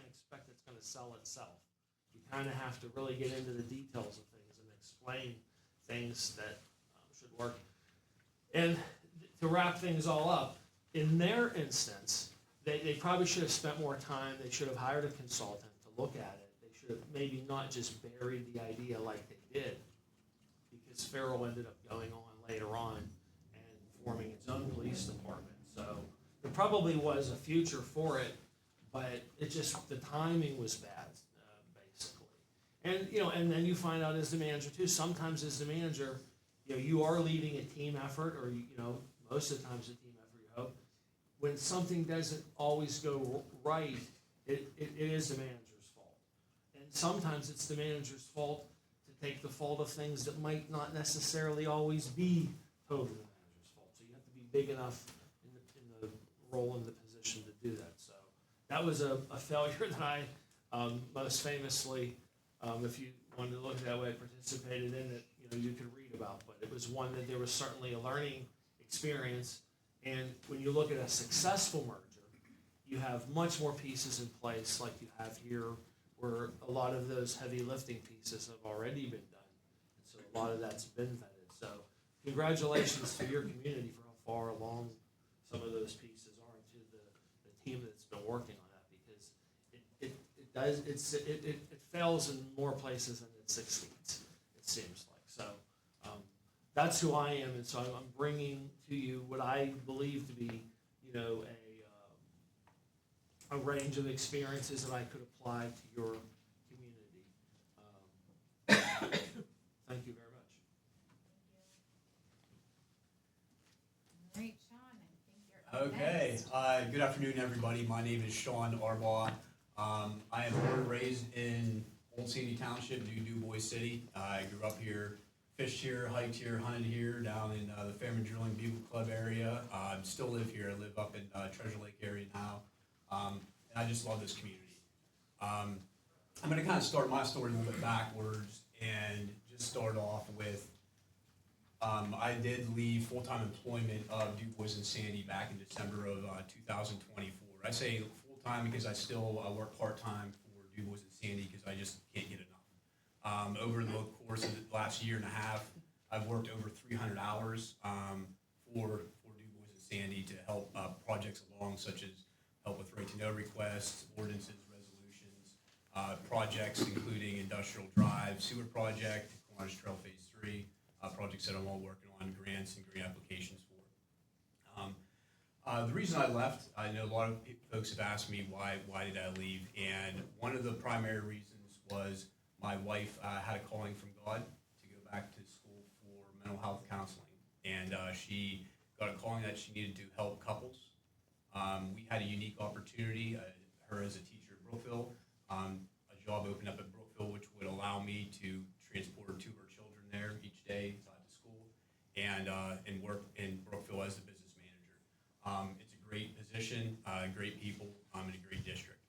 expect it's going to sell itself. You kind of have to really get into the details of things and explain things that should work. And to wrap things all up, in their instance, they probably should have spent more time. They should have hired a consultant to look at it. They should have maybe not just buried the idea like they did, because Farrell ended up going on later on and forming its own police department. So there probably was a future for it, but it just, the timing was bad, basically. And, and then you find out as the manager too, sometimes as the manager, you are leading a team effort, or, most of the times a team effort, you hope. When something doesn't always go right, it is the manager's fault. And sometimes it's the manager's fault to take the fault of things that might not necessarily always be totally the manager's fault. So you have to be big enough in the role and the position to do that. So that was a failure that I most famously, if you wanted to look at that way, participated in it, you could read about. But it was one that there was certainly a learning experience. And when you look at a successful merger, you have much more pieces in place like you have here, where a lot of those heavy lifting pieces have already been done. And so a lot of that's been vetted. So congratulations to your community for how far along some of those pieces are, and to the team that's been working on that, because it fails in more places than it succeeds, it seems like. So that's who I am, and so I'm bringing to you what I believe to be, a range of experiences that I could apply to your community. Thank you very much. All right, Sean, I think you're up Okay. next. Good afternoon, everybody. My name is Sean Arbaugh. I am born and raised in Old Sandy Township, New Dubois City. I grew up here, fished here, hiked here, hunted here, down in the Fairman Drilling Bugle Club area. Still live here. I live up in Treasure Lake area now. And I just love this community. I'm going to kind of start my story a little bit backwards and just start off with I did leave full-time employment of Dubois and Sandy back in December of 2024. I say full-time because I still work part-time for Dubois and Sandy because I just can't get enough. Over the course of the last year and a half, I've worked over 300 hours for Dubois and Sandy to help projects along, such as help with right-to-know requests, ordinances, resolutions, projects including Industrial Drive, Sewer Project, Kiwanis Trail Phase 3, projects that I'm all working on, grants and grant applications for. The reason I left, I know a lot of folks have asked me why did I leave, and one of the primary reasons was my wife had a calling from God to go back to school for mental health counseling, and she got a calling that she needed to help couples. We had a unique opportunity, her as a teacher at Brookville, a job opened up at Brookville which would allow me to transport two of her children there each day to school, and work in Brookville as the business manager. It's a great position, great people, and a great district.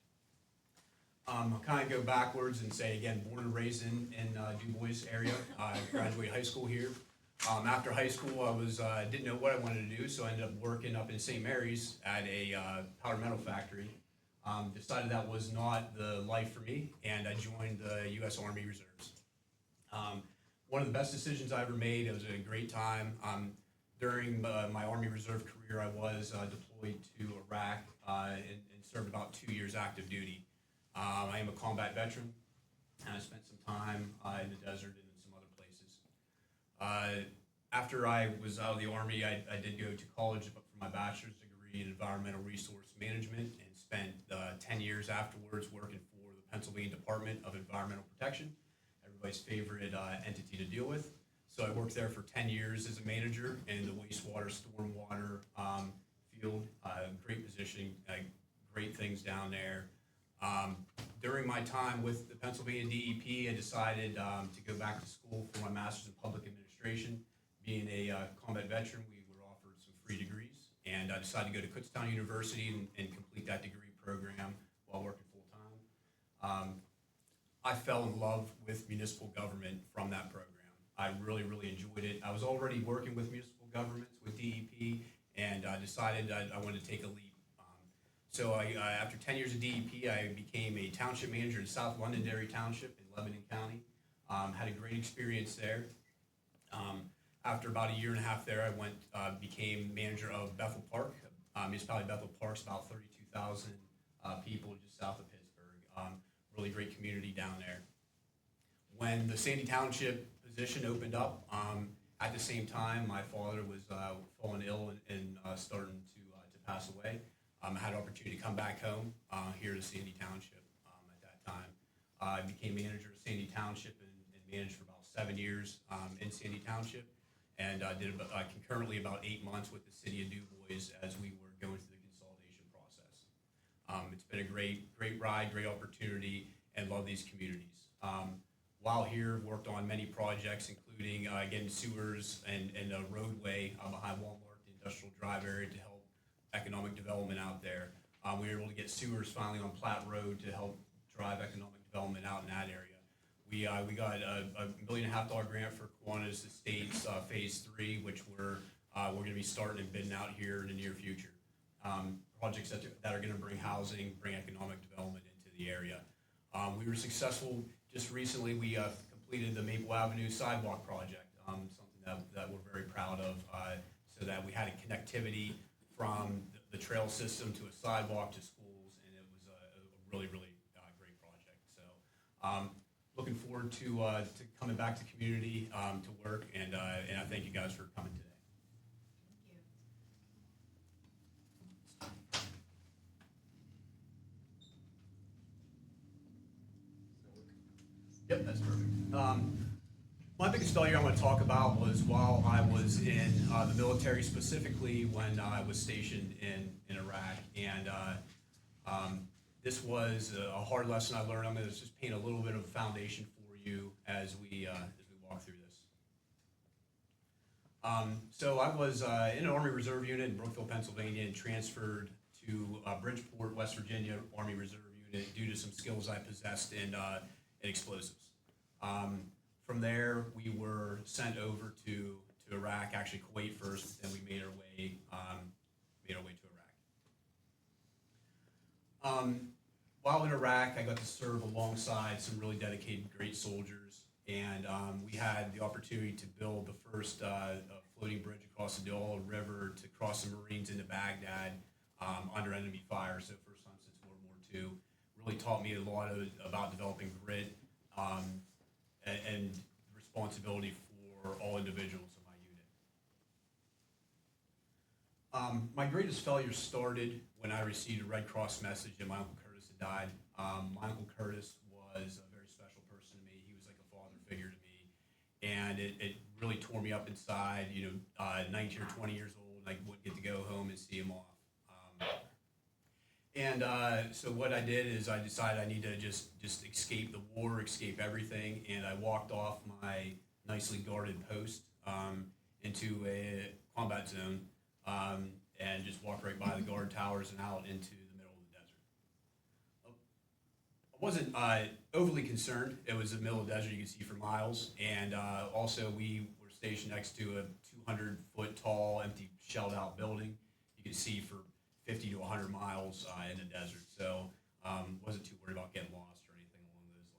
I'll kind of go backwards and say, again, born and raised in Dubois area. I graduated high school here. After high school, I didn't know what I wanted to do, so I ended up working up in St. Mary's at a powder metal factory. Decided that was not the life for me, and I joined the U.S. Army Reserves. One of the best decisions I ever made. It was a great time. During my Army Reserve career, I was deployed to Iraq and served about 2 years active duty. I am a combat veteran, and I spent some time in the desert and in some other places. After I was out of the Army, I did go to college for my bachelor's degree in environmental resource management, and spent 10 years afterwards working for the Pennsylvania Department of Environmental Protection, everybody's favorite entity to deal with. So I worked there for 10 years as a manager in the wastewater, stormwater field. Great position, great things down there. During my time with the Pennsylvania DEP, I decided to go back to school for my master's in public administration. Being a combat veteran, we were offered some free degrees, and I decided to go to Kutztown University and complete that degree program while working full-time. I fell in love with municipal government from that program. I really, really enjoyed it. I was already working with municipal governments, with DEP, and I decided I wanted to take a leap. So after 10 years of DEP, I became a township manager in South Londonderry Township in Lebanon County. Had a great experience there. After about a year and a half there, I became manager of Bethel Park. Municipality of Bethel Park's about 32,000 people just south of Pittsburgh. Really great community down there. When the Sandy Township position opened up, at the same time, my father was falling ill and starting to pass away. I had an opportunity to come back home here to Sandy Township at that time. I became manager of Sandy Township and managed for about 7 years in Sandy Township, and did concurrently about 8 months with the city of Dubois as we were going through the consolidation process. It's been a great ride, great opportunity, and love these communities. While here, worked on many projects, including getting sewers and a roadway behind Walmart, the industrial drive area, to help economic development out there. We were able to get sewers finally on Platte Road to help drive economic development out in that area. We got a $1.5 million grant for Kiwanis Estates Phase 3, which we're going to be starting and bidding out here in the near future. Projects that are going to bring housing, bring economic development into the area. We were successful just recently. We completed the Maple Avenue sidewalk project, something that we're very proud of, so that we had a connectivity from the trail system to a sidewalk to schools, and it was a really great project. So looking forward to coming back to community to work, and I thank you guys for coming today. Yep, that's perfect. My biggest failure I want to talk about was while I was in the military, specifically when I was stationed in Iraq, and this was a hard lesson I learned. I'm going to just paint a little bit of a foundation for you as we walk through this. So I was in an Army Reserve unit in Brookville, Pennsylvania, and transferred to Bridgeport, West Virginia Army Reserve unit due to some skills I possessed in explosives. From there, we were sent over to Iraq, actually Kuwait first, then we made our way to Iraq. While in Iraq, I got to serve alongside some really dedicated, great soldiers, and we had the opportunity to build the first floating bridge across the Diola River to cross the Marines into Baghdad under enemy fire. So first time since World War II. Really taught me a lot about developing grit and responsibility for all individuals in my unit. My greatest failure started when I received a Red Cross message that my Uncle Curtis had died. My Uncle Curtis was a very special person to me. He was like a father figure to me, and it really tore me up inside. 19 or 20 years old, and I wouldn't get to go home and see him off. So what I did is I decided I need to just escape the war, escape everything, and I walked off my nicely guarded post into a combat zone and just walked right by the guard towers and out into the middle of the desert. I wasn't overly concerned. It was the middle of the desert, you could see for miles, and also we were stationed next to a 200-foot tall, empty, shelled-out building. You could see for 50 to 100 miles in the desert, so wasn't too worried about getting lost or anything along those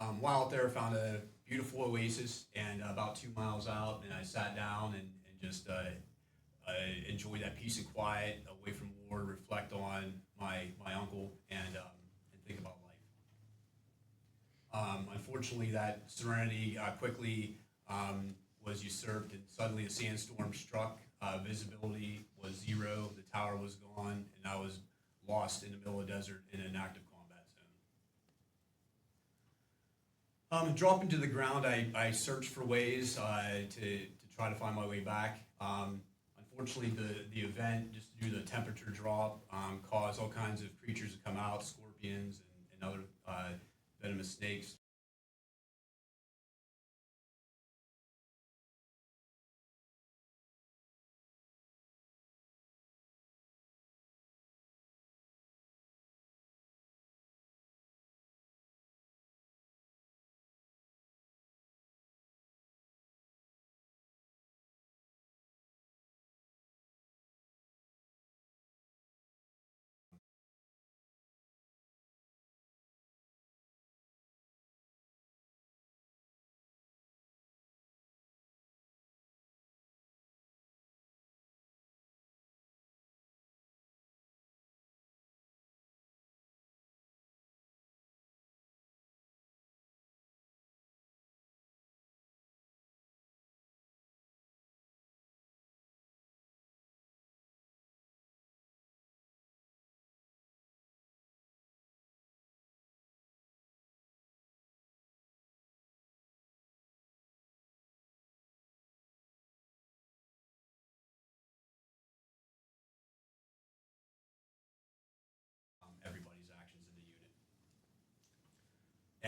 lines. While out there, I found a beautiful oasis, and about 2 miles out, and I sat down and just enjoyed that peace and quiet, away from war, reflect on my uncle, and think about life. Unfortunately, that serenity quickly was usurped, and suddenly a sandstorm struck. Visibility was zero, the tower was gone, and I was lost in the middle of the desert in an active combat zone. Dropping to the ground, I searched for ways to try to find my way back. Unfortunately, the event, just due to the temperature drop, caused all kinds of creatures to come out, scorpions and other venomous snakes.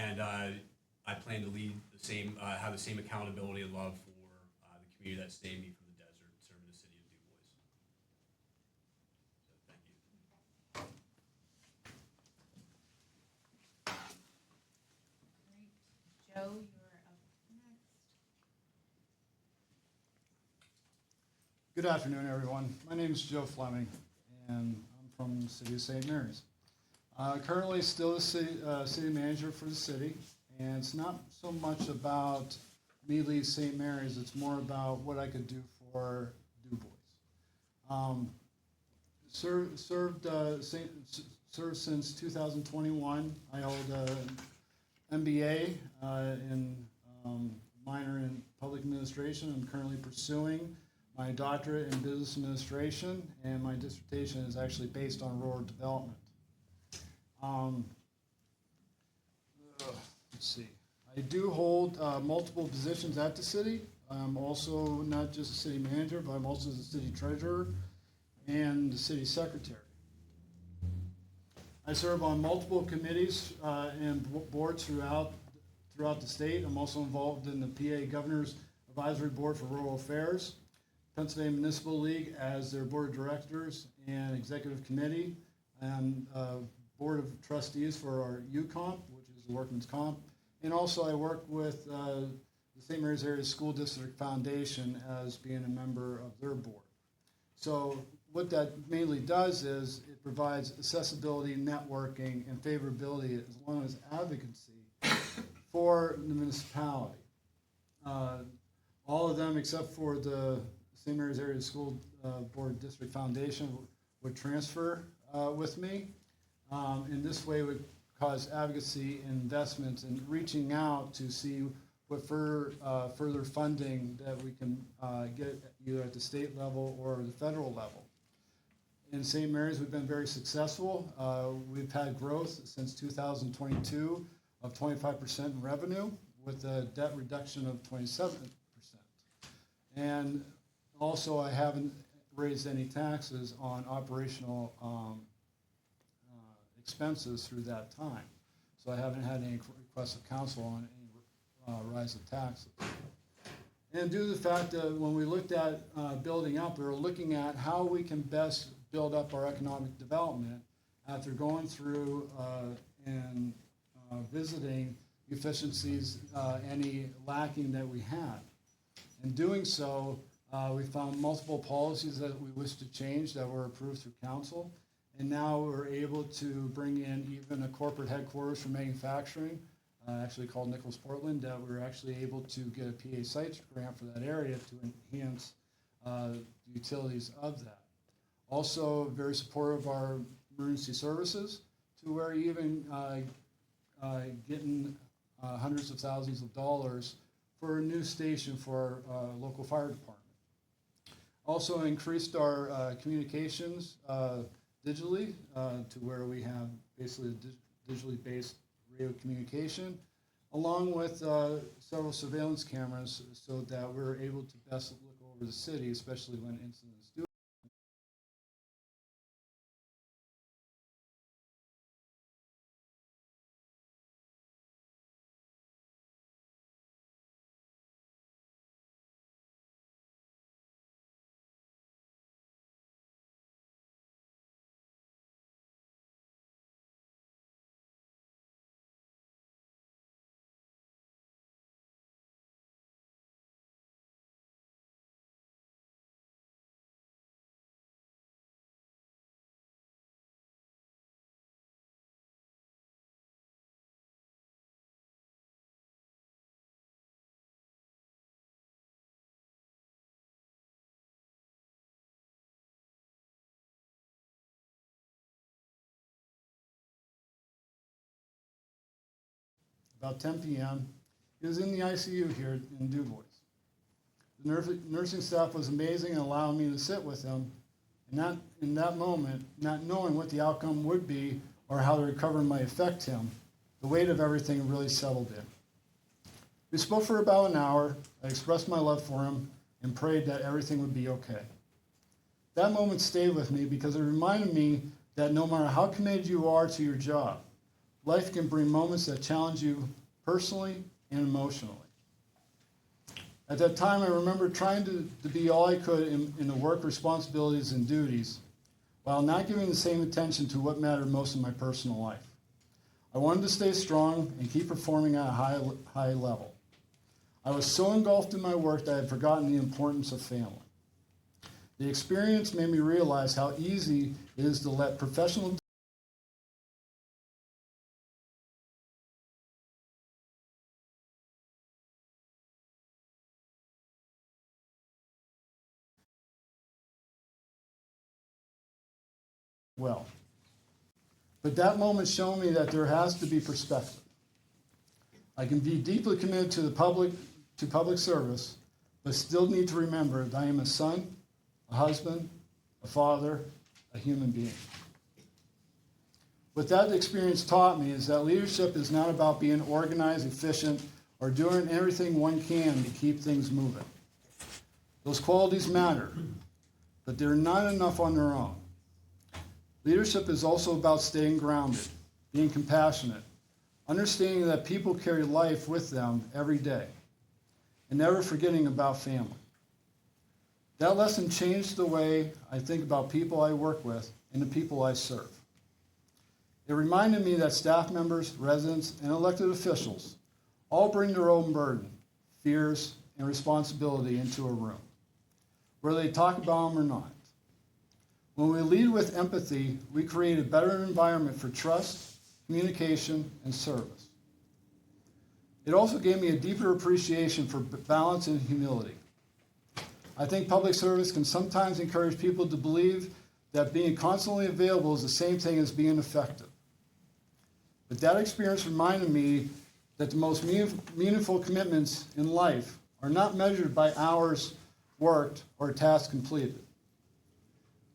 and I plan to lead the same, have the same accountability and love for the community that saved me from the desert, serving the city of Dubois. So thank you. Great. Joe, you're up next. Good afternoon, everyone. My name is Joe Fleming, and I'm from the city of St. Mary's. Currently still the city manager for the city, and it's not so much about me leave St. Mary's, it's more about what I could do for Dubois. Served since 2021. I hold an MBA in minor in public administration. I'm currently pursuing my doctorate in business administration, and my dissertation is actually based on rural development. Let's see. I do hold multiple positions at the city. I'm also not just a city manager, but I'm also the city treasurer and the city secretary. I serve on multiple committees and boards throughout the state. I'm also involved in the PA Governor's Advisory Board for Rural Affairs, Pennsylvania Municipal League as their board of directors and executive committee, and board of trustees for our UComp, which is the Workman's Comp. And also I work with the St. Mary's Area School District Foundation as being a member of their board. So what that mainly does is it provides accessibility, networking, and favorability as long as advocacy for the municipality. All of them except for the St. Mary's Area School Board District Foundation would transfer with me. In this way would cause advocacy and investments and reaching out to see what further funding that we can get either at the state level or the federal level. In St. Mary's, we've been very successful. We've had growth since 2022 of 25% in revenue with a debt reduction of 27%. And also I haven't raised any taxes on operational expenses through that time. So I haven't had any requests of council on any rise of taxes. And due to the fact that when we looked at building up, we were looking at how we can best build up our economic development after going through and visiting efficiencies, any lacking that we had. In doing so, we found multiple policies that we wish to change that were approved through council. And now we're able to bring in even a corporate headquarters for manufacturing, actually called Nichols Portland, that we're actually able to get a PA Sites grant for that area to enhance the utilities of that. Also very supportive of our emergency services to where even getting hundreds of thousands of dollars for a new station for our local fire department. Also increased our communications digitally to where we have basically a digitally based radio communication, along with several surveillance cameras so that we're able to best look over the city, especially when incidents do. About 10 p.m. He was in the ICU here in Dubois. The nursing staff was amazing and allowing me to sit with him. And in that moment, not knowing what the outcome would be or how the recovery might affect him, the weight of everything really settled in. We spoke for about an hour. I expressed my love for him and prayed that everything would be okay. That moment stayed with me because it reminded me that no matter how committed you are to your job, life can bring moments that challenge you personally and emotionally. At that time, I remember trying to be all I could in the work responsibilities and duties, while not giving the same attention to what mattered most in my personal life. I wanted to stay strong and keep performing at a high level. I was so engulfed in my work that I had forgotten the importance of family. The experience made me realize how easy it is to let professional well. But that moment showed me that there has to be perspective. I can be deeply committed to public service, but still need to remember that I am a son, a husband, a father, a human being. What that experience taught me is that leadership is not about being organized, efficient, or doing everything one can to keep things moving. Those qualities matter, but they're not enough on their own. Leadership is also about staying grounded, being compassionate, understanding that people carry life with them every day, and never forgetting about family. That lesson changed the way I think about people I work with and the people I serve. It reminded me that staff members, residents, and elected officials all bring their own burden, fears, and responsibility into a room, whether they talk about them or not. When we lead with empathy, we create a better environment for trust, communication, and service. It also gave me a deeper appreciation for balance and humility. I think public service can sometimes encourage people to believe that being constantly available is the same thing as being effective. But that experience reminded me that the most meaningful commitments in life are not measured by hours worked or tasks completed.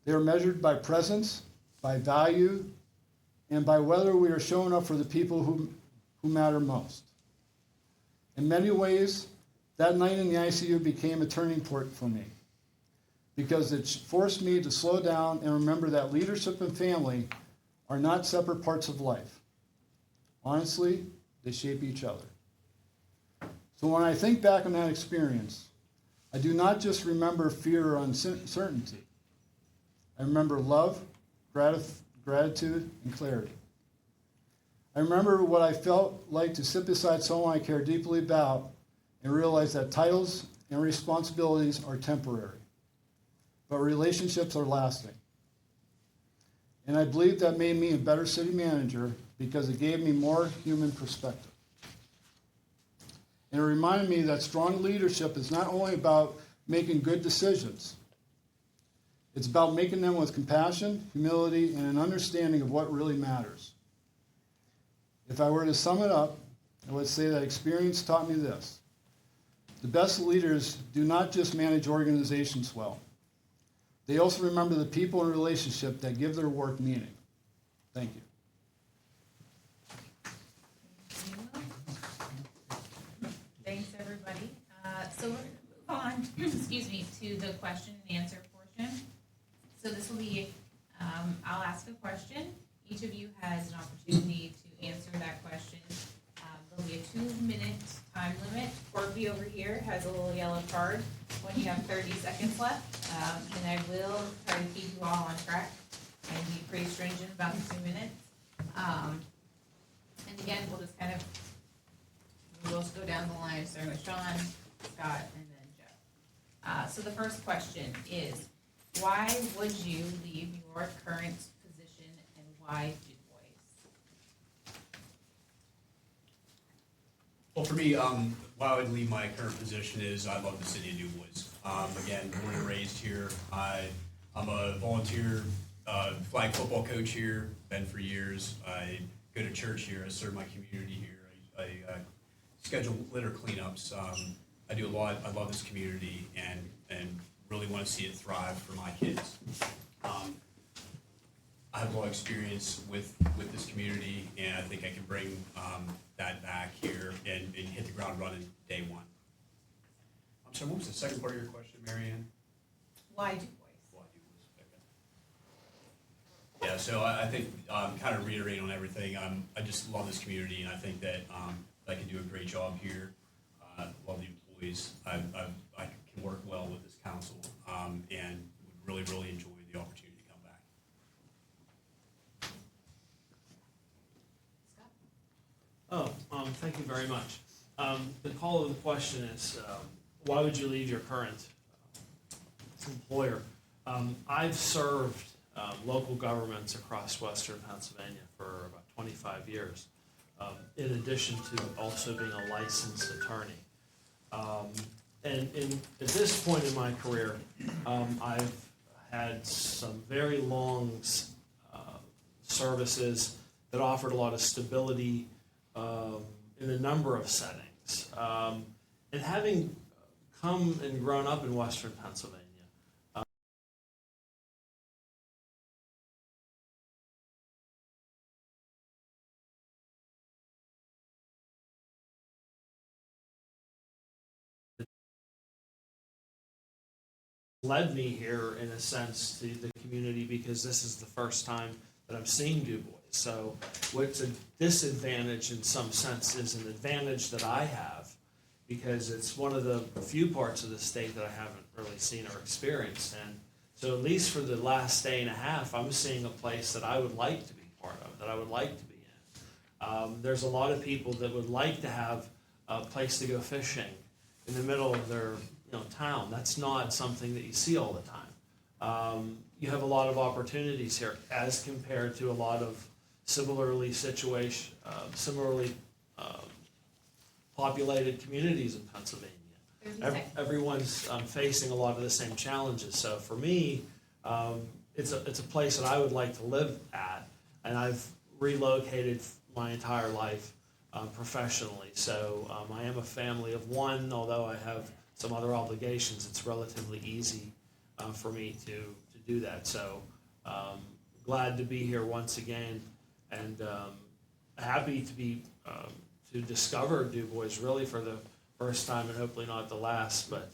They are measured by presence, by value, and by whether we are showing up for the people who matter most. In many ways, that night in the ICU became a turning point for me because it forced me to slow down and remember that leadership and family are not separate parts of life. Honestly, they shape each other. So when I think back on that experience, I do not just remember fear or uncertainty. I remember love, gratitude, and clarity. I remember what I felt like to sit beside someone I care deeply about and realize that titles and responsibilities are temporary, but relationships are lasting. And I believe that made me a better city manager because it gave me more human perspective. And it reminded me that strong leadership is not only about making good decisions, it's about making them with compassion, humility, and an understanding of what really matters. If I were to sum it up, I would say that experience taught me this. The best leaders do not just manage organizations well. They also remember the people and relationship that give their work meaning. Thank you. Thanks, everybody. So we're going to move on, excuse me, to the question and answer portion. So this will be, I'll ask a question. Each of you has an opportunity to answer that question. There'll be a 2-minute time limit. Corby over here has a little yellow card when you have 30 seconds left. And I will try to keep you all on track and be pretty stringent about the 2 minutes. And again, we'll just we'll just go down the line, starting with Sean, Scott, and then Jeff. So the first question is, why would you leave your current position and why Dubois? Well, for me, why I would leave my current position is I love the city of Dubois. Again, born and raised here. I'm a volunteer flag football coach here, been for years. I go to church here. I serve my community here. I schedule litter cleanups. I do a lot. I love this community and really want to see it thrive for my kids. I have a lot of experience with this community, and I think I can bring that back here and hit the ground running day one. I'm sorry, what was the second part of your question, Marianne? Why Dubois? Why Dubois? Okay. Yeah, so I think, kind of reiterating on everything, I just love this community, and I think that I can do a great job here. Love the employees. I can work well with this council, and would really, really enjoy the opportunity to come back. Scott? Thank you very much. The call of the question is, why would you leave your current employer? I've served local governments across western Pennsylvania for about 25 years, in addition to also being a licensed attorney. And at this point in my career, I've had some very long services that offered a lot of stability in a number of settings. And having come and grown up in western Pennsylvania, led me here in a sense to the community because this is the first time that I'm seeing Dubois. So what's a disadvantage in some sense is an advantage that I have because it's one of the few parts of the state that I haven't really seen or experienced. And so at least for the last day and a half, I'm seeing a place that I would like to be part of, that I would like to be in. There's a lot of people that would like to have a place to go fishing in the middle of their town. That's not something that you see all the time. You have a lot of opportunities here as compared to a lot of similarly populated communities in Pennsylvania. Everyone's facing a lot of the same challenges. So for me, it's a place that I would like to live at, and I've relocated my entire life professionally. So I am a family of one, although I have some other obligations. It's relatively easy for me to do that. So glad to be here once again, and happy to be to discover Dubois really for the first time and hopefully not the last. But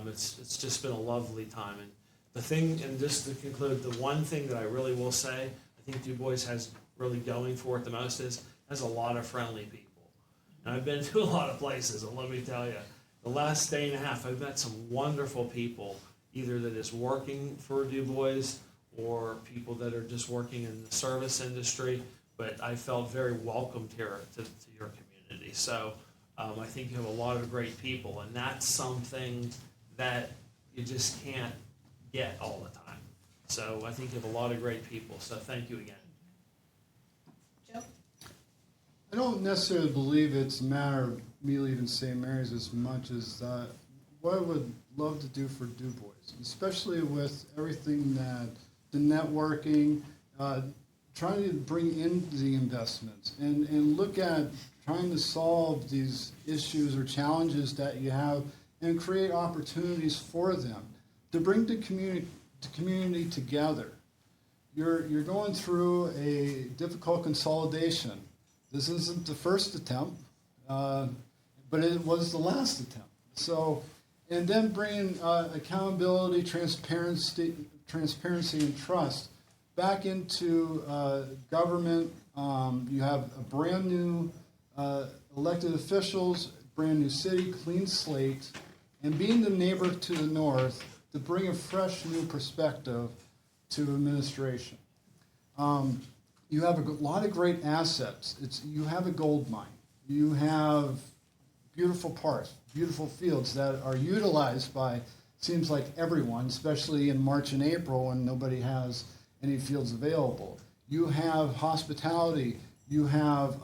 it's just been a lovely time. And the thing, and just to conclude, the one thing that I really will say, I think Dubois has really going for it the most is has a lot of friendly people. And I've been to a lot of places, and let me tell you, the last day and a half, I've met some wonderful people, either that is working for Dubois or people that are just working in the service industry, but I felt very welcomed here to your community. So I think you have a lot of great people, and that's something that you just can't get all the time. So I think you have a lot of great people, so thank you again. Joe? I don't necessarily believe it's a matter of me leaving St. Mary's as much as what I would love to do for Dubois, especially with everything that the networking, trying to bring in the investments and look at trying to solve these issues or challenges that you have and create opportunities for them to bring the community together. You're going through a difficult consolidation. This isn't the first attempt, but it was the last attempt. So, and then bringing accountability, transparency, and trust back into government. You have a brand new elected officials, brand new city, clean slate, and being the neighbor to the north to bring a fresh new perspective to administration. You have a lot of great assets. You have a gold mine. You have beautiful parks, beautiful fields that are utilized by, seems like everyone, especially in March and April when nobody has any fields available. You have hospitality. You have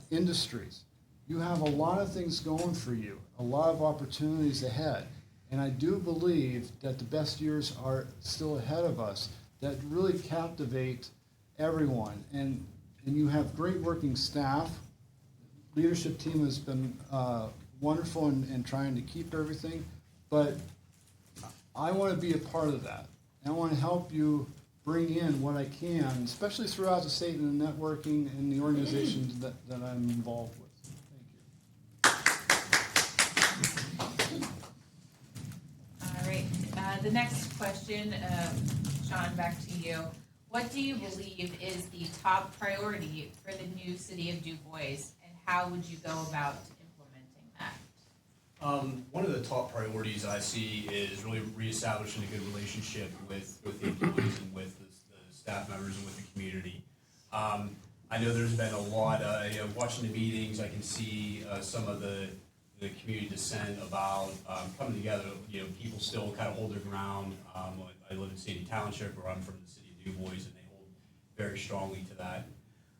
industries. You have a lot of things going for you, a lot of opportunities ahead. And I do believe that the best years are still ahead of us that really captivate everyone. And you have great working staff. Leadership team has been wonderful in trying to keep everything. But I want to be a part of that. And I want to help you bring in what I can, especially throughout the state and the networking and the organizations that I'm involved with. All right, the next question, Sean, back to you. What do you believe is the top priority for the new city of Dubois, and how would you go about implementing that? One of the top priorities I see is really reestablishing a good relationship with the employees and with the staff members and with the community. I know there's been a lot, watching the meetings, I can see some of the community dissent about coming together. People still kind of hold their ground. I live in Sandy Township, where I'm from the city of Dubois, and they hold very strongly to that.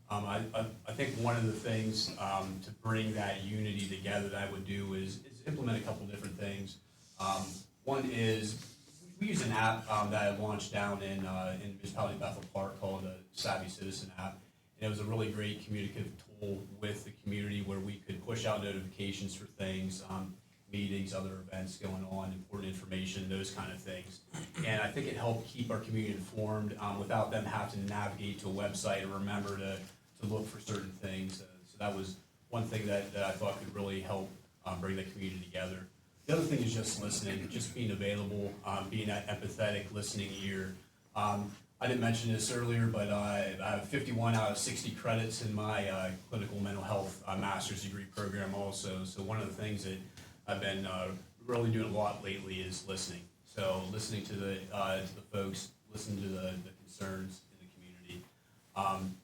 I think one of the things to bring that unity together that I would do is implement a couple different things. One is we use an app that I launched down in municipality of Bethel Park called the Savvy Citizen app. And it was a really great communicative tool with the community where we could push out notifications for things, meetings, other events going on, important information, those kind of things. And I think it helped keep our community informed without them having to navigate to a website and remember to look for certain things. So that was one thing that I thought could really help bring the community together. The other thing is just listening, just being available, being that empathetic listening ear. I didn't mention this earlier, but I have 51 out of 60 credits in my clinical mental health master's degree program also. So one of the things that I've been really doing a lot lately is listening. So listening to the folks, listening to the concerns in the community. And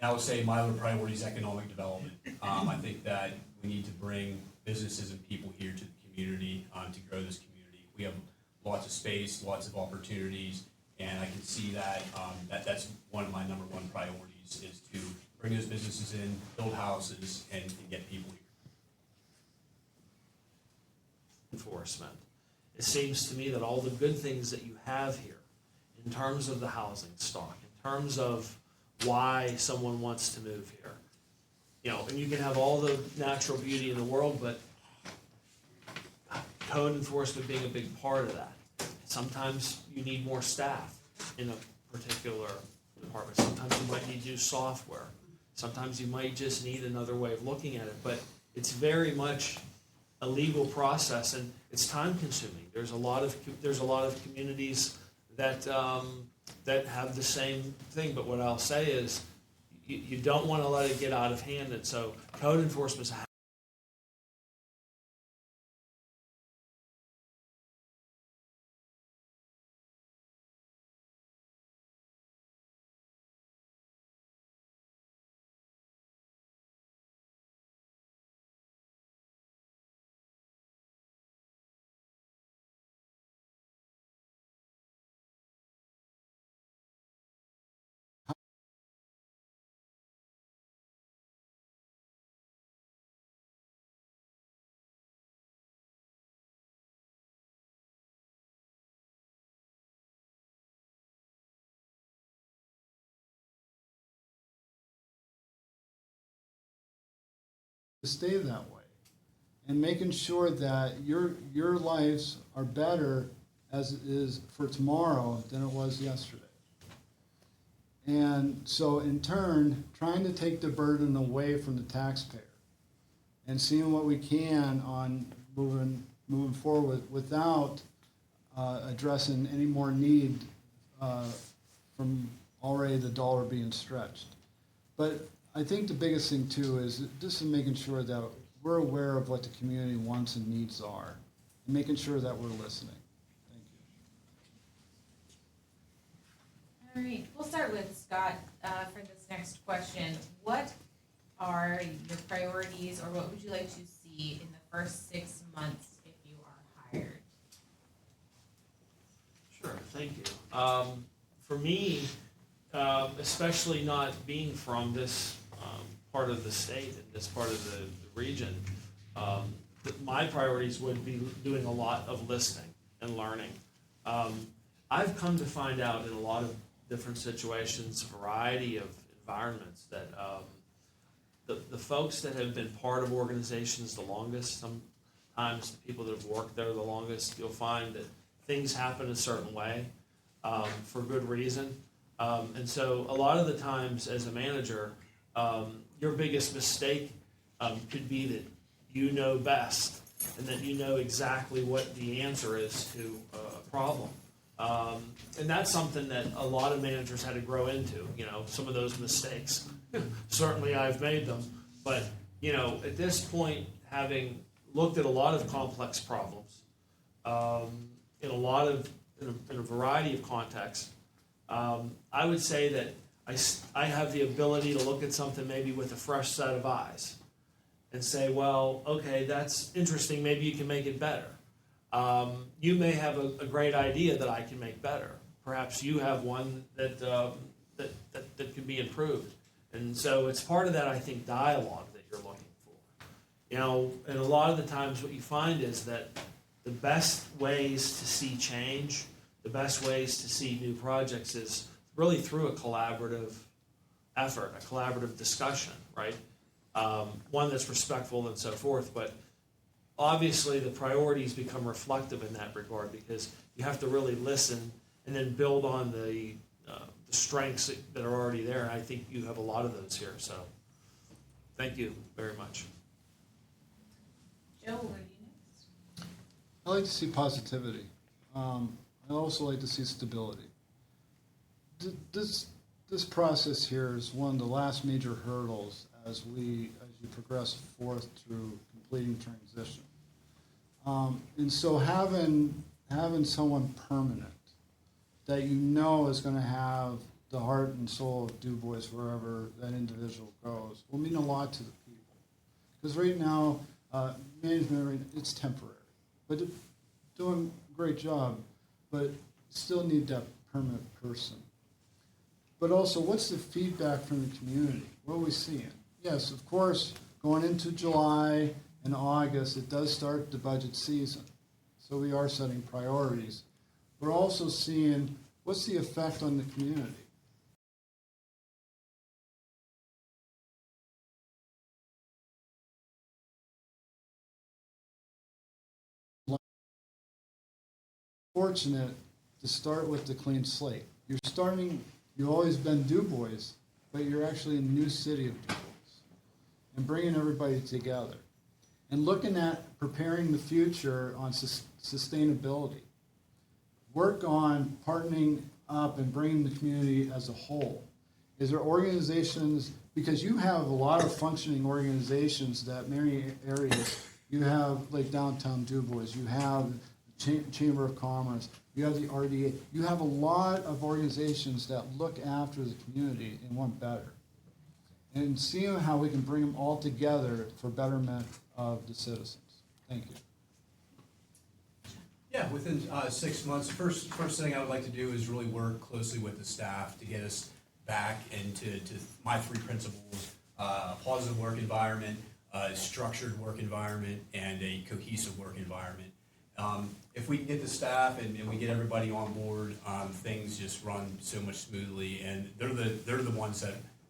I would say my other priority is economic development. I think that we need to bring businesses and people here to the community to grow this community. We have lots of space, lots of opportunities, and I can see that, that's one of my number one priorities is to bring those businesses in, build houses, and get people here. Enforcement. It seems to me that all the good things that you have here, in terms of the housing stock, in terms of why someone wants to move here, and you can have all the natural beauty in the world, but code enforcement being a big part of that. Sometimes you need more staff in a particular department. Sometimes you might need new software. Sometimes you might just need another way of looking at it. But it's very much a legal process, and it's time consuming. There's a lot of communities that that have the same thing. But what I'll say is, you don't want to let it get out of hand. And so code enforcement is to stay that way, and making sure that your lives are better as it is for tomorrow than it was yesterday. And so in turn, trying to take the burden away from the taxpayer and seeing what we can on moving forward without addressing any more need from already the dollar being stretched. But I think the biggest thing too is just making sure that we're aware of what the community wants and needs are, and making sure that we're listening. Thank you. All right, we'll start with Scott for this next question. What are your priorities, or what would you like to see in the first 6 months if you are hired? Sure, thank you. For me, especially not being from this part of the state and this part of the region, my priorities would be doing a lot of listening and learning. I've come to find out in a lot of different situations, a variety of environments, that the folks that have been part of organizations the longest, sometimes the people that have worked there the longest, you'll find that things happen a certain way for good reason. And so a lot of the times as a manager, your biggest mistake could be that you know best and that you know exactly what the answer is to a problem. And that's something that a lot of managers had to grow into, some of those mistakes. Certainly I've made them, but, at this point, having looked at a lot of complex problems, in a variety of contexts, I would say that I have the ability to look at something maybe with a fresh set of eyes and say, well, okay, that's interesting, maybe you can make it better. You may have a great idea that I can make better. Perhaps you have one that can be improved. And so it's part of that, I think, dialogue that you're looking for. And a lot of the times what you find is that the best ways to see change, the best ways to see new projects is really through a collaborative effort, a collaborative discussion, right? One that's respectful and so forth, but obviously the priorities become reflective in that regard because you have to really listen and then build on the strengths that are already there. And I think you have a lot of those here. So thank you very much. Joe, what do you next? I like to see positivity. I also like to see stability. This process here is one of the last major hurdles as you progress forth through completing transition. And so having someone permanent that is going to have the heart and soul of Dubois wherever that individual goes will mean a lot to the people. Because right now, management, it's temporary. But they're doing a great job, but still need that permanent person. But also, what's the feedback from the community? What are we seeing? Yes, of course, going into July and August, it does start the budget season. So we are setting priorities. We're also seeing what's the effect on the community. Fortunate to start with the clean slate. You've always been Dubois, but you're actually in the new city of Dubois and bringing everybody together and looking at preparing the future on sustainability. Work on partnering up and bringing the community as a whole. Is there organizations, because you have a lot of functioning organizations that many areas, you have like downtown Dubois, you have the Chamber of Commerce, you have the RDA, you have a lot of organizations that look after the community and want better. And seeing how we can bring them all together for betterment of the citizens. Thank you. Yeah, within 6 months, first thing I would like to do is really work closely with the staff to get us back into my three principles: a positive work environment, a structured work environment, and a cohesive work environment. If we can get the staff and we get everybody on board, things just run so much smoothly, and they're the ones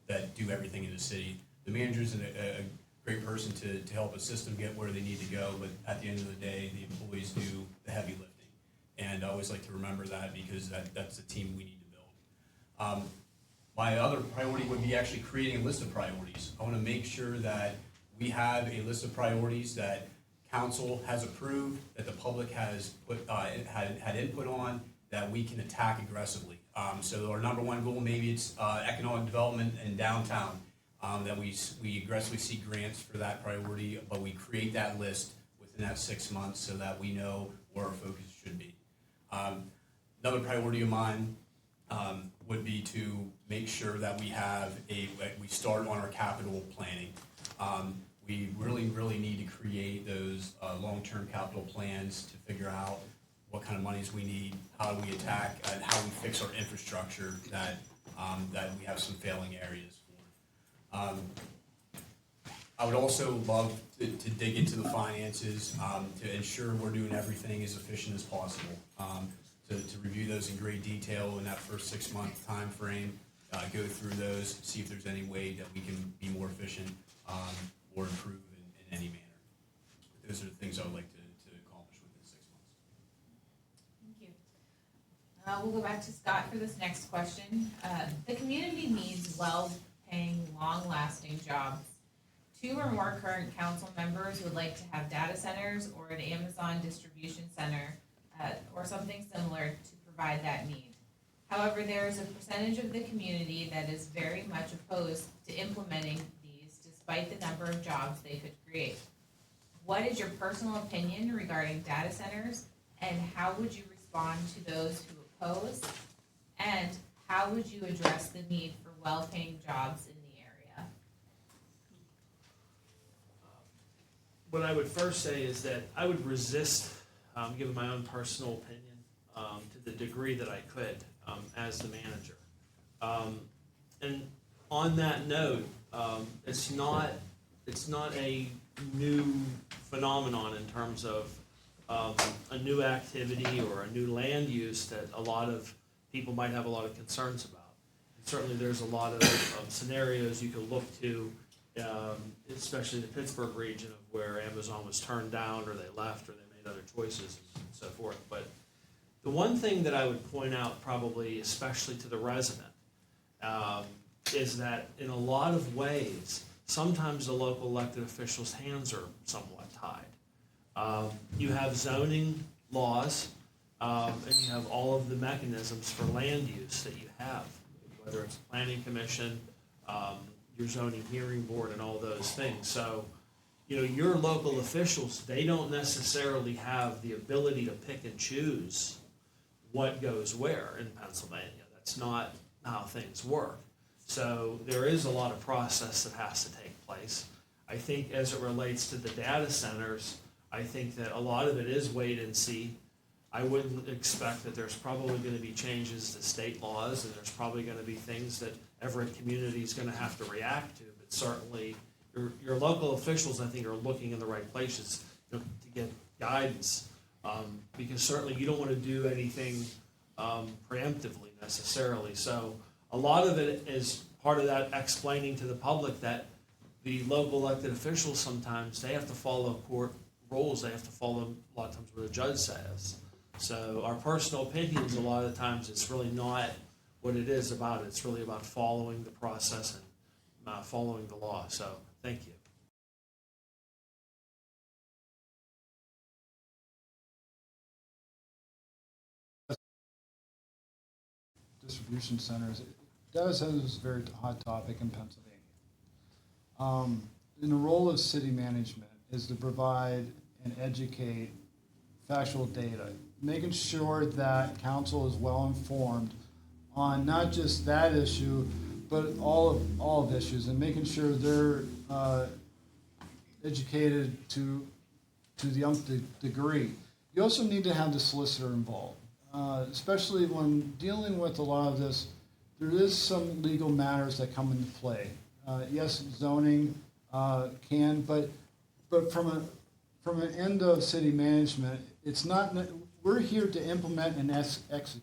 that do everything in the city. The manager's a great person to help assist them get where they need to go, but at the end of the day, the employees do the heavy lifting. And I always like to remember that because that's the team we need to build. My other priority would be actually creating a list of priorities. I want to make sure that we have a list of priorities that council has approved, that the public has had input on, that we can attack aggressively. So our number one goal, maybe it's economic development in downtown, that we aggressively seek grants for that priority, but we create that list within that 6 months so that we know where our focus should be. Another priority of mine would be to make sure that we start on our capital planning. We really need to create those long-term capital plans to figure out what kind of monies we need, how do we attack, and how we fix our infrastructure that we have some failing areas for. I would also love to dig into the finances to ensure we're doing everything as efficient as possible. To review those in great detail in that first 6 month time frame, go through those, see if there's any way that we can be more efficient or improve in any manner. Those are the things I would like to accomplish within 6 months. Thank you. We'll go back to Scott for this next question. The community needs well-paying, long-lasting jobs. 2 or more current council members would like to have data centers or an Amazon distribution center or something similar to provide that need. However, there is a percentage of the community that is very much opposed to implementing these despite the number of jobs they could create. What is your personal opinion regarding data centers, and how would you respond to those who oppose? And how would you address the need for well-paying jobs in the area? What I would first say is that I would resist giving my own personal opinion to the degree that I could as the manager. And on that note, it's not a new phenomenon in terms of a new activity or a new land use that a lot of people might have a lot of concerns about. And certainly there's a lot of scenarios you could look to, especially the Pittsburgh region, of where Amazon was turned down or they left or they made other choices and so forth. But the one thing that I would point out, probably especially to the resident, is that in a lot of ways, sometimes the local elected officials' hands are somewhat tied. You have zoning laws, and you have all of the mechanisms for land use that you have, whether it's planning commission, your zoning hearing board, and all those things. So, your local officials, they don't necessarily have the ability to pick and choose what goes where in Pennsylvania. That's not how things work. So there is a lot of process that has to take place. I think as it relates to the data centers, I think that a lot of it is wait and see. I wouldn't expect that there's probably going to be changes to state laws, and there's probably going to be things that every community is going to have to react to. But certainly, your local officials, I think, are looking in the right places to get guidance, because certainly you don't want to do anything preemptively necessarily. So a lot of it is part of that explaining to the public that the local elected officials, sometimes they have to follow court rules. They have to follow a lot of times what a judge says. So our personal opinions, a lot of the times, it's really not what it is about. It's really about following the process and following the law. So thank you. Distribution centers. Data centers is a very hot topic in Pennsylvania. And the role of city management is to provide and educate factual data, making sure that council is well informed on not just that issue, but all of issues, and making sure they're educated to the nth degree. You also need to have the solicitor involved, especially when dealing with a lot of this. There is some legal matters that come into play. Yes, zoning can, but from an end of city management, it's not. We're here to implement and execute,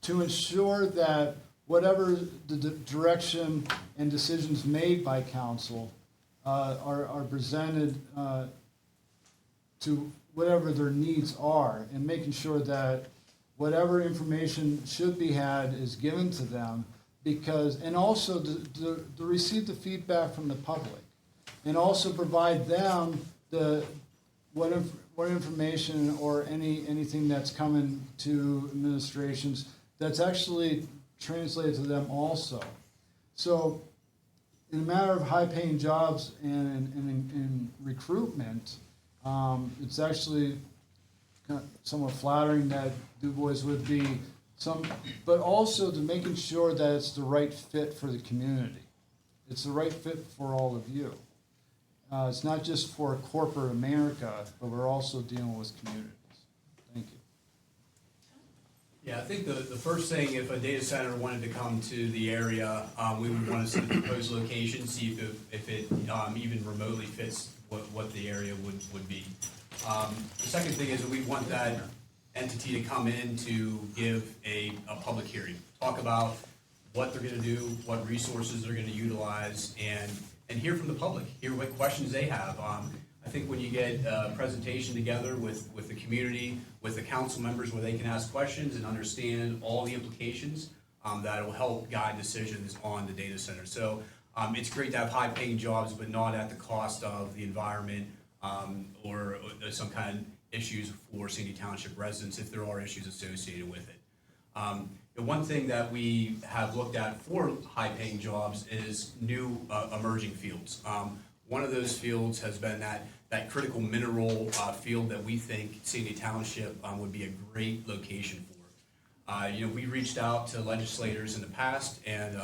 to ensure that whatever the direction and decisions made by council are presented to whatever their needs are, and making sure that whatever information should be had is given to them, because, and also to receive the feedback from the public, and also provide them what information or anything that's coming to administrations that's actually translated to them also. So in a matter of high-paying jobs and recruitment, it's actually somewhat flattering that Dubois would be but also to making sure that it's the right fit for the community. It's the right fit for all of you. It's not just for corporate America, but we're also dealing with communities. Thank you. Yeah, I think the first thing, if a data center wanted to come to the area, we would want to see the proposed location, see if it even remotely fits what the area would be. The second thing is that we want that entity to come in to give a public hearing, talk about what they're going to do, what resources they're going to utilize, and hear from the public, hear what questions they have. I think when you get a presentation together with the community, with the council members, where they can ask questions and understand all the implications, that will help guide decisions on the data center. So it's great to have high-paying jobs, but not at the cost of the environment or some kind of issues for Sandy Township residents if there are issues associated with it. The one thing that we have looked at for high-paying jobs is new emerging fields. One of those fields has been that critical mineral field that we think Sandy Township would be a great location for. We reached out to legislators in the past and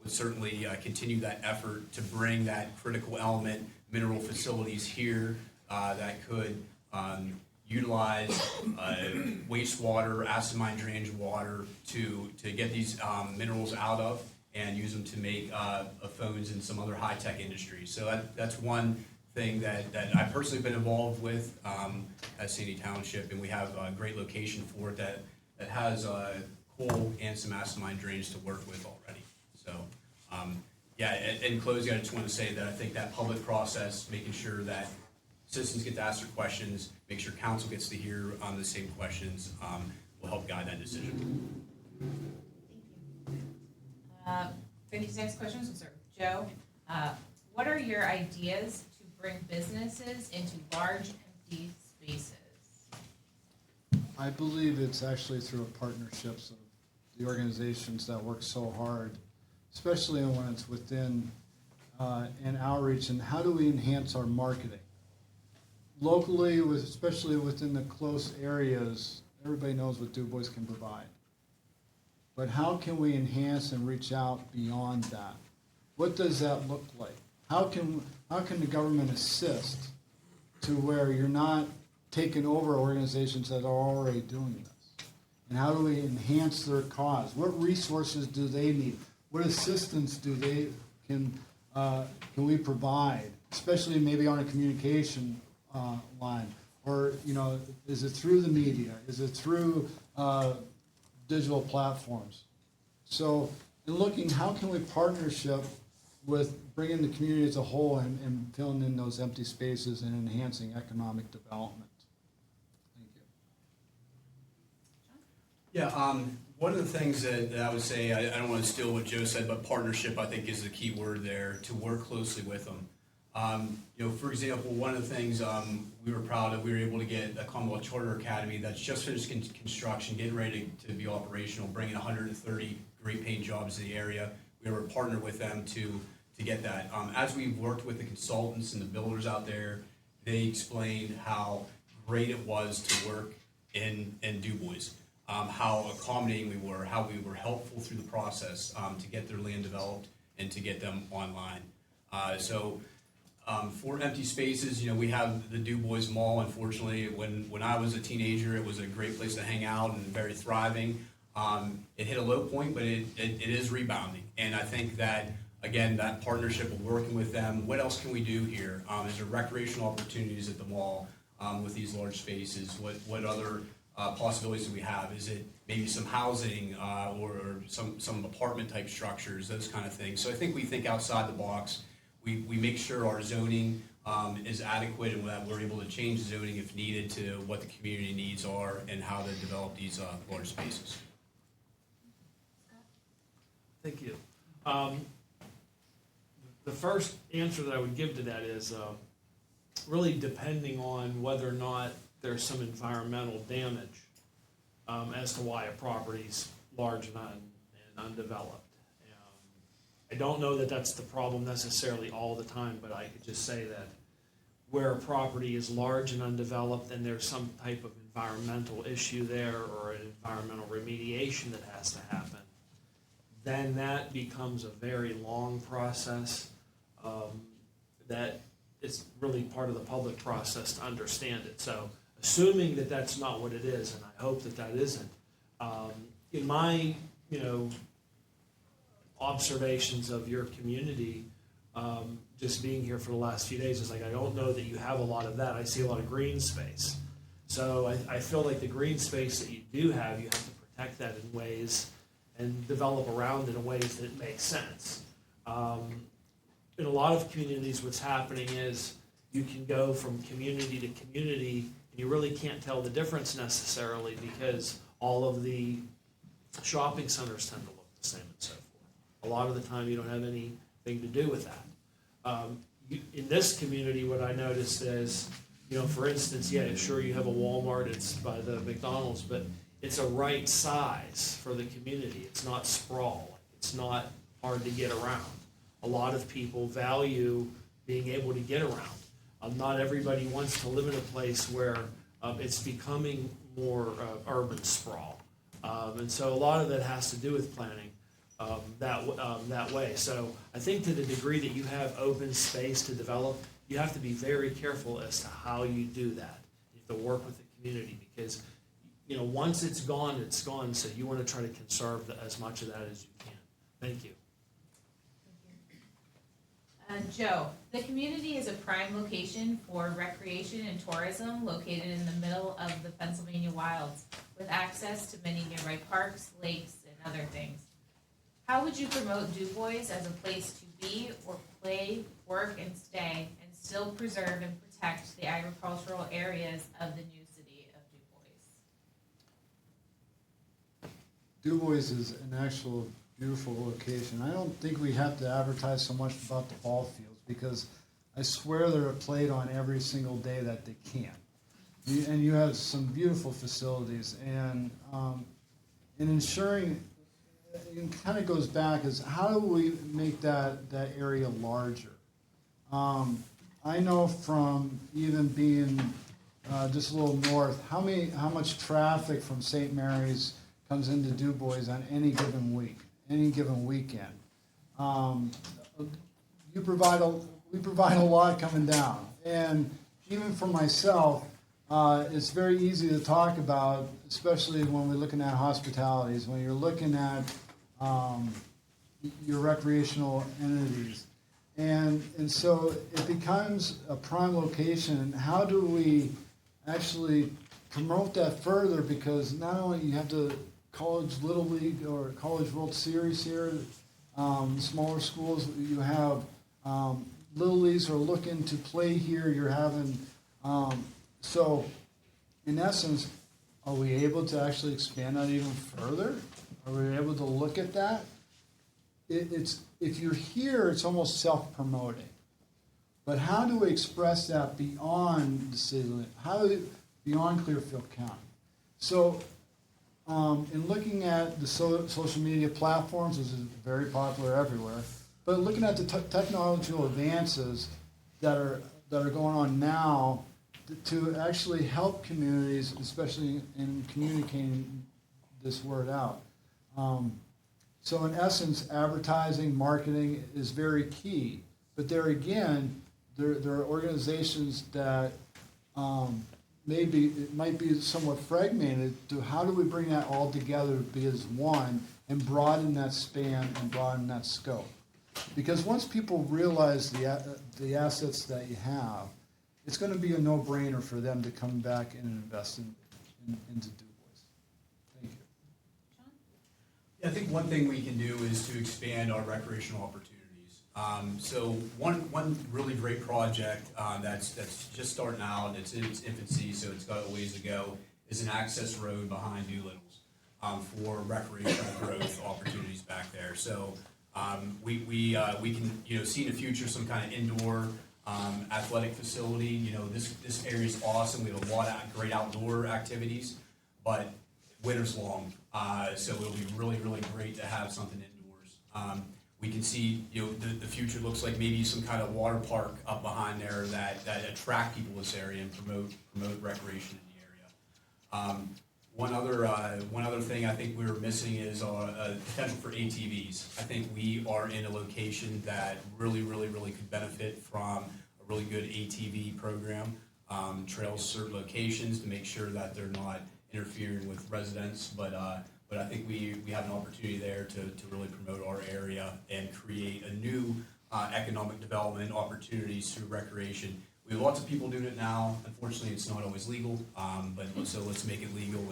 would certainly continue that effort to bring that critical element mineral facilities here that could utilize wastewater, acid mine drainage water to get these minerals out of and use them to make phones and some other high-tech industries. So that's one thing that I've personally been involved with at Sandy Township, and we have a great location for it that has coal and some acid mine drainage to work with already. So, in closing, I just want to say that I think that public process, making sure that citizens get to ask their questions, make sure council gets to hear the same questions, will help guide that decision. Thank you. These next questions will serve Joe. What are your ideas to bring businesses into large empty spaces? I believe it's actually through partnerships of the organizations that work so hard, especially when it's within an outreach, and how do we enhance our marketing? Locally, especially within the close areas, everybody knows what Dubois can provide. But how can we enhance and reach out beyond that? What does that look like? How can the government assist to where you're not taking over organizations that are already doing this? And how do we enhance their cause? What resources do they need? What assistance can we provide, especially maybe on a communication line? Or, is it through the media? Is it through digital platforms? So in looking, how can we partnership with bringing the community as a whole and filling in those empty spaces and enhancing economic development? Thank you. Yeah, one of the things that I would say, I don't want to steal what Joe said, but partnership I think is the key word there, to work closely with them. For example, one of the things we were proud of, we were able to get a Commonwealth Charter Academy that's just finished construction, getting ready to be operational, bringing 130 great paying jobs to the area. We were partnered with them to get that. As we've worked with the consultants and the builders out there, they explained how great it was to work in Dubois, how accommodating we were, how we were helpful through the process to get their land developed and to get them online. For empty spaces, we have the Dubois Mall. Unfortunately, when I was a teenager, it was a great place to hang out and very thriving. It hit a low point, but it is rebounding. And I think that, again, that partnership of working with them, what else can we do here? Is there recreational opportunities at the mall with these large spaces? What other possibilities do we have? Is it maybe some housing or some apartment type structures, those kind of things? So I think we think outside the box. We make sure our zoning is adequate and that we're able to change zoning if needed to what the community needs are and how to develop these large spaces. Thank you. The first answer that I would give to that is really depending on whether or not there's some environmental damage as to why a property's large and undeveloped. I don't know that that's the problem necessarily all the time, but I could just say that where a property is large and undeveloped and there's some type of environmental issue there or an environmental remediation that has to happen, then that becomes a very long process that is really part of the public process to understand it. So assuming that that's not what it is, and I hope that that isn't, in my, observations of your community, just being here for the last few days, is like, I don't know that you have a lot of that. I see a lot of green space. So I feel like the green space that you do have, you have to protect that in ways and develop around it in ways that make sense. In a lot of communities, what's happening is you can go from community to community, and you really can't tell the difference necessarily because all of the shopping centers tend to look the same and so forth. A lot of the time, you don't have anything to do with that. In this community, what I noticed is for instance, yeah, sure, you have a Walmart, it's by the McDonald's, but it's a right size for the community. It's not sprawl. It's not hard to get around. A lot of people value being able to get around. Not everybody wants to live in a place where it's becoming more urban sprawl. And so a lot of that has to do with planning that way. So I think to the degree that you have open space to develop, you have to be very careful as to how you do that. You have to work with the community because, once it's gone, it's gone. So you want to try to conserve as much of that as you can. Thank you. Joe, the community is a prime location for recreation and tourism located in the middle of the Pennsylvania wilds with access to many nearby parks, lakes, and other things. How would you promote Dubois as a place to be or play, work, and stay, and still preserve and protect the agricultural areas of the new city of Du Bois? Du Bois is an actual beautiful location. I don't think we have to advertise so much about the ball fields because I swear they're played on every single day that they can. And you have some beautiful facilities, and in ensuring, it kind of goes back is how do we make that area larger? I know from even being just a little north, how much traffic from St. Mary's comes into Du Bois on any given week, any given weekend. We provide a lot coming down, and even for myself, it's very easy to talk about, especially when we're looking at hospitalities, when you're looking at your recreational entities. And so it becomes a prime location. How do we actually promote that further? Because not only you have the College Little League or College World Series here, smaller schools, you have Little Leagues are looking to play here. You're having, so in essence, are we able to actually expand that even further? Are we able to look at that? It's if you're here, it's almost self-promoting. But how do we express that beyond the city limit? Beyond Clearfield County? So, in looking at the social media platforms, this is very popular everywhere. But looking at the technological advances that are going on now to actually help communities, especially in communicating this word out. So in essence, advertising, marketing is very key. But there again, there are organizations that it might be somewhat fragmented to how do we bring that all together to be as one and broaden that span and broaden that scope. Because once people realize the assets that you have, it's going to be a no-brainer for them to come back and invest into Du Bois. Thank you. Yeah, I think one thing we can do is to expand our recreational opportunities. So one really great project that's just starting out, it's in its infancy, so it's got a ways to go, is an access road behind Doolittle's for recreational growth opportunities back there. So we can see in the future some kind of indoor athletic facility. This area is awesome. We have a lot of great outdoor activities, but winter's long, so it'll be really, really great to have something indoors. We can see, the future looks like maybe some kind of water park up behind there that attract people to this area and promote recreation in the area. One other thing I think we're missing is a potential for ATVs. I think we are in a location that really, really, really could benefit from a really good ATV program. Trails certain locations to make sure that they're not interfering with residents, but I think we have an opportunity there to really promote our area and create a new economic development opportunities through recreation. We have lots of people doing it now. Unfortunately, it's not always legal, but so let's make it legal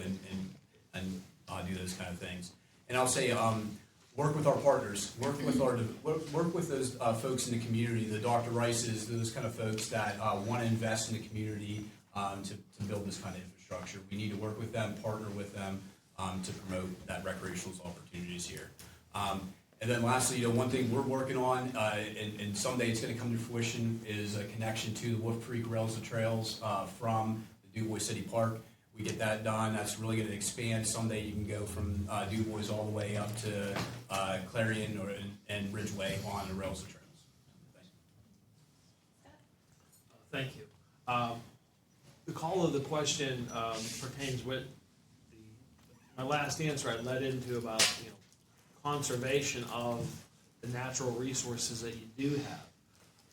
and do those kind of things. And I'll say, work with our partners, work with those folks in the community, the Dr. Rices, those kind of folks that want to invest in the community to build this kind of infrastructure. We need to work with them, partner with them to promote that recreational opportunities here. And then lastly, one thing we're working on, and someday it's going to come to fruition, is a connection to the Wolf Creek Rails and Trails from the Dubois City Park. We get that done, that's really going to expand. Someday you can go from Dubois all the way up to Clarion and Ridgeway on the rails and trails. Thank you. The call of the question pertains with my last answer I led into about conservation of the natural resources that you do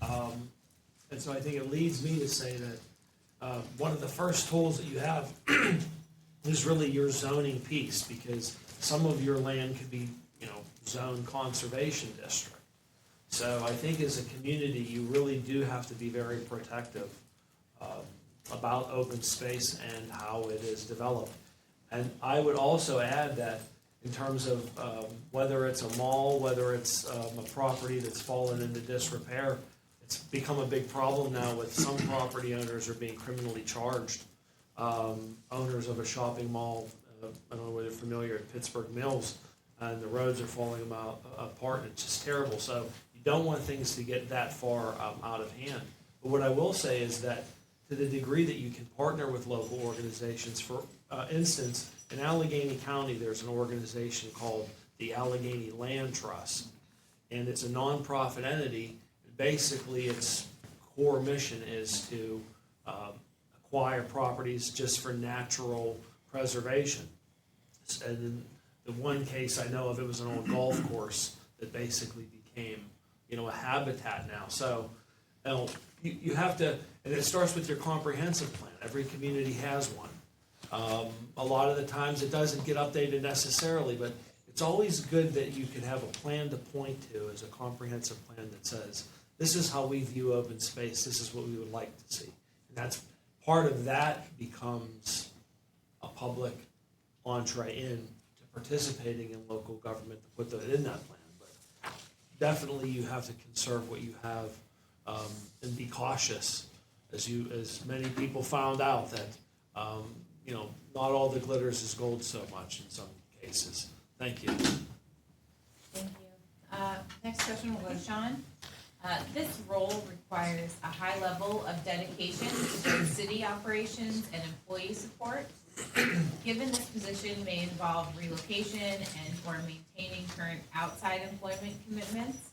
have. And so I think it leads me to say that one of the first tools that you have is really your zoning piece, because some of your land could be zoned conservation district. So I think as a community, you really do have to be very protective about open space and how it is developed. And I would also add that in terms of whether it's a mall, whether it's a property that's fallen into disrepair, it's become a big problem now with some property owners are being criminally charged. Owners of a shopping mall, I don't know whether you're familiar, at Pittsburgh Mills, and the roads are falling apart, and it's just terrible. So you don't want things to get that far out of hand. But what I will say is that to the degree that you can partner with local organizations, for instance, in Allegheny County, there's an organization called the Allegheny Land Trust, and it's a nonprofit entity. Basically, its core mission is to acquire properties just for natural preservation. And in the one case I know of, it was an old golf course that basically became, a habitat now. So, you have to, and it starts with your comprehensive plan. Every community has one. A lot of the times it doesn't get updated necessarily, but it's always good that you can have a plan to point to as a comprehensive plan that says, this is how we view open space, this is what we would like to see. And that's part of that becomes a public entree in to participating in local government to put that in that plan. But definitely you have to conserve what you have and be cautious, as many people found out that not all that glitters is gold so much in some cases. Thank you. Thank you. Next question will go to Sean. This role requires a high level of dedication to both city operations and employee support. Given this position may involve relocation and or maintaining current outside employment commitments,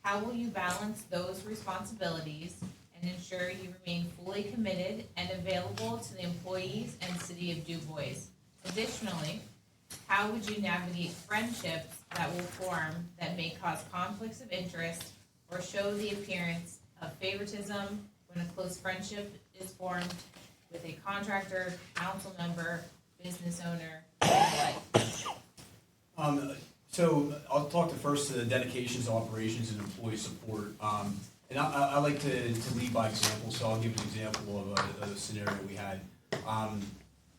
how will you balance those responsibilities and ensure you remain fully committed and available to the employees and city of Dubois? Additionally, how would you navigate friendships that will form that may cause conflicts of interest or show the appearance of favoritism when a close friendship is formed with a contractor, council member, business owner, and the like? So I'll talk first to the dedications, operations, and employee support. And I like to lead by example, so I'll give an example of a scenario we had.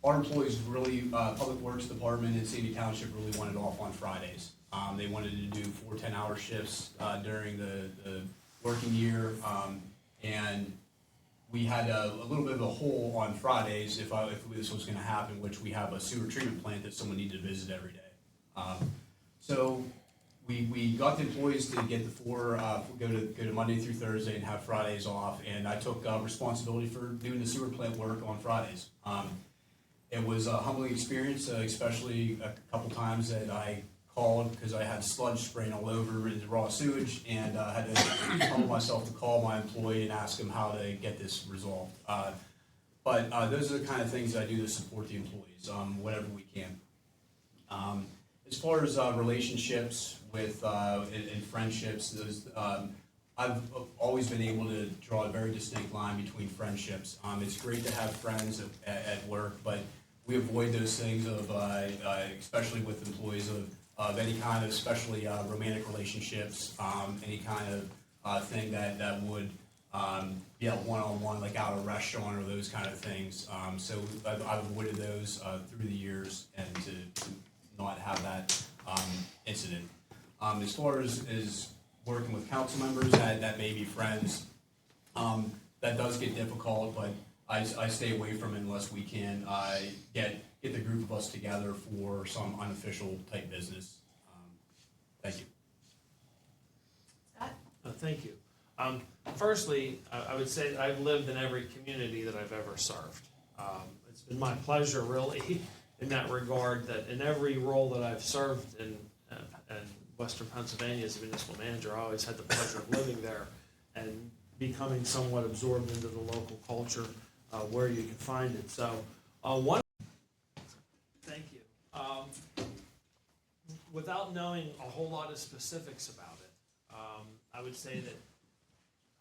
Our employees really, Public Works Department in Sandy Township really wanted off on Fridays. They wanted to do 4 10-hour shifts during the working year, and we had a little bit of a hole on Fridays if this was going to happen, which we have a sewer treatment plant that someone needed to visit every day. So we got the employees to get the go to Monday through Thursday and have Fridays off, and I took responsibility for doing the sewer plant work on Fridays. It was a humbling experience, especially a couple times that I called because I had sludge spraying all over in the raw sewage, and I had to humble myself to call my employee and ask him how to get this resolved. But those are the kind of things I do to support the employees, whatever we can. As far as relationships with and friendships, I've always been able to draw a very distinct line between friendships. It's great to have friends at work, but we avoid those things of, especially with employees of any kind of, especially romantic relationships, any kind of thing that would be a one-on-one, like out at a restaurant or those kind of things. So I've avoided those through the years and to not have that incident. As far as working with council members that may be friends, that does get difficult, but I stay away from it unless we can get the group of us together for some unofficial type business. Thank you. Thank you. Firstly, I would say I've lived in every community that I've ever served. It's been my pleasure, really, in that regard, that in every role that I've served in Western Pennsylvania as a municipal manager, I always had the pleasure of living there and becoming somewhat absorbed into the local culture where you can find it. So, thank you. Without knowing a whole lot of specifics about it, I would say that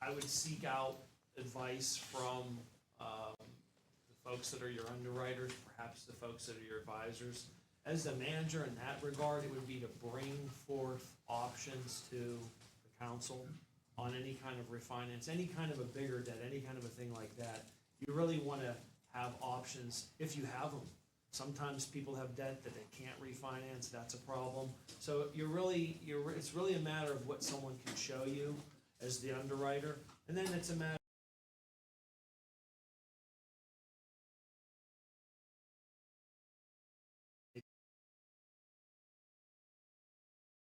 I would seek out advice from the folks that are your underwriters, perhaps the folks that are your advisors. As a manager in that regard, it would be to bring forth options to the council on any kind of refinance, any kind of a bigger debt, any kind of a thing like that. You really want to have options if you have them. Sometimes people have debt that they can't refinance, that's a problem. So it's really a matter of what someone can show you as the underwriter, and then it's a matter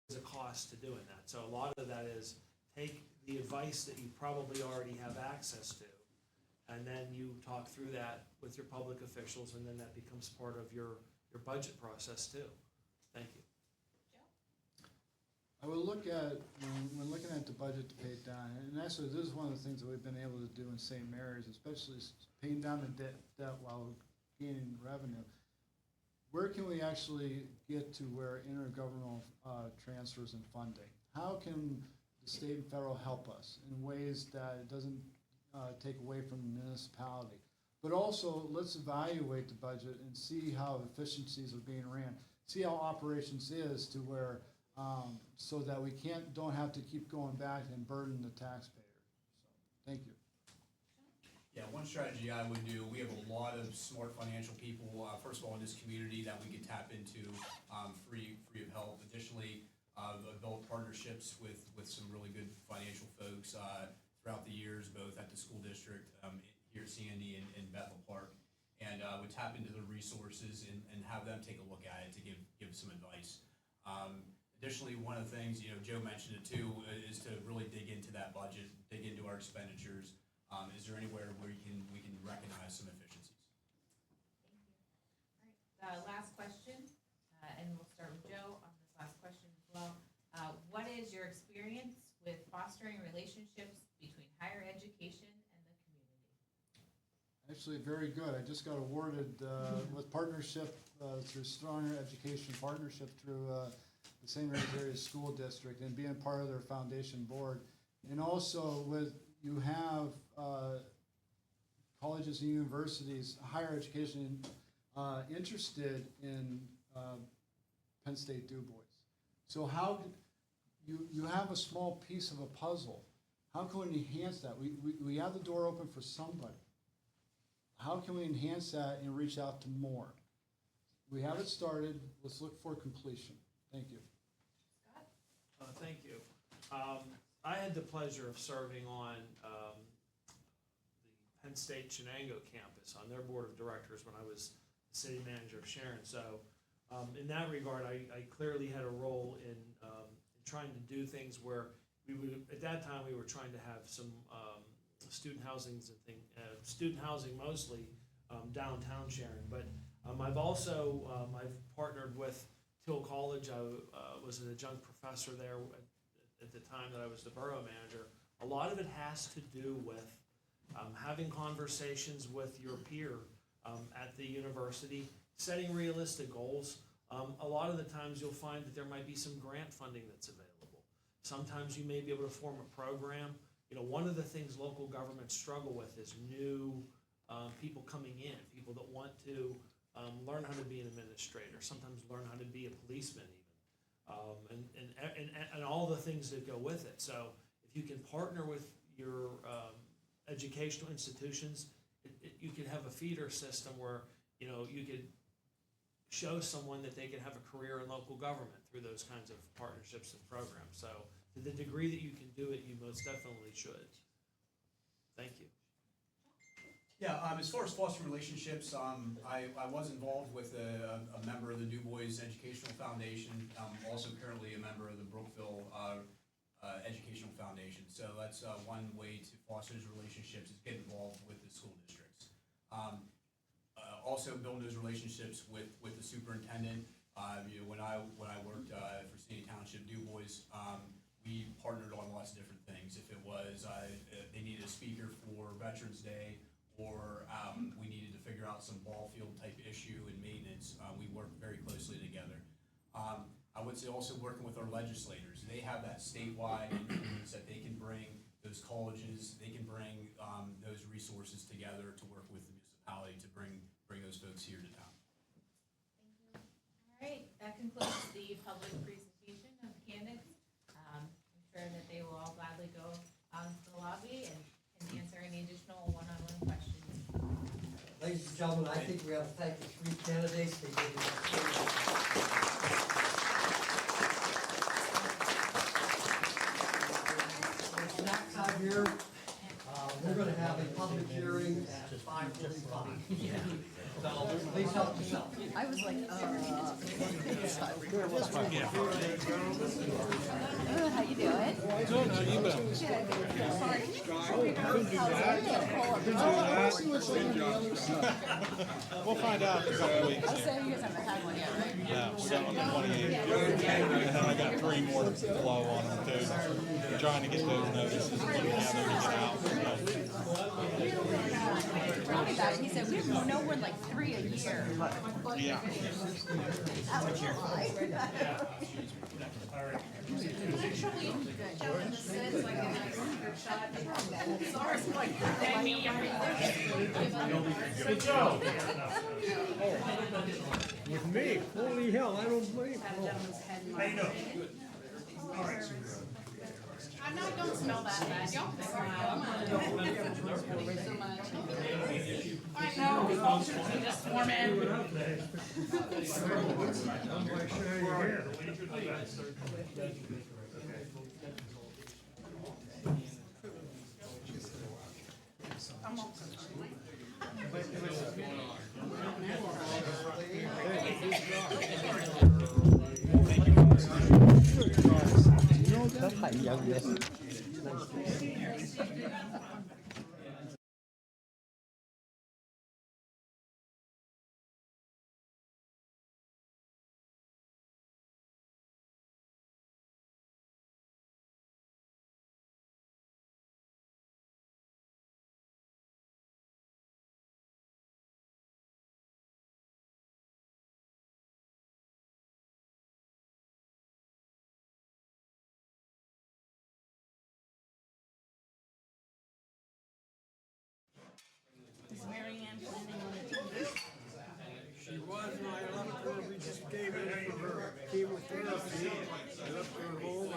of a cost to doing that. So a lot of that is take the advice that you probably already have access to, and then you talk through that with your public officials, and then that becomes part of your budget process too. Thank you. I would look at, when looking at the budget to pay it down, and actually this is one of the things that we've been able to do in St. Mary's, especially paying down the debt while gaining revenue. Where can we actually get to where intergovernmental transfers and funding? How can the state and federal help us in ways that it doesn't take away from the municipality? But also, let's evaluate the budget and see how efficiencies are being ran. See how operations is to where, so that we don't have to keep going back and burden the taxpayer. So, thank you. Yeah, one strategy I would do, we have a lot of smart financial people, first of all, in this community that we can tap into free of help. Additionally, I've built partnerships with some really good financial folks throughout the years, both at the school district here at Sandy and Bethel Park. And would tap into the resources and have them take a look at it to give some advice. Additionally, one of the things, Joe mentioned it too, is to really dig into that budget, dig into our expenditures. Is there anywhere where we can recognize some efficiencies? Thank you. All right, last question, and we'll start with Joe on this last question as well. What is your experience with fostering relationships between higher education and the community? Actually, very good. I just got awarded with partnership through Stronger Education Partnership through the St. Mary's Area School District and being part of their foundation board. And also you have colleges and universities, higher education interested in Penn State Dubois. So how you have a small piece of a puzzle. How can we enhance that? We have the door open for somebody. How can we enhance that and reach out to more? We have it started. Let's look for completion. Thank you. Scott? Thank you. I had the pleasure of serving on the Penn State Shenango campus on their board of directors when I was the city manager of Sharon. So in that regard, I clearly had a role in trying to do things where at that time we were trying to have some student housings and student housing mostly downtown Sharon. But I've also I've partnered with Till College. I was an adjunct professor there at the time that I was the borough manager. A lot of it has to do with having conversations with your peer at the university, setting realistic goals. A lot of the times you'll find that there might be some grant funding that's available. Sometimes you may be able to form a program. One of the things local governments struggle with is new people coming in, people that want to learn how to be an administrator, sometimes learn how to be a policeman even, and all the things that go with it. So if you can partner with your educational institutions, you can have a feeder system where you could show someone that they can have a career in local government through those kinds of partnerships and programs. So to the degree that you can do it, you most definitely should. Thank you. Yeah, as far as fostering relationships, I was involved with a member of the Dubois Educational Foundation. I'm also currently a member of the Brookville educational foundation. So that's one way to foster those relationships is get involved with the school districts. Also build those relationships with the superintendent. When I worked for Sandy Township Dubois, we partnered on lots of different things. If it was they needed a speaker for Veterans Day, or we needed to figure out some ball field type issue and maintenance, we worked very closely together. I would say also working with our legislators. They have that statewide influence that they can bring those colleges, they can bring those resources together to work with the municipality to bring those folks here to town. Thank you. All right, that concludes the public presentation of the candidates. I'm sure that they will all gladly go out into the lobby and can answer any additional one-on-one questions. Ladies and gentlemen, I think we have to thank the three candidates. They did snack time here. We're going to have a public hearing at 5:45. So please help yourself. I was like, how you doing? Good, how you been? We'll find out in a couple weeks. I was saying you guys haven't had one yet, right? Yeah, we got on the 28th. And then I got 3 more to blow on them too. I'm trying to get those notices put together to get out. Tell me about it. He said, we know we're like 3 a year. Yeah. That was your life. With me, holy hell, I don't blame. How you doing? All right. I know it don't smell that bad. Y'all can smile. I know, we just warm in. She was when I left her, we just gave her chemotherapy. I left her home, I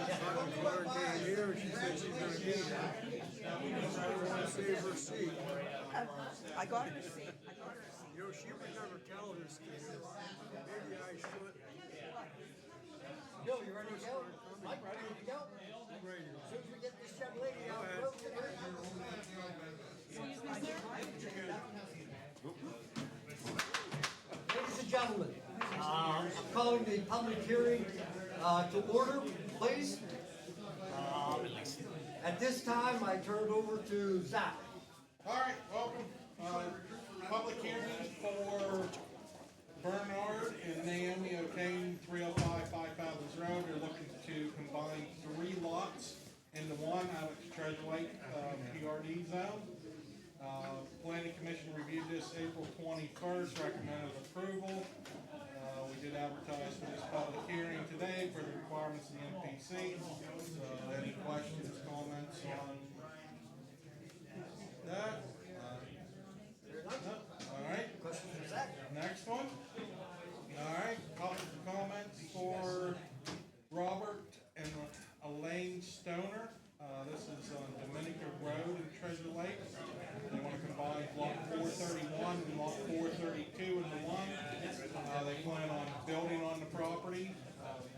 got a quarantine here, she said she's gonna need it. I don't wanna save her seat. I got her a seat. You know, she would never tell this to you. Maybe I should. Bill, you ready to go? Mike, ready to go? Ready. As soon as we get this young lady out, we'll get her. Ladies and gentlemen, I'm calling the public hearing to order, please. At this time, I turn it over to Zach. All right, welcome. Public hearing for Bernard and Naomi O'Kane, 305 Five Fathoms Road. They're looking to combine 3 lots into one out of the Treasure Lake PRD zone. Planning Commission reviewed this April 21st, recommended approval. We did advertise for this public hearing today for the requirements of the NPC. So any questions, comments on that? All right. Questions for Zach? Next one. All right, comments for Robert and Elaine Stoner. This is on Dominica Road in Treasure Lake. They want to combine lot 431 and lot 432 into one. They plan on building on the property.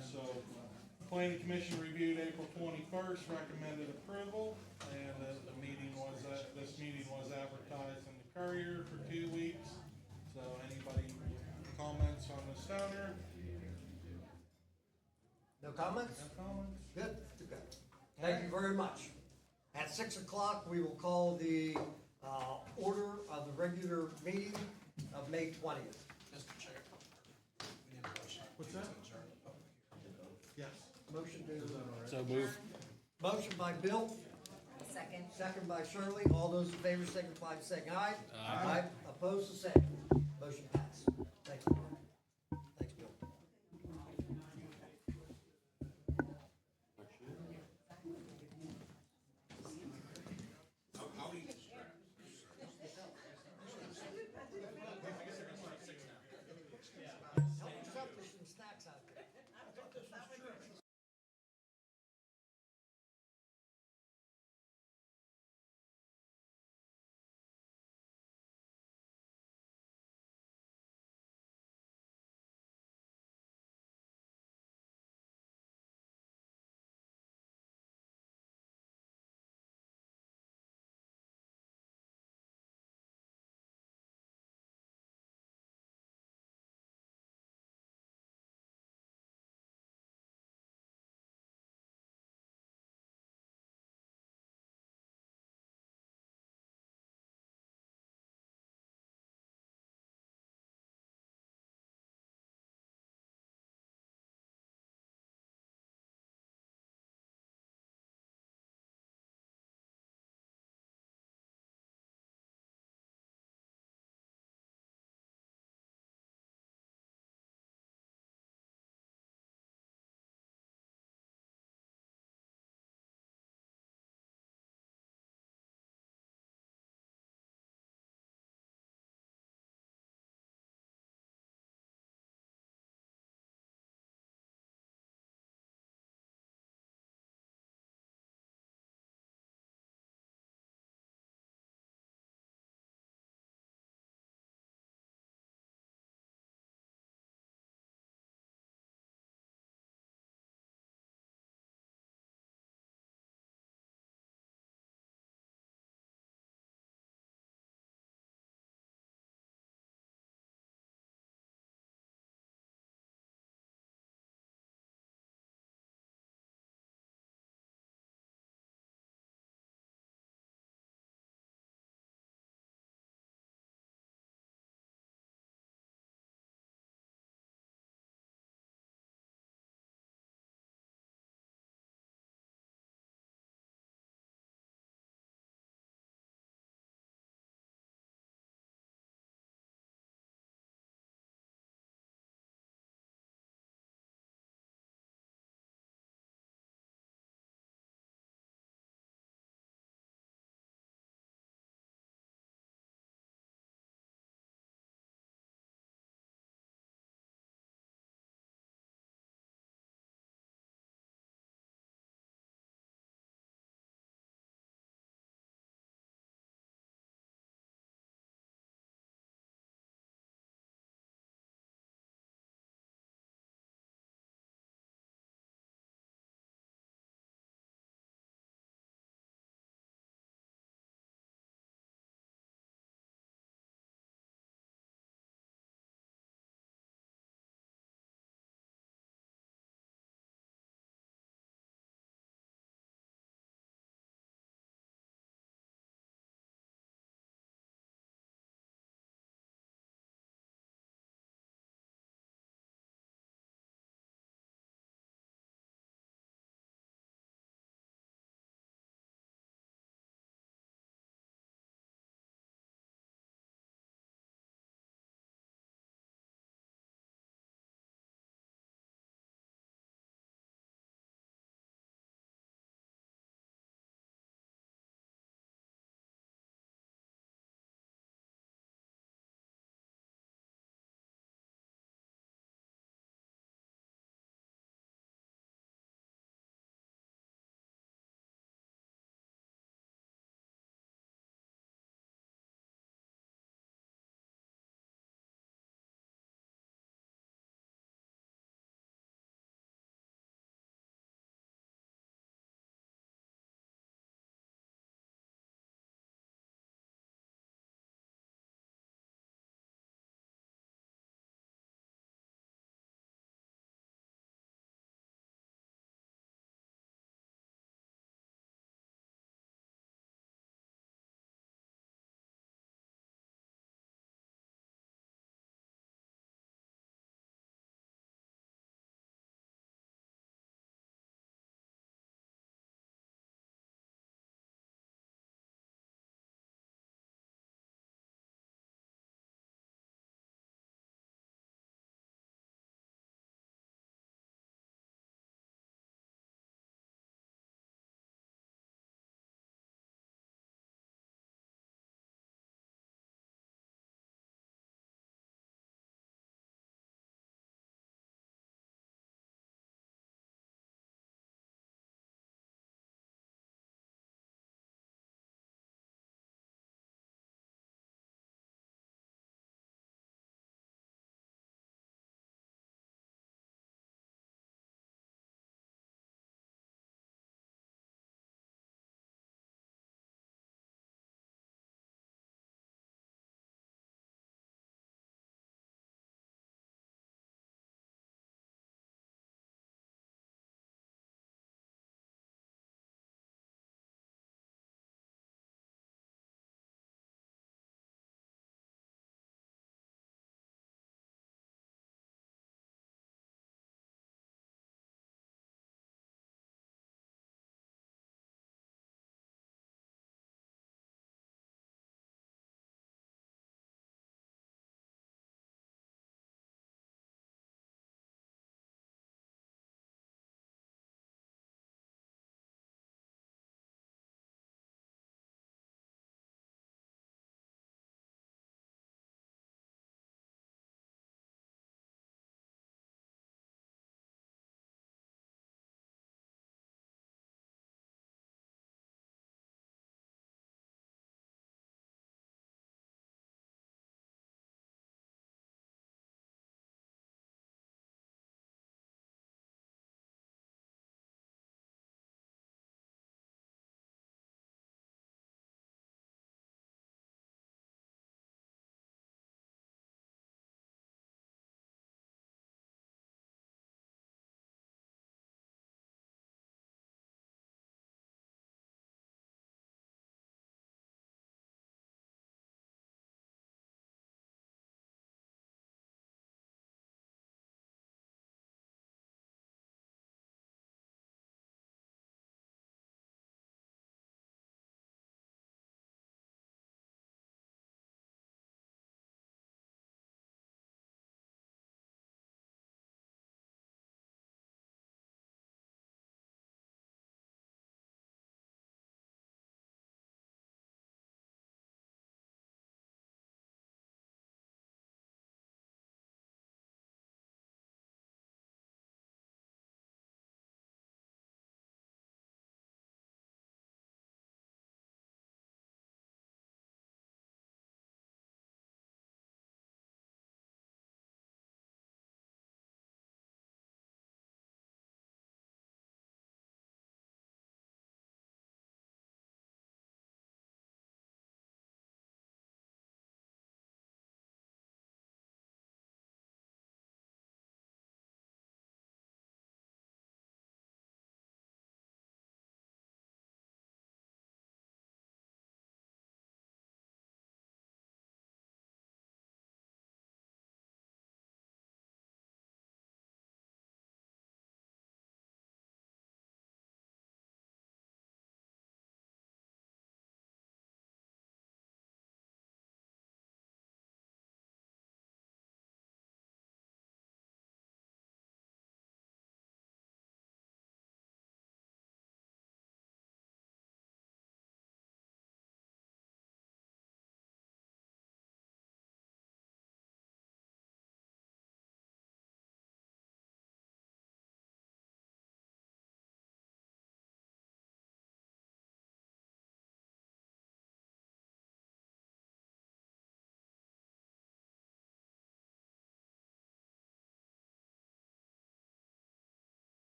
So Planning Commission reviewed April 21st, recommended approval, and this meeting was advertised in the Courier for 2 weeks. So anybody comments on the Stoner? No comments? No comments? Good, good. Thank you very much. At 6 o'clock, we will call the order of the regular meeting of May 20th. Mr. Chair, we need a motion. What's that? To adjourn the public hearing. Yes. Motion to, So move. motion by Bill, Second. second by Shirley. All those in favor signify by saying aye. Aye. Opposed, the same. Motion passed. Thank you. Thanks, Bill. Help yourself to some snacks out there.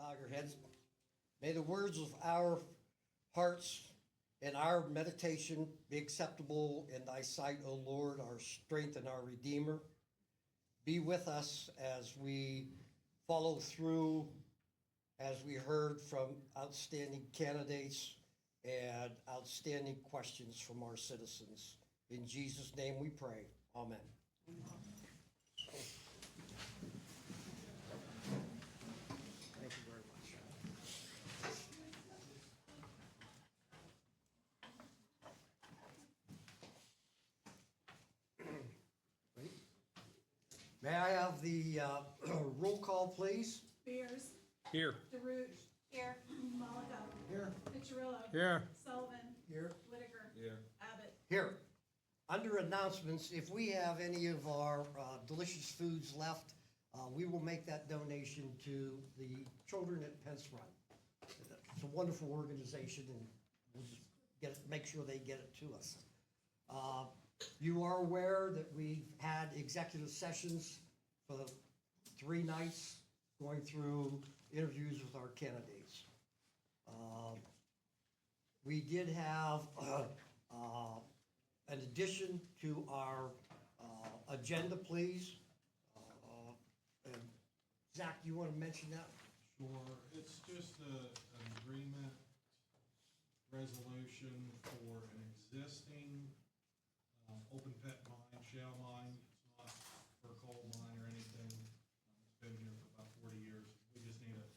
bow your heads. May the words of our hearts and our meditation be acceptable in thy sight, O Lord, our strength and our Redeemer. Be with us as we follow through, as we heard from outstanding candidates and outstanding questions from our citizens. In Jesus' name we pray. Amen. Thank you very much. Ready? May I have the roll call, please? Beers. Here. DeRuge. Here. Malika. Here. Piccirillo. Here. Sullivan. Here. Whitaker. Here. Abbott. Here. Under announcements, if we have any of our delicious foods left, we will make that donation to the children at Pence Run. It's a wonderful organization, and we'll just make sure they get it to us. You are aware that we've had executive sessions for 3 nights going through interviews with our candidates. We did have an addition to our agenda, please. And Zach, you want to mention that? Sure, it's just an agreement resolution for an existing open pit mine, shale mine. It's not for a coal mine or anything. It's been here for about 40 years. We just need a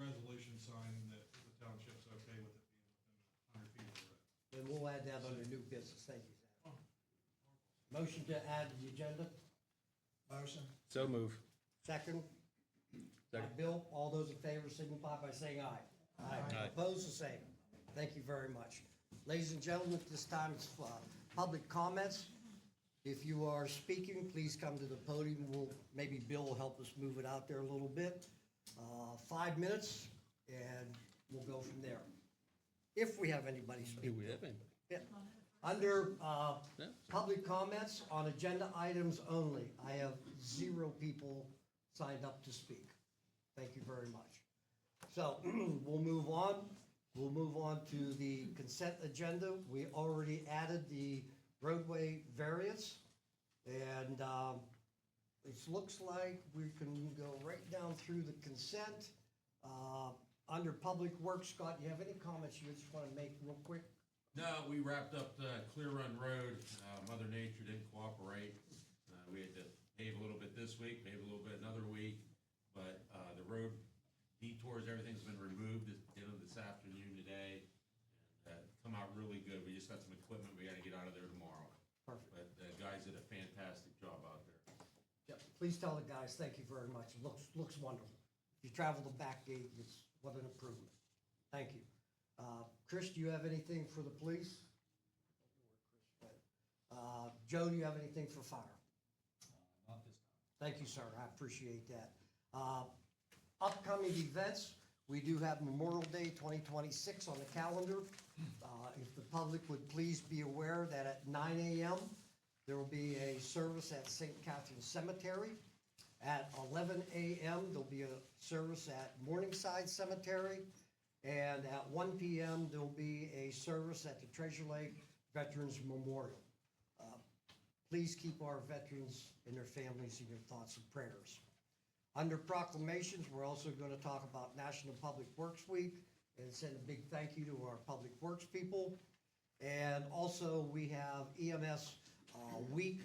resolution signed that the township's okay with it being within 100 feet of the road. And we'll add that under new business. Thank you, Zach. Motion to add to the agenda? Motion. So move. Second? Second. Bill, all those in favor signify by saying aye. Aye. Opposed, the same. Thank you very much. Ladies and gentlemen, at this time, it's public comments. If you are speaking, please come to the podium. Maybe Bill will help us move it out there a little bit. 5 minutes, and we'll go from there. If we have anybody speaking. Do we have anybody? Yeah. Under public comments on agenda items only, I have 0 people signed up to speak. Thank you very much. So we'll move on. We'll move on to the consent agenda. We already added the roadway variance. And it looks like we can go right down through the consent. Under Public Works, Scott, you have any comments you just want to make real quick? No, we wrapped up the Clear Run Road. Mother Nature didn't cooperate. We had to pave a little bit this week, maybe a little bit another week. But the road detours, everything's been removed this afternoon today. And come out really good. We just got some equipment we gotta get out of there tomorrow. Perfect. But the guys did a fantastic job out there. Yeah, please tell the guys, thank you very much. It looks wonderful. If you travel the back gate, it's what an improvement. Thank you. Chris, do you have anything for the police? Joe, do you have anything for fire? Not this time. Thank you, sir. I appreciate that. Upcoming events, we do have Memorial Day 2026 on the calendar. If the public would please be aware that at 9 a.m., there will be a service at St. Catherine's Cemetery. At 11 a.m., there'll be a service at Morningside Cemetery. And at 1 p.m., there'll be a service at the Treasure Lake Veterans Memorial. Please keep our veterans and their families in your thoughts and prayers. Under proclamations, we're also going to talk about National Public Works Week and send a big thank you to our public works people. And also, we have EMS Week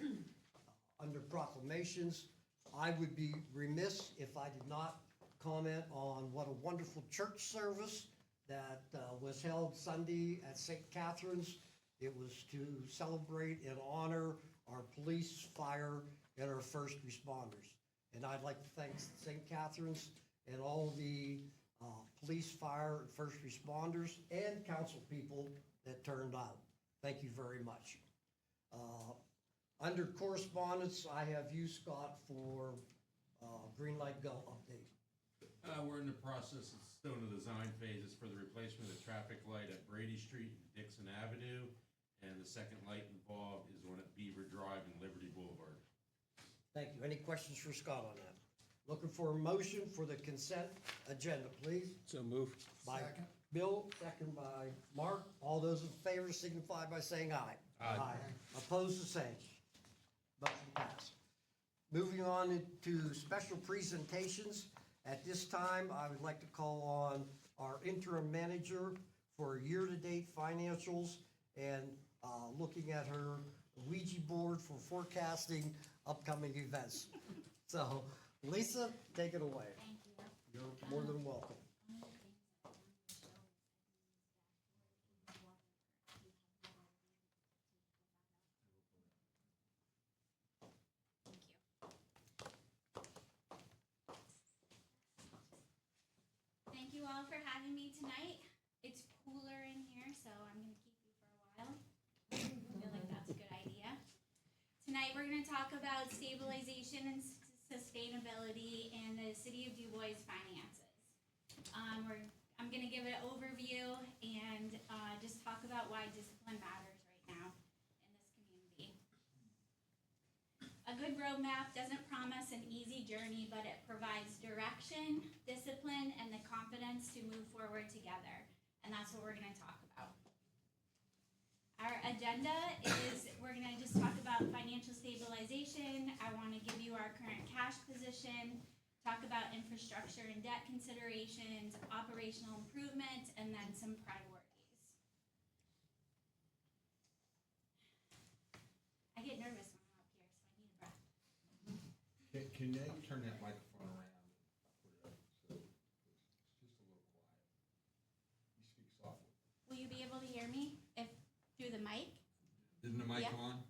under proclamations. I would be remiss if I did not comment on what a wonderful church service that was held Sunday at St. Catherine's. It was to celebrate and honor our police, fire, and our first responders. And I'd like to thank St. Catherine's and all the police, fire, and first responders and council people that turned out. Thank you very much. Under correspondence, I have you, Scott, for Green Light Go update. We're in the process of still in the design phases for the replacement of the traffic light at Brady Street and Dixon Avenue. And the second light involved is on at Beaver Drive and Liberty Boulevard. Thank you. Any questions for Scott on that? Looking for a motion for the consent agenda, please. So move. By Bill, second by Mark. All those in favor signify by saying aye. Aye. Opposed, the same. Motion passed. Moving on to special presentations. At this time, I would like to call on our interim manager for year-to-date financials and looking at her Ouija board for forecasting upcoming events. So, Lisa, take it away. Thank you. You're more than welcome. Thank you all for having me tonight. It's cooler in here, so I'm going to keep you for a while. I feel like that's a good idea. Tonight we're going to talk about stabilization and sustainability in the city of Dubois finances. I'm going to give an overview and just talk about why discipline matters right now in this community. A good roadmap doesn't promise an easy journey, but it provides direction, discipline, and the confidence to move forward together. And that's what we're going to talk about. Our agenda is we're going to just talk about financial stabilization. I want to give you our current cash position, talk about infrastructure and debt considerations, operational improvement, and then some priorities. I get nervous when I'm up here, so I need a breath. Can you turn that microphone around and put it up so it's just a little quiet? You speak softly. Will you be able to hear me if through the mic? Isn't the mic Yeah. on?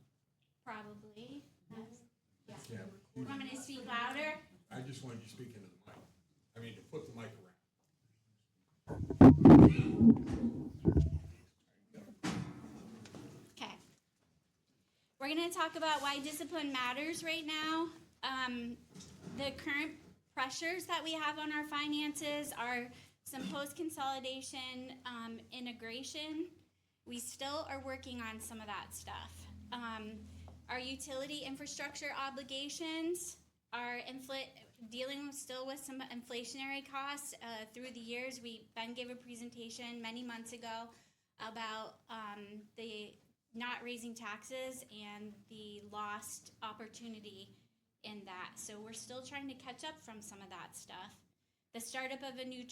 Probably. Yeah. Yeah. Want me to speak louder? I just wanted you to speak into the mic. I mean, to flip the mic around. Okay. We're going to talk about why discipline matters right now. The current pressures that we have on our finances are some post-consolidation integration. We still are working on some of that stuff. Our utility infrastructure obligations are dealing still with some inflationary costs. Through the years, Ben gave a presentation many months ago about the not raising taxes and the lost opportunity in that. So we're still trying to catch up from some of that stuff. The startup of a new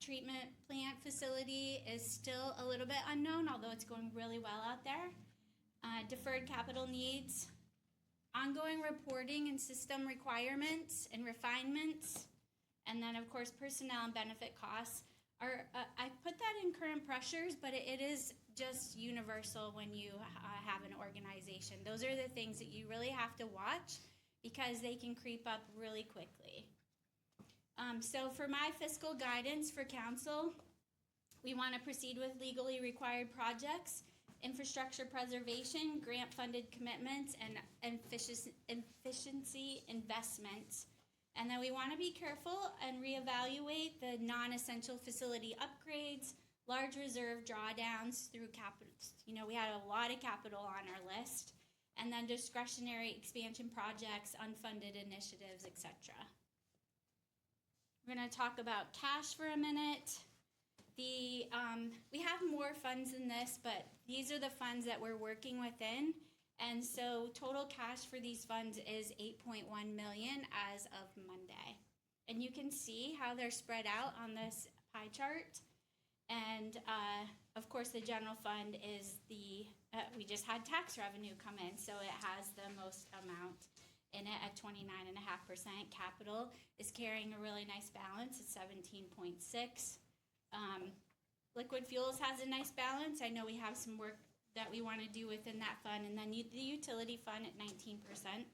treatment plant facility is still a little bit unknown, although it's going really well out there. Deferred capital needs, ongoing reporting and system requirements and refinements, and then of course personnel and benefit costs are, I put that in current pressures, but it is just universal when you have an organization. Those are the things that you really have to watch because they can creep up really quickly. So for my fiscal guidance for council, we want to proceed with legally required projects, infrastructure preservation, grant-funded commitments, and efficiency investments. And then we want to be careful and reevaluate the non-essential facility upgrades, large reserve drawdowns through capital. You know, we had a lot of capital on our list, and then discretionary expansion projects, unfunded initiatives, etc. We're going to talk about cash for a minute. We have more funds than this, but these are the funds that we're working within. And so total cash for these funds is $8.1 million as of Monday. And you can see how they're spread out on this pie chart. And of course, the general fund is we just had tax revenue come in, so it has the most amount in it at 29.5%. Capital is carrying a really nice balance at 17.6. Liquid fuels has a nice balance. I know we have some work that we want to do within that fund, and then the utility fund at 19%.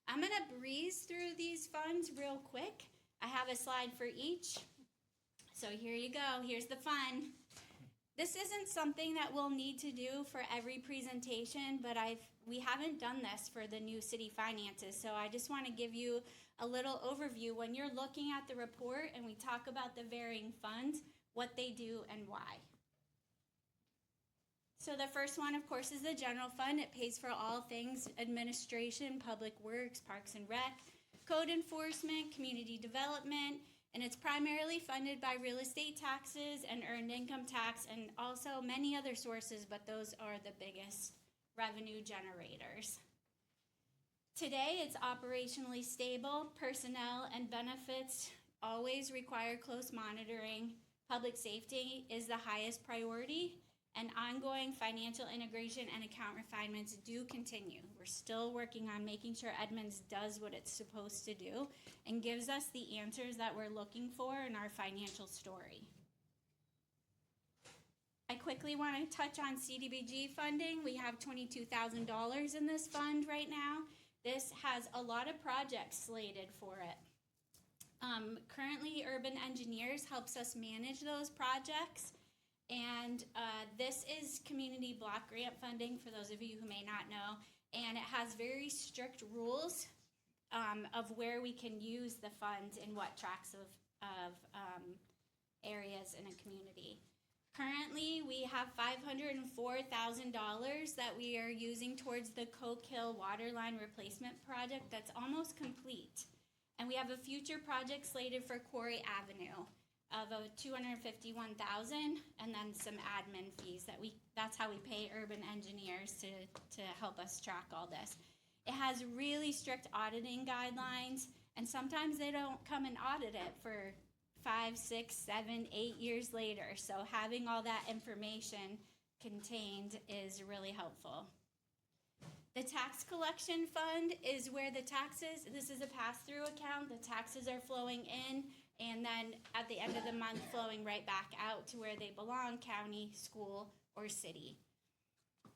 I'm going to breeze through these funds real quick. I have a slide for each. So here you go. Here's the fun. This isn't something that we'll need to do for every presentation, but we haven't done this for the new city finances. So I just want to give you a little overview when you're looking at the report and we talk about the varying funds, what they do and why. So the first one, of course, is the general fund. It pays for all things administration, public works, parks and rec. code enforcement, community development, and it's primarily funded by real estate taxes and earned income tax and also many other sources, but those are the biggest revenue generators. Today, it's operationally stable. Personnel and benefits always require close monitoring. Public safety is the highest priority, and ongoing financial integration and account refinements do continue. We're still working on making sure Edmonds does what it's supposed to do and gives us the answers that we're looking for in our financial story. I quickly want to touch on CDBG funding. We have $22,000 in this fund right now. This has a lot of projects slated for it. Currently, Urban Engineers helps us manage those projects. And this is community block grant funding, for those of you who may not know. And it has very strict rules of where we can use the funds in what tracts of areas in a community. Currently, we have $504,000 that we are using towards the Coke Hill Waterline Replacement Project that's almost complete. And we have a future project slated for Quarry Avenue of $251,000 and then some admin fees that's how we pay Urban Engineers to help us track all this. It has really strict auditing guidelines, and sometimes they don't come and audit it for 5, 6, 7, 8 years later. So having all that information contained is really helpful. The tax collection fund is where the taxes, this is a pass-through account, the taxes are flowing in and then at the end of the month flowing right back out to where they belong, county, school, or city.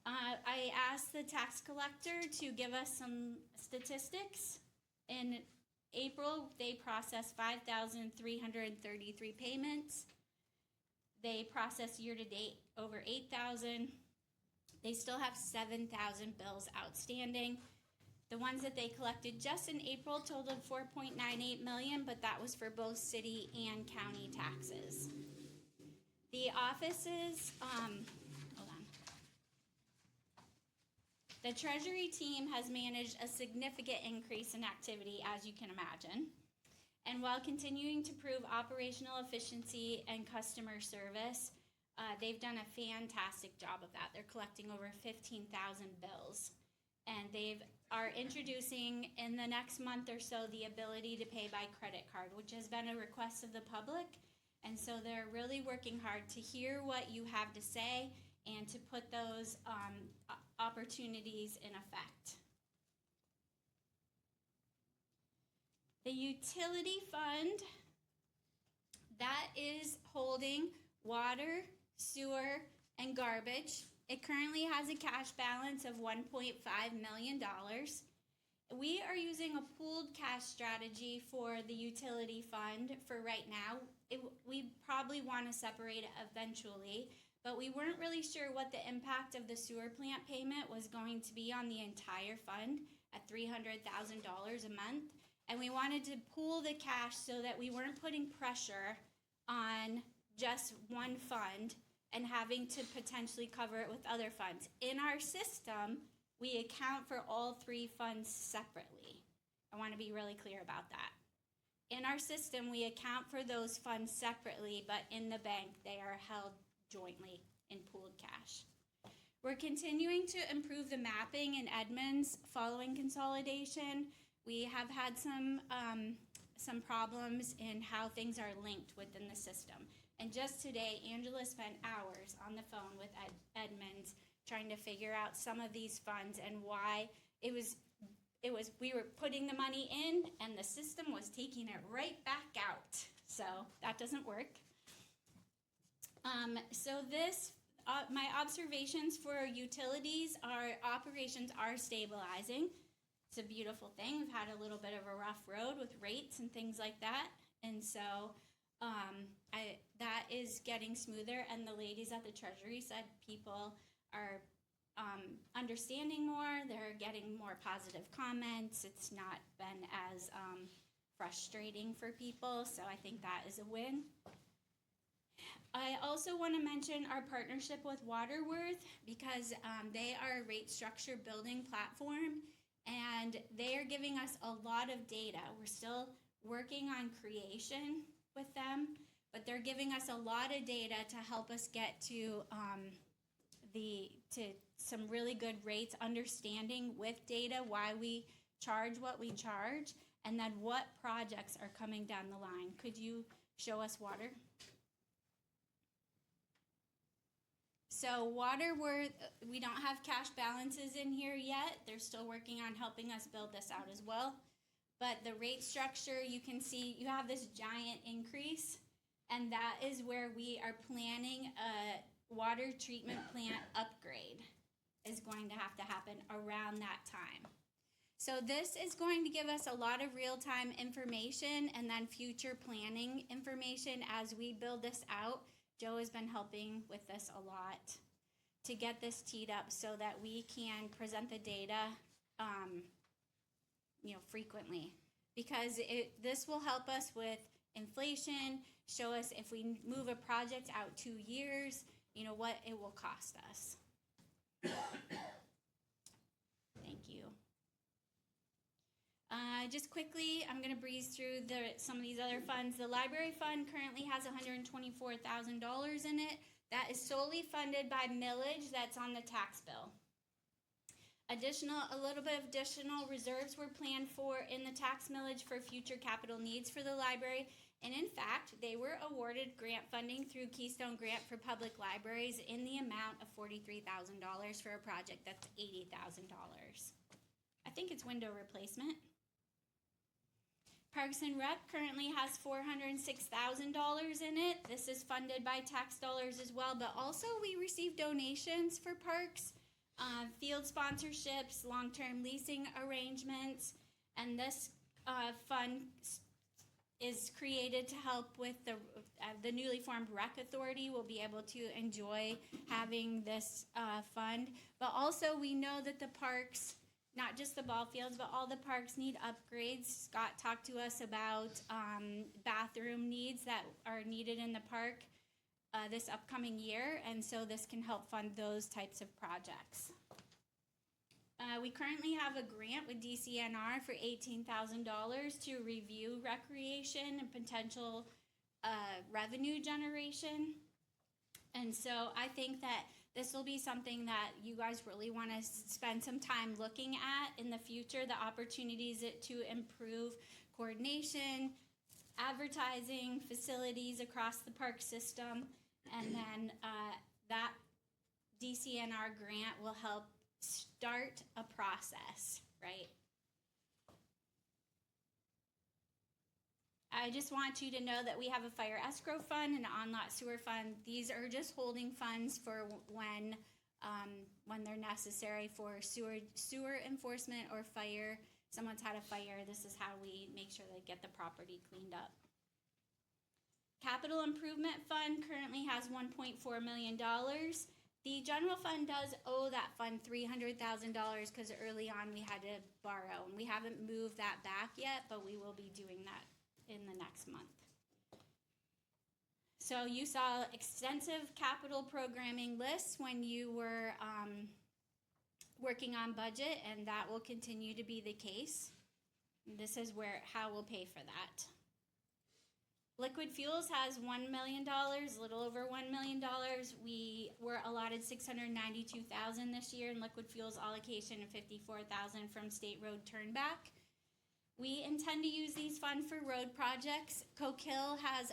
I asked the tax collector to give us some statistics. In April, they processed 5,333 payments. They processed year-to-date over 8,000. They still have 7,000 bills outstanding. The ones that they collected just in April totaled $4.98 million, but that was for both city and county taxes. The offices, hold on. The Treasury team has managed a significant increase in activity, as you can imagine. And while continuing to prove operational efficiency and customer service, they've done a fantastic job of that. They're collecting over 15,000 bills. And they are introducing in the next month or so the ability to pay by credit card, which has been a request of the public. And so they're really working hard to hear what you have to say and to put those opportunities in effect. The utility fund, that is holding water, sewer, and garbage. It currently has a cash balance of $1.5 million. We are using a pooled cash strategy for the utility fund for right now. We probably want to separate it eventually, but we weren't really sure what the impact of the sewer plant payment was going to be on the entire fund at $300,000 a month. And we wanted to pool the cash so that we weren't putting pressure on just one fund and having to potentially cover it with other funds. In our system, we account for all three funds separately. I want to be really clear about that. In our system, we account for those funds separately, but in the bank, they are held jointly in pooled cash. We're continuing to improve the mapping in Edmonds following consolidation. We have had some problems in how things are linked within the system. And just today, Angela spent hours on the phone with Edmonds trying to figure out some of these funds and why we were putting the money in and the system was taking it right back out. So that doesn't work. My observations for utilities, our operations are stabilizing. It's a beautiful thing. We've had a little bit of a rough road with rates and things like that. And so that is getting smoother, and the ladies at the Treasury said people are understanding more, they're getting more positive comments, it's not been as frustrating for people, so I think that is a win. I also want to mention our partnership with Waterworth because they are a rate structure building platform, and they are giving us a lot of data. We're still working on creation with them, but they're giving us a lot of data to help us get to some really good rates, understanding with data why we charge what we charge, and then what projects are coming down the line. Could you show us water? So water, we don't have cash balances in here yet. They're still working on helping us build this out as well. But the rate structure, you can see you have this giant increase, and that is where we are planning a water treatment plant upgrade is going to have to happen around that time. So this is going to give us a lot of real-time information and then future planning information as we build this out. Joe has been helping with this a lot to get this teed up so that we can present the data frequently, because this will help us with inflation, show us if we move a project out 2 years, what it will cost us. Thank you. Just quickly, I'm going to breeze through some of these other funds. The library fund currently has $124,000 in it. That is solely funded by millage that's on the tax bill. A little bit of additional reserves were planned for in the tax millage for future capital needs for the library. And in fact, they were awarded grant funding through Keystone Grant for Public Libraries in the amount of $43,000 for a project that's $80,000. I think it's window replacement. Parks and Rec currently has $406,000 in it. This is funded by tax dollars as well, but also we receive donations for parks, field sponsorships, long-term leasing arrangements, and this fund is created to help with the newly formed Rec Authority will be able to enjoy having this fund. But also we know that the parks, not just the ball fields, but all the parks need upgrades. Scott talked to us about bathroom needs that are needed in the park this upcoming year, and so this can help fund those types of projects. We currently have a grant with DCNR for $18,000 to review recreation and potential revenue generation. And so I think that this will be something that you guys really want to spend some time looking at in the future, the opportunities to improve coordination, advertising, facilities across the park system, and then that DCNR grant will help start a process, right? I just want you to know that we have a fire escrow fund and an on-lot sewer fund. These are just holding funds for when they're necessary for sewer enforcement or fire. Someone's had a fire. This is how we make sure they get the property cleaned up. Capital Improvement Fund currently has $1.4 million. The general fund does owe that fund $300,000 because early on we had to borrow, and we haven't moved that back yet, but we will be doing that in the next month. So you saw extensive capital programming lists when you were working on budget, and that will continue to be the case. This is how we'll pay for that. Liquid Fuels has $1 million, a little over $1 million. We were allotted $692,000 this year in Liquid Fuels allocation and $54,000 from State Road Turnback. We intend to use these funds for road projects. Coke Hill has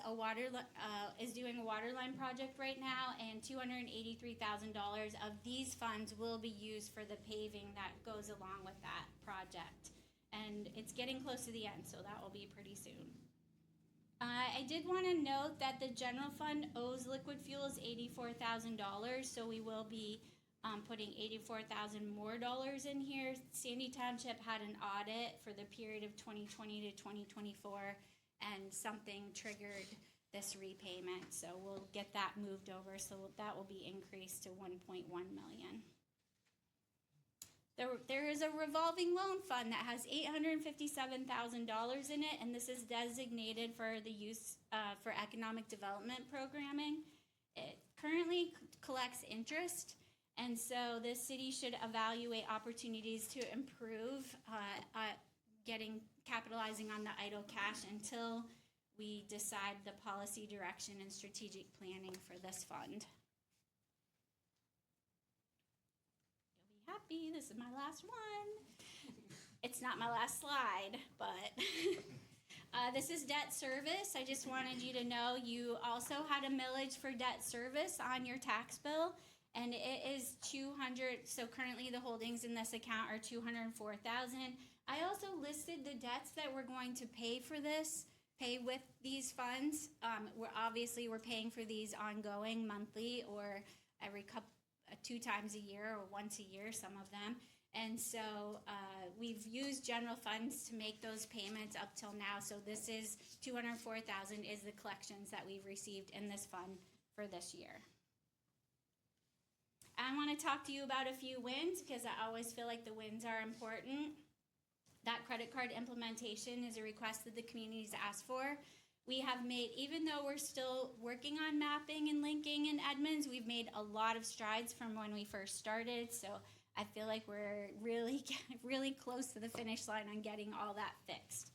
is doing a water line project right now, and $283,000 of these funds will be used for the paving that goes along with that project. And it's getting close to the end, so that will be pretty soon. I did want to note that the general fund owes Liquid Fuels $84,000, so we will be putting $84,000 more dollars in here. Sandy Township had an audit for the period of 2020 to 2024, and something triggered this repayment, so we'll get that moved over, so that will be increased to $1.1 million. There is a revolving loan fund that has $857,000 in it, and this is designated for the use for economic development programming. It currently collects interest, And so the city should evaluate opportunities to improve capitalizing on the idle cash until we decide the policy direction and strategic planning for this fund. You'll be happy, this is my last one. It's not my last slide, but this is debt service. I just wanted you to know you also had a millage for debt service on your tax bill, and it is 200. So currently the holdings in this account are 204,000. I also listed the debts that we're going to pay with these funds. We're paying for these ongoing, monthly, or every 2 times a year, or once a year, some of them. And so we've used general funds to make those payments up till now. So this is 204,000 is the collections that we've received in this fund for this year. I want to talk to you about a few wins because I always feel like the wins are important. That credit card implementation is a request that the community's asked for. We have made, even though we're still working on mapping and linking in Edmonds, we've made a lot of strides from when we first started. So I feel like we're really close to the finish line on getting all that fixed.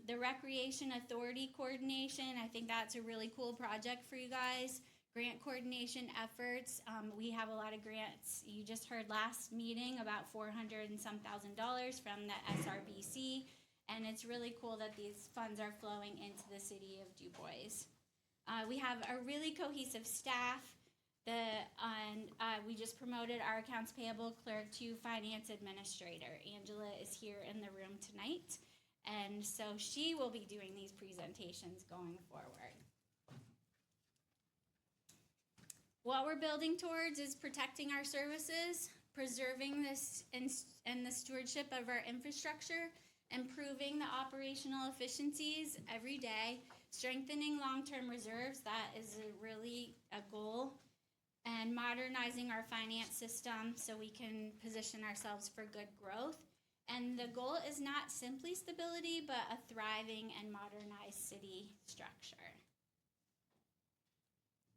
The Recreation Authority coordination, I think that's a really cool project for you guys. Grant coordination efforts, we have a lot of grants. You just heard last meeting about $400 and some thousand from the SRBC, and it's really cool that these funds are flowing into the city of Dubois. We have a really cohesive staff. We just promoted our accounts payable clerk to finance administrator. Angela is here in the room tonight, and so she will be doing these presentations going forward. What we're building towards is protecting our services, preserving this and the stewardship of our infrastructure, improving the operational efficiencies every day, strengthening long-term reserves, that is really a goal, and modernizing our finance system so we can position ourselves for good growth. And the goal is not simply stability, but a thriving and modernized city structure.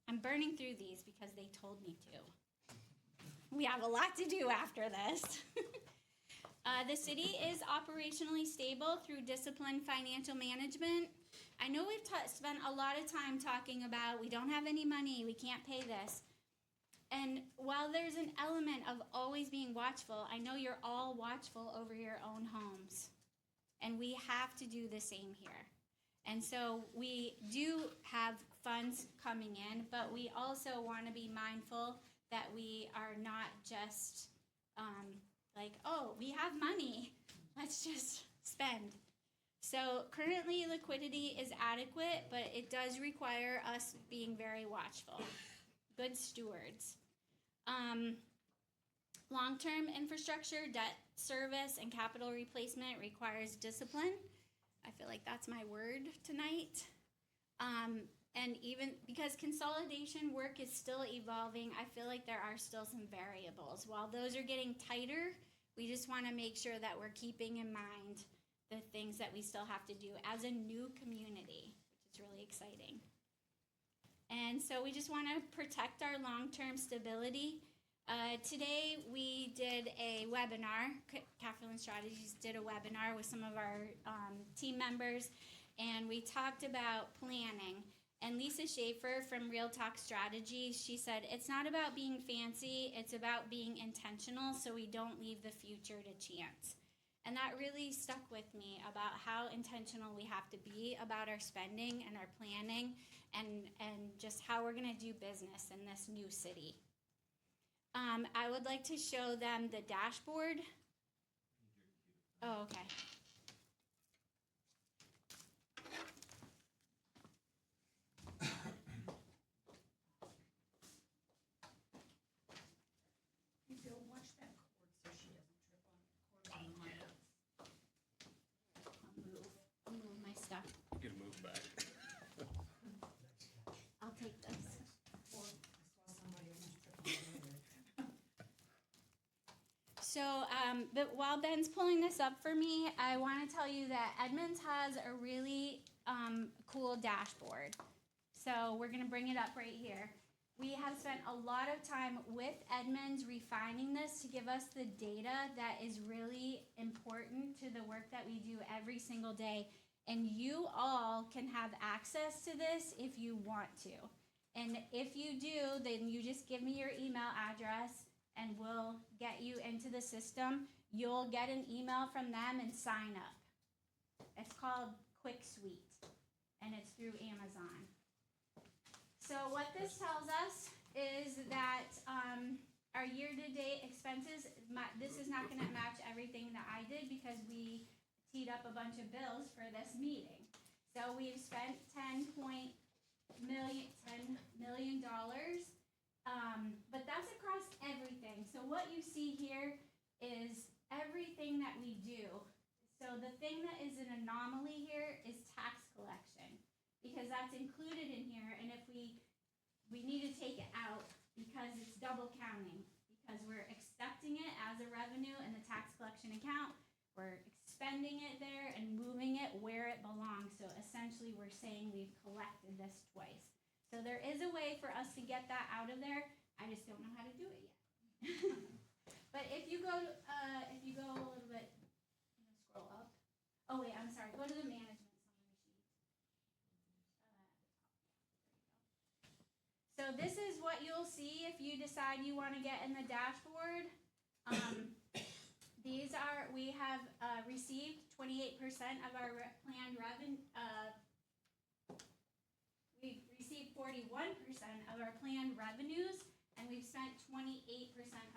I'm burning through these because they told me to. We have a lot to do after this. The city is operationally stable through disciplined financial management. I know we've spent a lot of time talking about we don't have any money, we can't pay this. And while there's an element of always being watchful, I know you're all watchful over your own homes. And we have to do the same here. And so we do have funds coming in, but we also want to be mindful that we are not just like, oh, we have money, let's just spend. So currently liquidity is adequate, but it does require us being very watchful, good stewards. Long-term infrastructure, debt service, and capital replacement requires discipline. I feel like that's my word tonight. And even because consolidation work is still evolving, I feel like there are still some variables. While those are getting tighter, we just want to make sure that we're keeping in mind the things that we still have to do as a new community, which is really exciting. And so we just want to protect our long-term stability. Today we did a webinar. Capital Strategies did a webinar with some of our team members, and we talked about planning. And Lisa Schaefer from Real Talk Strategies, she said, it's not about being fancy, it's about being intentional so we don't leave the future to chance. And that really stuck with me about how intentional we have to be about our spending and our planning and just how we're gonna do business in this new city. I would like to show them the dashboard. Oh, okay. Bill, watch that cord so she doesn't trip on the mic. I'll move my stuff. You can move back. I'll take this. So, but while Ben's pulling this up for me, I want to tell you that Edmonds has a really cool dashboard. So we're going to bring it up right here. We have spent a lot of time with Edmunds refining this to give us the data that is really important to the work that we do every single day. And you all can have access to this if you want to. And if you do, then you just give me your email address and we'll get you into the system. You'll get an email from them and sign up. It's called Quick Suite, and it's through Amazon. So what this tells us is that our year-to-date expenses, this is not gonna match everything that I did because we teed up a bunch of bills for this meeting. So we've spent $10 million, but that's across everything. So what you see here is everything that we do. So the thing that is an anomaly here is tax collection, because that's included in here, and if we need to take it out because it's double counting, because we're accepting it as a revenue in the tax collection account, we're expending it there and moving it where it belongs. So essentially we're saying we've collected this twice. So there is a way for us to get that out of there. I just don't know how to do it yet. But if you go a little bit, scroll up. Oh wait, I'm sorry, go to the management summary sheet. So this is what you'll see if you decide you want to get in the dashboard. We have received 28% of our planned revenue. We've received 41% of our planned revenues, and we've spent 28%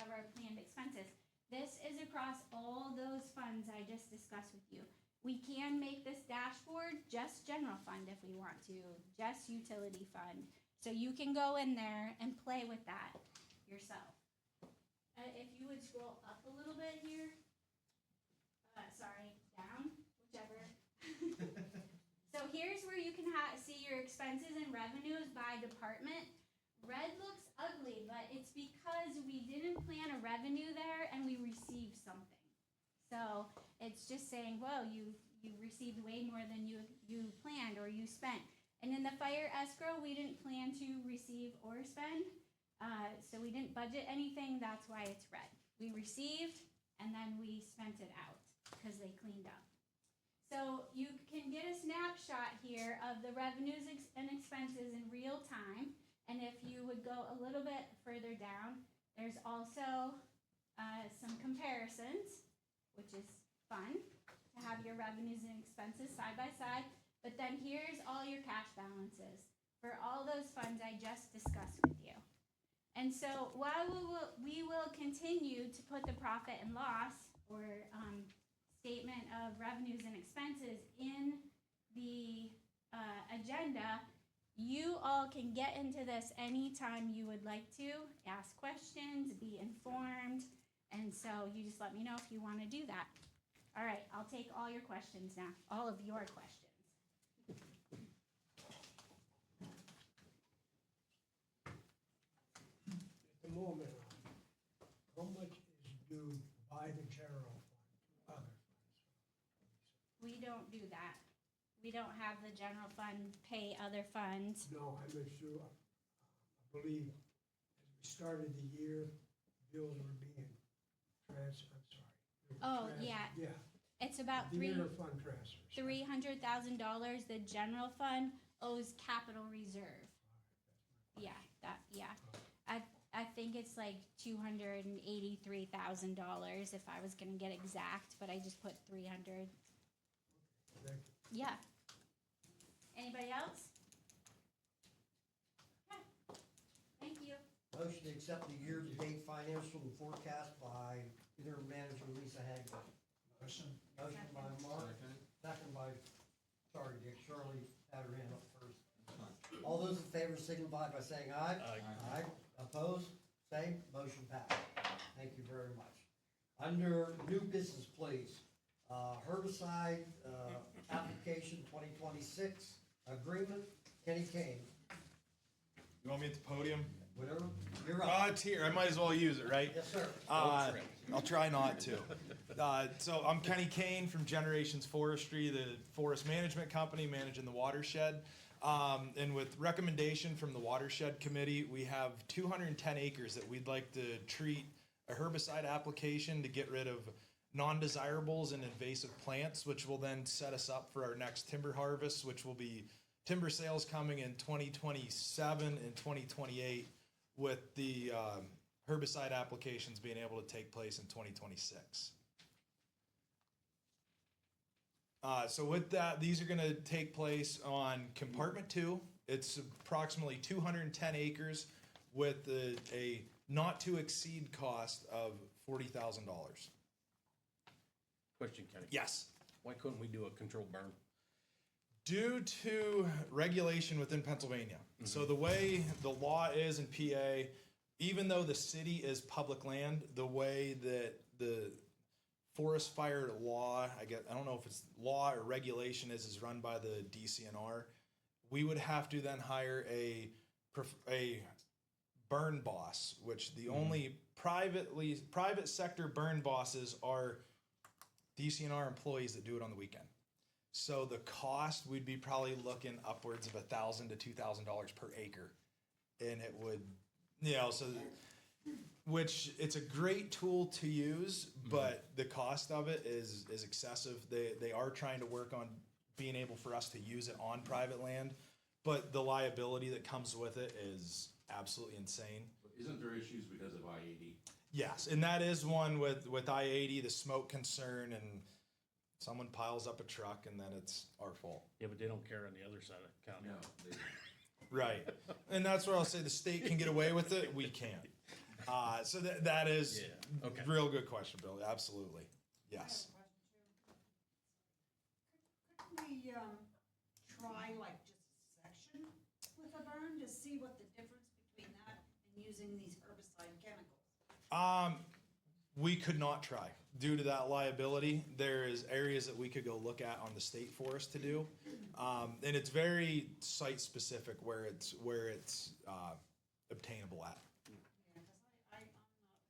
of our planned expenses. This is across all those funds I just discussed with you. We can make this dashboard just general fund if we want to, just utility fund. So you can go in there and play with that yourself. If you would scroll up a little bit here, sorry, down, whichever. So here's where you can see your expenses and revenues by department. Red looks ugly, but it's because we didn't plan a revenue there and we received something. So it's just saying, well, you received way more than you planned or you spent. And in the fire escrow, we didn't plan to receive or spend. So we didn't budget anything, that's why it's red. We received and then we spent it out because they cleaned up. So you can get a snapshot here of the revenues and expenses in real time. And if you would go a little bit further down, there's also some comparisons, which is fun to have your revenues and expenses side by side. But then here's all your cash balances for all those funds I just discussed with you. And so while we will continue to put the profit and loss or statement of revenues and expenses in the agenda, you all can get into this anytime you would like to, ask questions, be informed, and so you just let me know if you want to do that. All right, I'll take all your questions now, all of your questions. At the moment, how much is due by the general fund to other funds? We don't do that. We don't have the general fund pay other funds. No, I'm not sure. I believe as we started the year, bills were being Yeah. Yeah, It's about the interfund transfers. $300,000 the general fund owes capital reserve. Yeah, I think it's like $283,000 if I was gonna get exact, but I just put 300. Thank you. Yeah. Anybody else? Okay. Thank you. Motion to accept the year-to-date financial and forecast by interim manager Lisa Hagler. Motion. Motion by Mark, second by, sorry, Dick, Shirley had her hand up first. All those in favor signify by saying aye. Aye. Opposed? Same. Motion passed. Thank you very much. Under new business, please. Herbicide, application 2026, agreement, Kenny Kane. You want me at the podium? Whatever, you're up. It's here. I might as well use it, right? Yes, sir. I'll try not to. So I'm Kenny Kane from Generations Forestry, the forest management company managing the watershed. And with recommendation from the Watershed Committee, we have 210 acres that we'd like to treat a herbicide application to get rid of non-desirables and invasive plants, which will then set us up for our next timber harvest, which will be timber sales coming in 2027 and 2028, with the herbicide applications being able to take place in 2026. So with that, these are going to take place on compartment 2. It's approximately 210 acres with a not to exceed cost of $40,000. Question, Kenny. Yes. Why couldn't we do a controlled burn? Due to regulation within Pennsylvania. So the way the law is in PA, even though the city is public land, the way that the forest fire law, I don't know if it's law or regulation is run by the DCNR, we would have to then hire a burn boss, which the only private sector burn bosses are DCNR employees that do it on the weekend. So the cost, we'd be probably looking upwards of $1,000 to $2,000 per acre. And it would, which it's a great tool to use, but the cost of it is excessive. They are trying to work on being able for us to use it on private land, but the liability that comes with it is absolutely insane. Isn't there issues because of I-80? Yes, and that is one with I-80, the smoke concern, and someone piles up a truck and then it's our fault. Yeah, but they don't care on the other side of the county. No. Right. And that's where I'll say the state can get away with it. We can't. So that is okay. Real good question, Bill. Absolutely. Yes. Couldn't we try like just a section with a burn to see what the difference between that and using these herbicide chemicals? We could not try due to that liability. There is areas that we could go look at on the state forest to do, and it's very site specific where it's obtainable at. Yeah, because I'm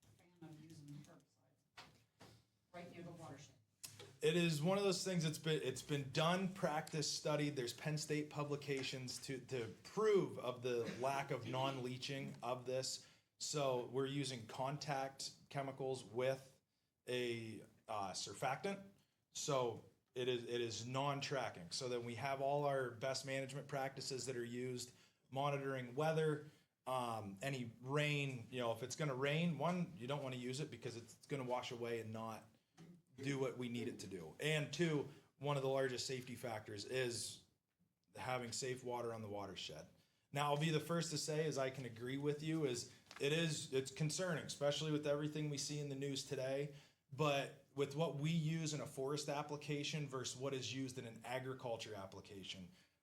not a fan of using herbicides right near the watershed. It is one of those things it's been done, practiced, studied. There's Penn State publications to prove of the lack of non-leaching of this. So we're using contact chemicals with a surfactant. So it is non-tracking. So that we have all our best management practices that are used, monitoring weather, any rain. If it's going to rain, one, you don't want to use it because it's going to wash away and not do what we need it to do. And two, one of the largest safety factors is having safe water on the watershed. Now, I'll be the first to say, as I can agree with you, it's concerning, especially with everything we see in the news today. But with what we use in a forest application versus what is used in an agriculture application,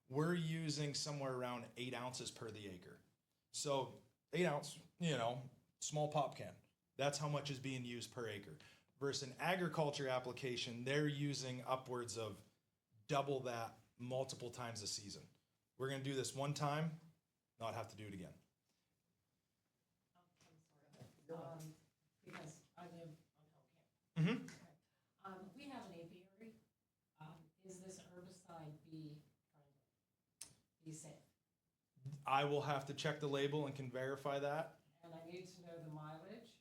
we're using somewhere around 8 ounces per the acre. So 8 ounce, small pop can. That's how much is being used per acre. Versus an agriculture application, they're using upwards of double that multiple times a season. We're going to do this one time, not have to do it again. Because I live on Hill Camp. Mm-hmm. We have an apiary. Is this herbicide be safe? I will have to check the label and can verify that. And I need to know the mileage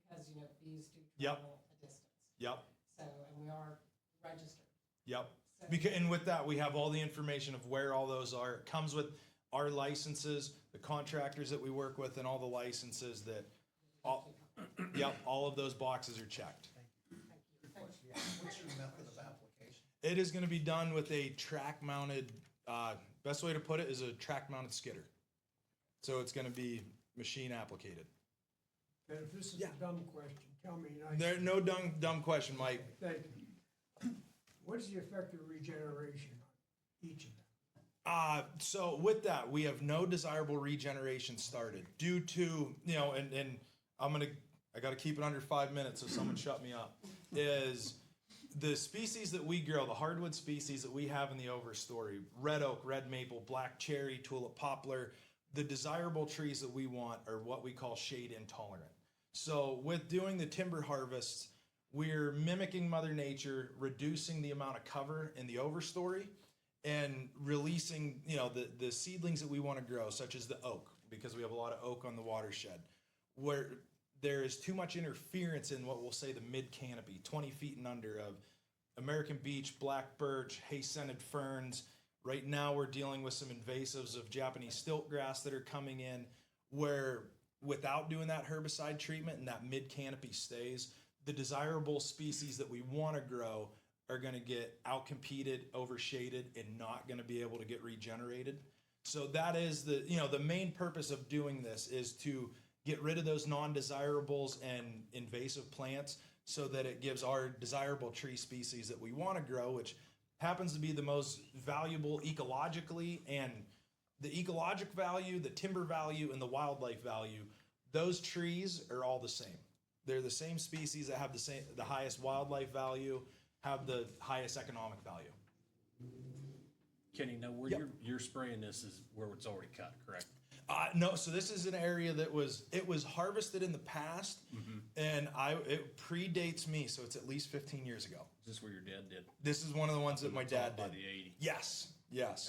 because bees do Yep. travel a distance. Yep. So, and we are registered. Yep. So, And with that, we have all the information of where all those are. It comes with our licenses, the contractors that we work with, and all the licenses that, all of those boxes are checked. What's your method of application? It is going to be done with a track-mounted, best way to put it is a track-mounted skidder. So it's going to be machine applicated. And if this is a dumb question, tell me. There, no dumb question, Mike. Thank you. What is the effect of regeneration on each of them? So with that, we have no desirable regeneration started due to, and I got to keep it under 5 minutes so someone shut me up, is the species that we grow, the hardwood species that we have in the overstory, red oak, red maple, black cherry, tulip poplar, the desirable trees that we want are what we call shade intolerant. So with doing the timber harvests, we're mimicking Mother Nature, reducing the amount of cover in the overstory, and releasing, the seedlings that we want to grow, such as the oak, because we have a lot of oak on the watershed, where there is too much interference in what we'll say the mid canopy, 20 feet and under, of American beech, black birch, hay-scented ferns. Right now we're dealing with some invasives of Japanese stilt grass that are coming in, where without doing that herbicide treatment and that mid canopy stays, the desirable species that we want to grow are going to get outcompeted, overshaded, and not going to be able to get regenerated. So that is the main purpose of doing this, is to get rid of those non-desirables and invasive plants so that it gives our desirable tree species that we want to grow, which happens to be the most valuable ecologically, and the ecologic value, the timber value, and the wildlife value, those trees are all the same. They're the same species that have the highest wildlife value, have the highest economic value. Kenny, now where Yep. you're spraying this is where it's already cut, correct? No, so this is an area that was harvested in the past, and it predates me, so it's at least 15 years ago. Is this where your dad did? This is one of the ones that my dad By did. the 80. Yes.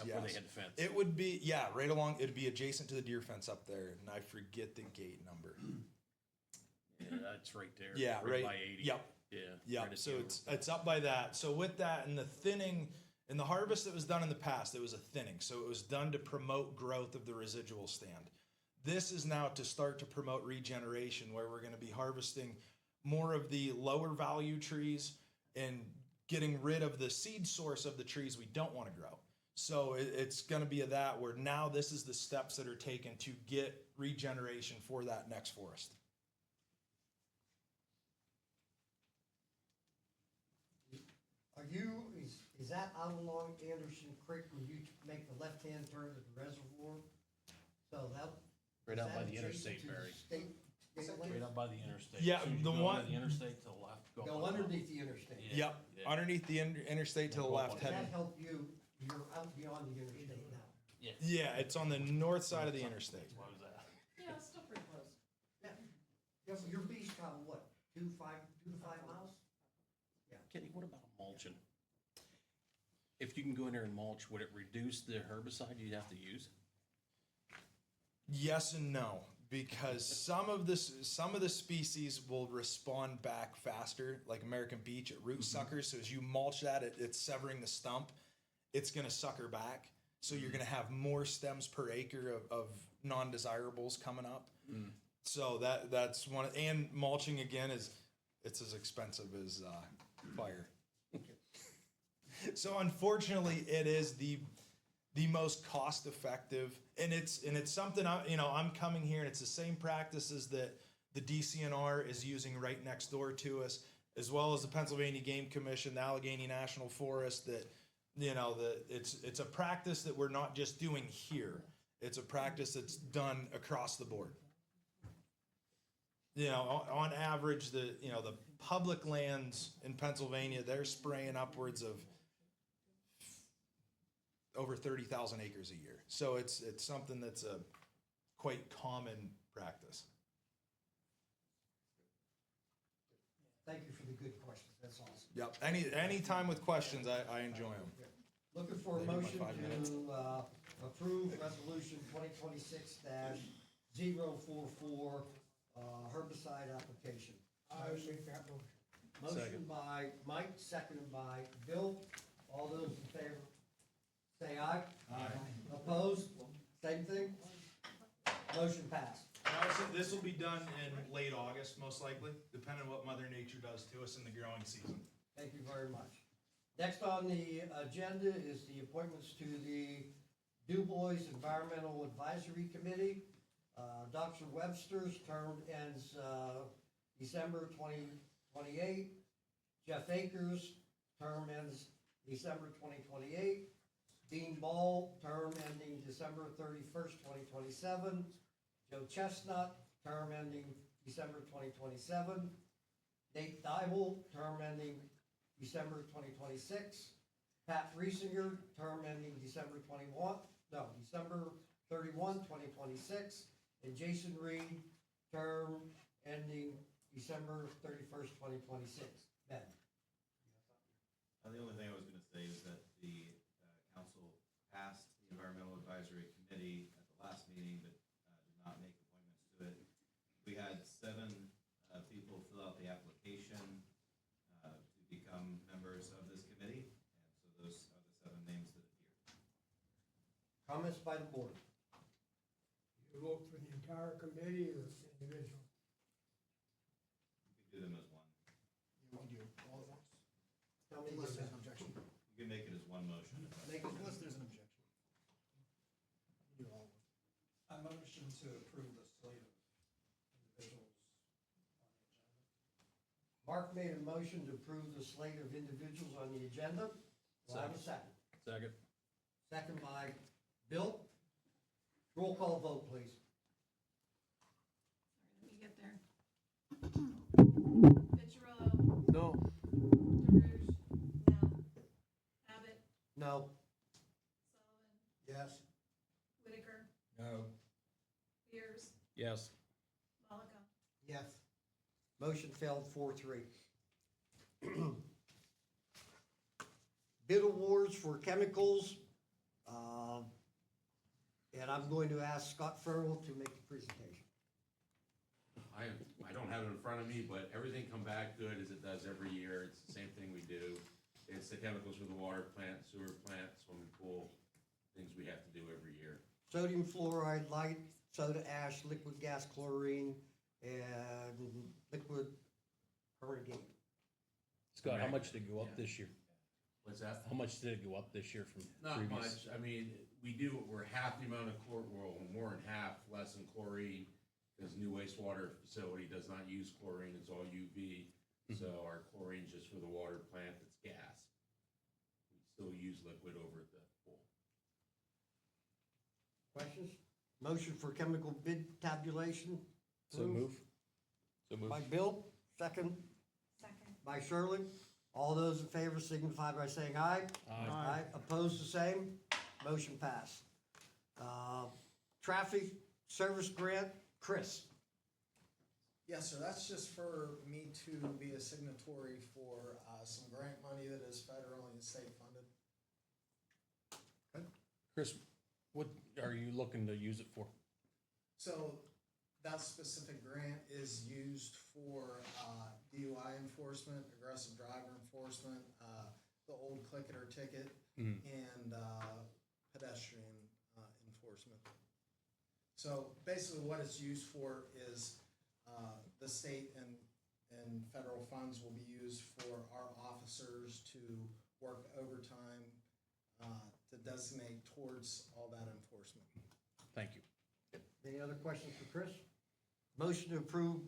Up where they had the fence. It would be, right along, it'd be adjacent to the deer fence up there, and I forget the gate number. Yeah, that's right there. Yeah, right. By 80. Yep. Yeah. Yeah, right at so the it's up by that. So with that and the thinning and the harvest that was done in the past, it was a thinning. So it was done to promote growth of the residual stand. This is now to start to promote regeneration, where we're going to be harvesting more of the lower value trees and getting rid of the seed source of the trees we don't want to grow. So it's going to be a that where now this is the steps that are taken to get regeneration for that next forest. Is that out along Anderson Creek when you make the left-hand turn to the reservoir? So that. Right is out by that the adjacent interstate, to the Barry. state gateway? Right up by the interstate. Yeah, As soon as you the go one- onto the interstate to the left. Go on up. underneath the interstate. Yeah. Yep, Yeah. underneath the interstate to the Yeah, go up left. on Does heading. that help you? You're out beyond the interstate now. Yeah, it's on the north side of the interstate. What was that? Yeah, it's still pretty close. Yeah, but your beach count what, 2 to 5 miles? Kenny, what about mulching? If you can go in there and mulch, would it reduce the herbicide you'd have to use? Yes and no, because some of the species will respond back faster, like American beech at root suckers. So as you mulch that, it's severing the stump. It's going to sucker back. So you're going to have more stems per acre of non-desirables coming up. So that's one. And mulching again it's as expensive as fire. So unfortunately, it is the most cost effective, and it's something I'm coming here, and it's the same practices that the DCNR is using right next door to us, as well as the Pennsylvania Game Commission, the Allegheny National Forest. That it's a practice that we're not just doing here. It's a practice that's done across the board. On average, the public lands in Pennsylvania, they're spraying upwards of over 30,000 acres a year. So it's something that's a quite common practice. Thank you for the good questions, that's awesome. Yep. Any time with questions, I enjoy them. Looking for a Maybe my motion 5 minutes. to approve resolution 2026-044 herbicide application. I make that motion. Motion by Mike, seconded by Bill. All those in favor, say aye. Aye. Opposed? Same thing? Motion passed. This will be done in late August, most likely, depending on what Mother Nature does to us in the growing season. Thank you very much. Next on the agenda is the appointments to the Dubois Environmental Advisory Committee. Dr. Webster's term ends December 2028. Jeff Akers' term ends December 2028. Dean Ball, term ending December 31st, 2027. Joe Chestnut, term ending December 2027. Nate Dybel, term ending December 2026. Pat Riesinger, term ending December 31, 2026. And Jason Reed, term ending December 31st, 2026. Ben? The only thing I was going to say is that the council asked the Environmental Advisory Committee at the last meeting, but did not make appointments to it. We had 7 people fill out the application to become members of this committee, and so those are the 7 names that appear. Comments by the board? You vote for the entire committee or individual? You can do them as one. You can do all at once. Tell me Unless this. there's an objection. You can make it as one motion. if that's- Unless there's an objection. You do all at once. I motion to approve the slate of individuals on the agenda. Mark made a motion to approve the slate of individuals on the agenda. Do I have a second? Second. Second by Bill. Roll call vote, please. Let me get there. Piccirillo, No. DeRuge, no. Abbott, No. Sullivan, Yes. Whitaker, No. Beers, Yes. Malika. Yes. Motion failed 4-3. Bid awards for chemicals. And I'm going to ask Scott Farrell to make the presentation. I don't have it in front of me, but everything come back good as it does every year. It's the same thing we do. It's the chemicals for the water plant, sewer plant, swimming pool, things we have to do every year. Sodium fluoride, light soda ash, liquid gas chlorine, and liquid permanganate. Scott, how much did it go up this year? What's that? How much did it go up this year from Not previous? much. I mean, we're half the amount of well, more than half less than chlorine, because new wastewater facility does not use chlorine, it's all UV. So our chlorine's just for the water plant, it's gas. We still use liquid over at the pool. Questions? Motion for chemical bid tabulation. So move. So move. By Bill, second Second. by Shirley. All those in favor signify by saying aye. Aye. Opposed, the same. Motion passed. Traffic service grant, Chris. Yes, sir, that's just for me to be a signatory for some grant money that is federally and state funded. Chris, what are you looking to use it for? So that specific grant is used for DUI enforcement, aggressive driver enforcement, the old click it or ticket, and pedestrian enforcement. So basically what it's used for is the state and federal funds will be used for our officers to work overtime to designate towards all that enforcement. Thank you. Any other questions for Chris? Motion to approve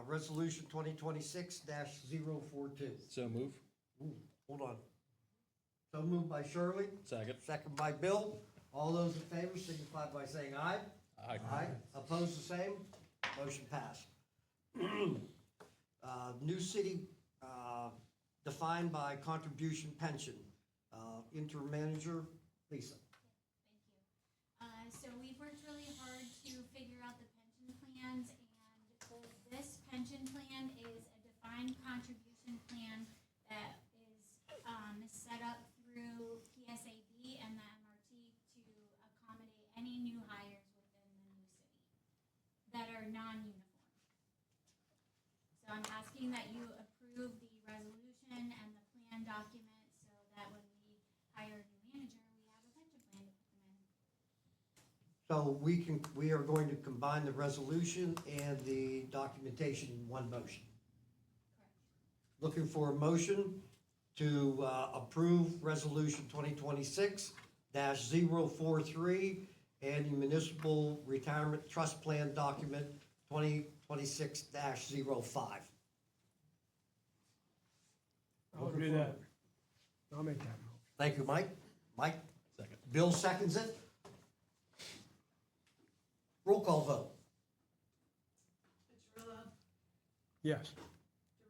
resolution 2026-042. So move. Ooh, hold on. So moved by Shirley, Second. second by Bill. All those in favor signify by saying aye. Aye. Opposed, the same. Motion passed. New city defined by contribution pension. Interim manager, Lisa. Thank you. So we've worked really hard to figure out the pension plans, and this pension plan is a defined contribution plan that is set up through PSAB and the MRT to accommodate any new hires within the new city that are non-uniform. So I'm asking that you approve the resolution and the plan document so that when we hire a new manager, we have a pension plan to put them in. So we are going to combine the resolution and the documentation in one motion. Correct. Looking for a motion to approve resolution 2026-043 and the municipal retirement trust plan document 2026-05. I'll do that. I'll make that motion. Thank you, Mike. Mike? Second. Bill seconds it. Roll call vote. Piccirillo, Yes.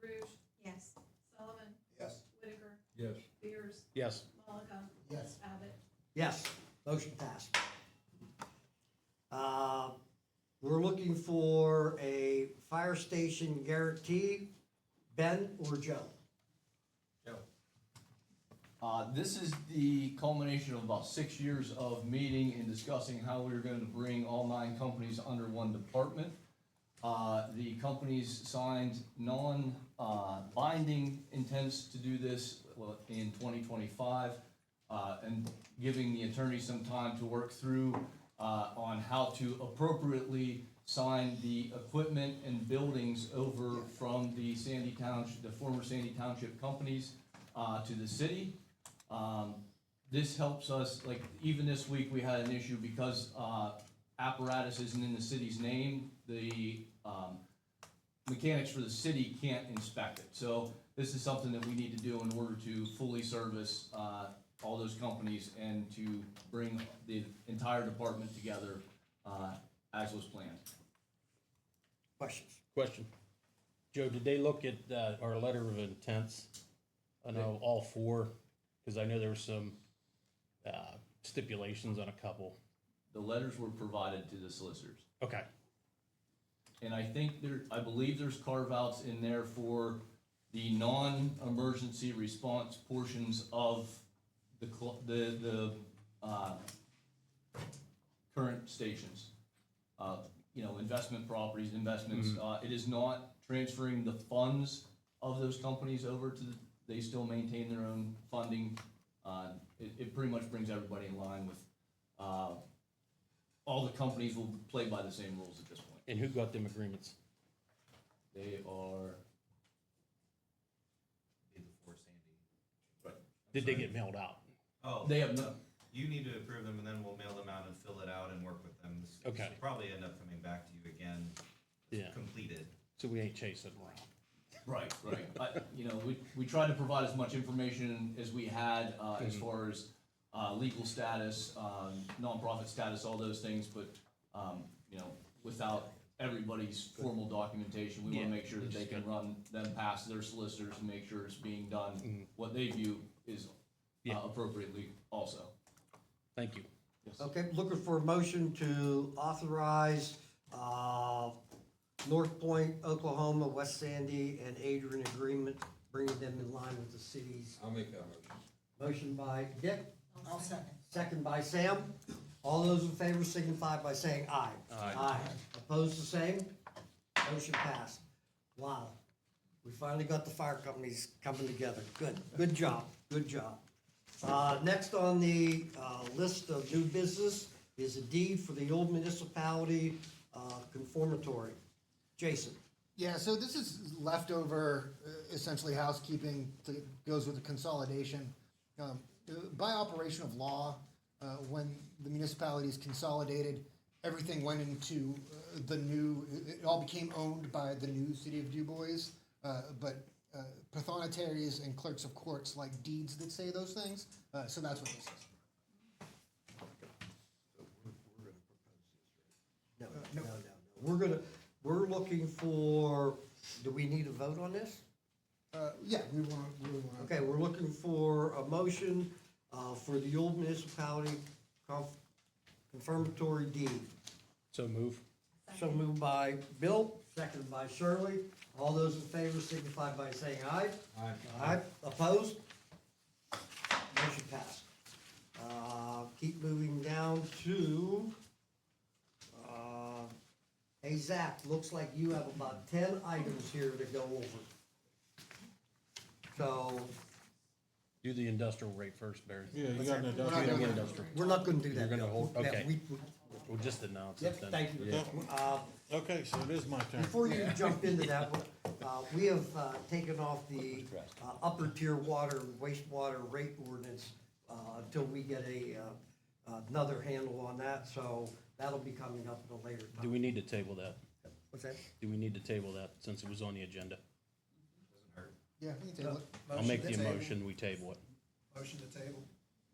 DeRuge. Yes. Sullivan, Yes. Whitaker, Yes. Beers, Yes. Malika, Yes. Abbott. Yes, motion passed. We're looking for a fire station guarantee. Ben or Joe? Joe. This is the culmination of about 6 years of meeting and discussing how we were going to bring all 9 companies under one department. The companies signed non-binding intents to do this in 2025, and giving the attorney some time to work through on how to appropriately sign the equipment and buildings over from the former Sandy Township companies to the city. This helps us, like even this week we had an issue because apparatus isn't in the city's name. The mechanics for the city can't inspect it. So this is something that we need to do in order to fully service all those companies and to bring the entire department together as was planned. Questions? Question. Joe, did they look at our letter of intents? I know all 4, because I know there were some stipulations on a couple. The letters were provided to the solicitors. Okay. And I believe there's carve-outs in there for the non-emergency response portions of the current stations. Investment properties, investments. It is not transferring the funds of those companies over to they still maintain their own funding. It pretty much brings everybody in line with, all the companies will play by the same rules at this point. And who got them agreements? They are, Before Sandy. Did they get mailed out? Oh, they have no, you need to approve them, and then we'll mail them out and fill it out and work with them. This Okay. will probably end up coming back to you again, Yeah. completed. So we ain't chasing them around. right. We tried to provide as much information as we had, as far as, legal status, nonprofit status, all those things, but, without everybody's formal documentation, we wanna make sure that they can run them past their solicitors and make sure it's being done, what they view is appropriately also. Thank you. Yes. Okay, looking for a motion to authorize North Point, Oklahoma, West Sandy, and Adrian agreement, bringing them in line with the cities. I'll make that motion. Motion by Dick, I'll second. second by Sam. All those in favor signify by saying aye. Aye. Opposed, the same? Motion passed. Wow. We finally got the fire companies coming together. Good job, good job. Next on the list of new business is a deed for the old municipality conformatory. Jason? Yeah, so this is leftover, essentially housekeeping that goes with the consolidation. By operation of law, when the municipalities consolidated, everything went into it all became owned by the new city of Dubois, but pathonetaries and clerks of courts like deeds that say those things, so that's what this is. No. We're looking for, do we need a vote on this? Yeah, we want. Okay, we're looking for a motion for the old municipality confirmatory deed. So move. So moved by Bill, seconded by Shirley. All those in favor signify by saying aye. Aye. Aye. Opposed? Motion passed. Keep moving down to, hey Zach, looks like you have about 10 items here to go over. So, Do the industrial rate first, Barry. Yeah, you What's got an that? industrial. You don't get industrial. we're not gonna do that. You're gonna hold, Yeah, okay. We'll just announce it Yep, then. thank you. Yeah. Okay, so it is my turn. Before you jump into that, we have taken off the upper tier water, wastewater rate ordinance until we get another handle on that, so that'll be coming up at a later time. Do we need to table that? What's that? Do we need to table that since it was on the agenda? Doesn't hurt. Yeah, we can table it. I'll make the to table. motion, we table it. Motion to table.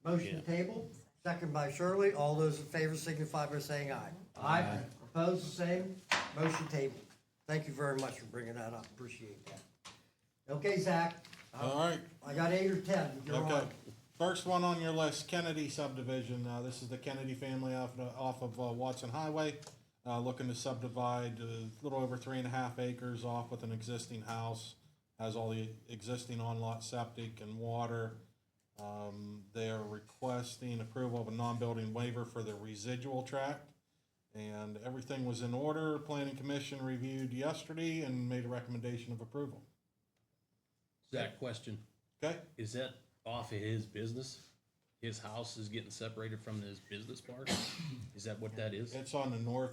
Motion to table, second by Shirley. All those in favor signify by saying aye. Aye. Opposed, the same. Motion tabled. Thank you very much for bringing that up. Appreciate that. Okay, Zach. All right. I got 8 or 10. You're Okay. on. First one on your list, Kennedy subdivision. This is the Kennedy family off of Watson Highway. Looking to subdivide a little over 3.5 acres off with an existing house. Has all the existing on-lot septic and water. They are requesting approval of a non-building waiver for the residual tract. And everything was in order. Planning Commission reviewed yesterday and made a recommendation of approval. Zach, question. Okay? Is that off of his business? His house is getting separated from his business part? Is that what that is? It's on the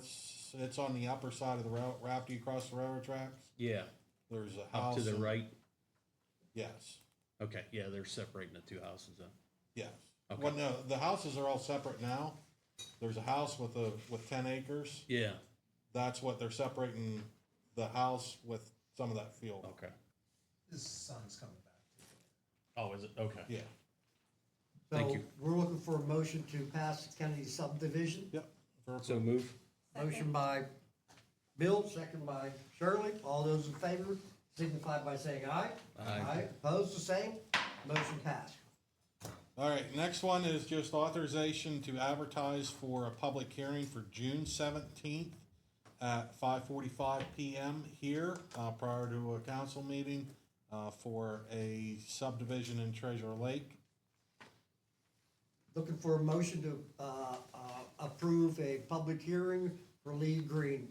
it's on the upper side of the route after you cross the railroad tracks. Yeah, There's a house. up to the and- right? Yes, Okay, yeah, they're separating the two houses then. yes. Okay. Well, no, the houses are all separate now. There's a house with 10 acres. Yeah, That's what they're separating the house with some of that field. okay. His son's coming back. Oh, is it? Okay. Yeah. Thank So you. we're looking for a motion to pass the Kennedy subdivision. Yep. So move. Motion by Bill, second by Shirley. All those in favor signify by saying aye. Aye. Opposed, the same. Motion passed. All right, next one is just authorization to advertise for a public hearing for June 17th at 5:45 PM here, prior to a council meeting, for a subdivision in Treasure Lake. Looking for a motion to approve a public hearing for Lee Green.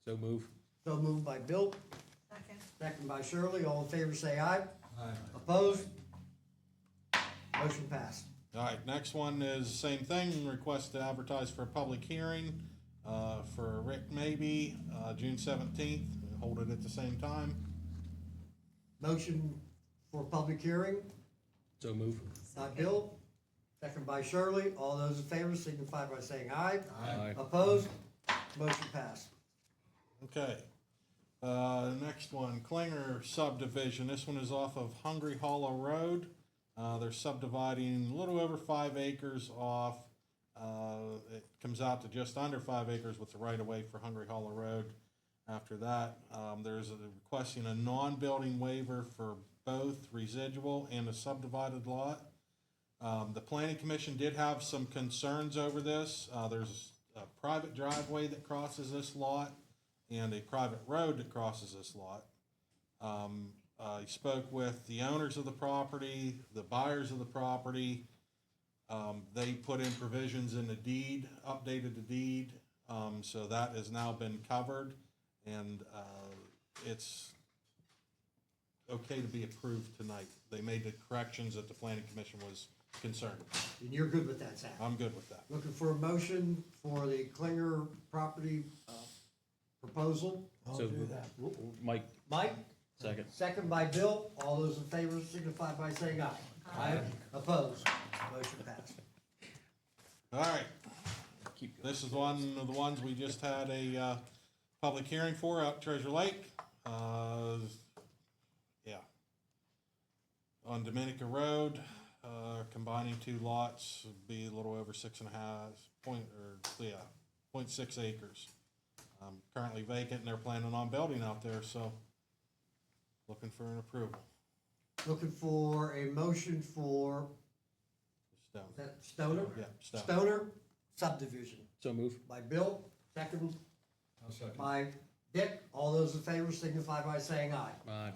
So move. So moved by Bill, Second. second by Shirley. All in favor say aye. Aye. Opposed? Motion passed. All right, next one is the same thing, request to advertise for a public hearing, for Rick Maybe, June 17th, hold it at the same time. Motion for public hearing So move. by Bill, second by Shirley. All those in favor signify by saying aye. Aye. Opposed? Motion passed. Okay. Next one, Klinger subdivision. This one is off of Hungry Hollow Road. They're subdividing a little over 5 acres off. It comes out to just under 5 acres with the right-of-way for Hungry Hollow Road. After that, there's requesting a non-building waiver for both residual and a subdivided lot. The planning commission did have some concerns over this. There's a private driveway that crosses this lot and a private road that crosses this lot. I spoke with the owners of the property, the buyers of the property. They put in provisions in the deed, updated the deed, so that has now been covered, and it's okay to be approved tonight. They made the corrections that the planning commission was concerned about. And you're good with that, Zach? I'm good with that. Looking for a motion for the Klinger property proposal. So Mike, Mike? second. Second by Bill. All those in favor signify by saying aye. Aye. Opposed? Motion passed. All right, Keep going. this is one of the ones we just had a public hearing for out Treasure Lake. Yeah. On Dominica Road, combining 2 lots would be a little over 0.6 acres. Currently vacant, and they're planning on building out there, so looking for an approval. Looking for a motion for, Stone. is that Stoner? Yeah, Stone. Stoner subdivision So move. by Bill, second by Dick. All those in favor signify by saying aye. Aye.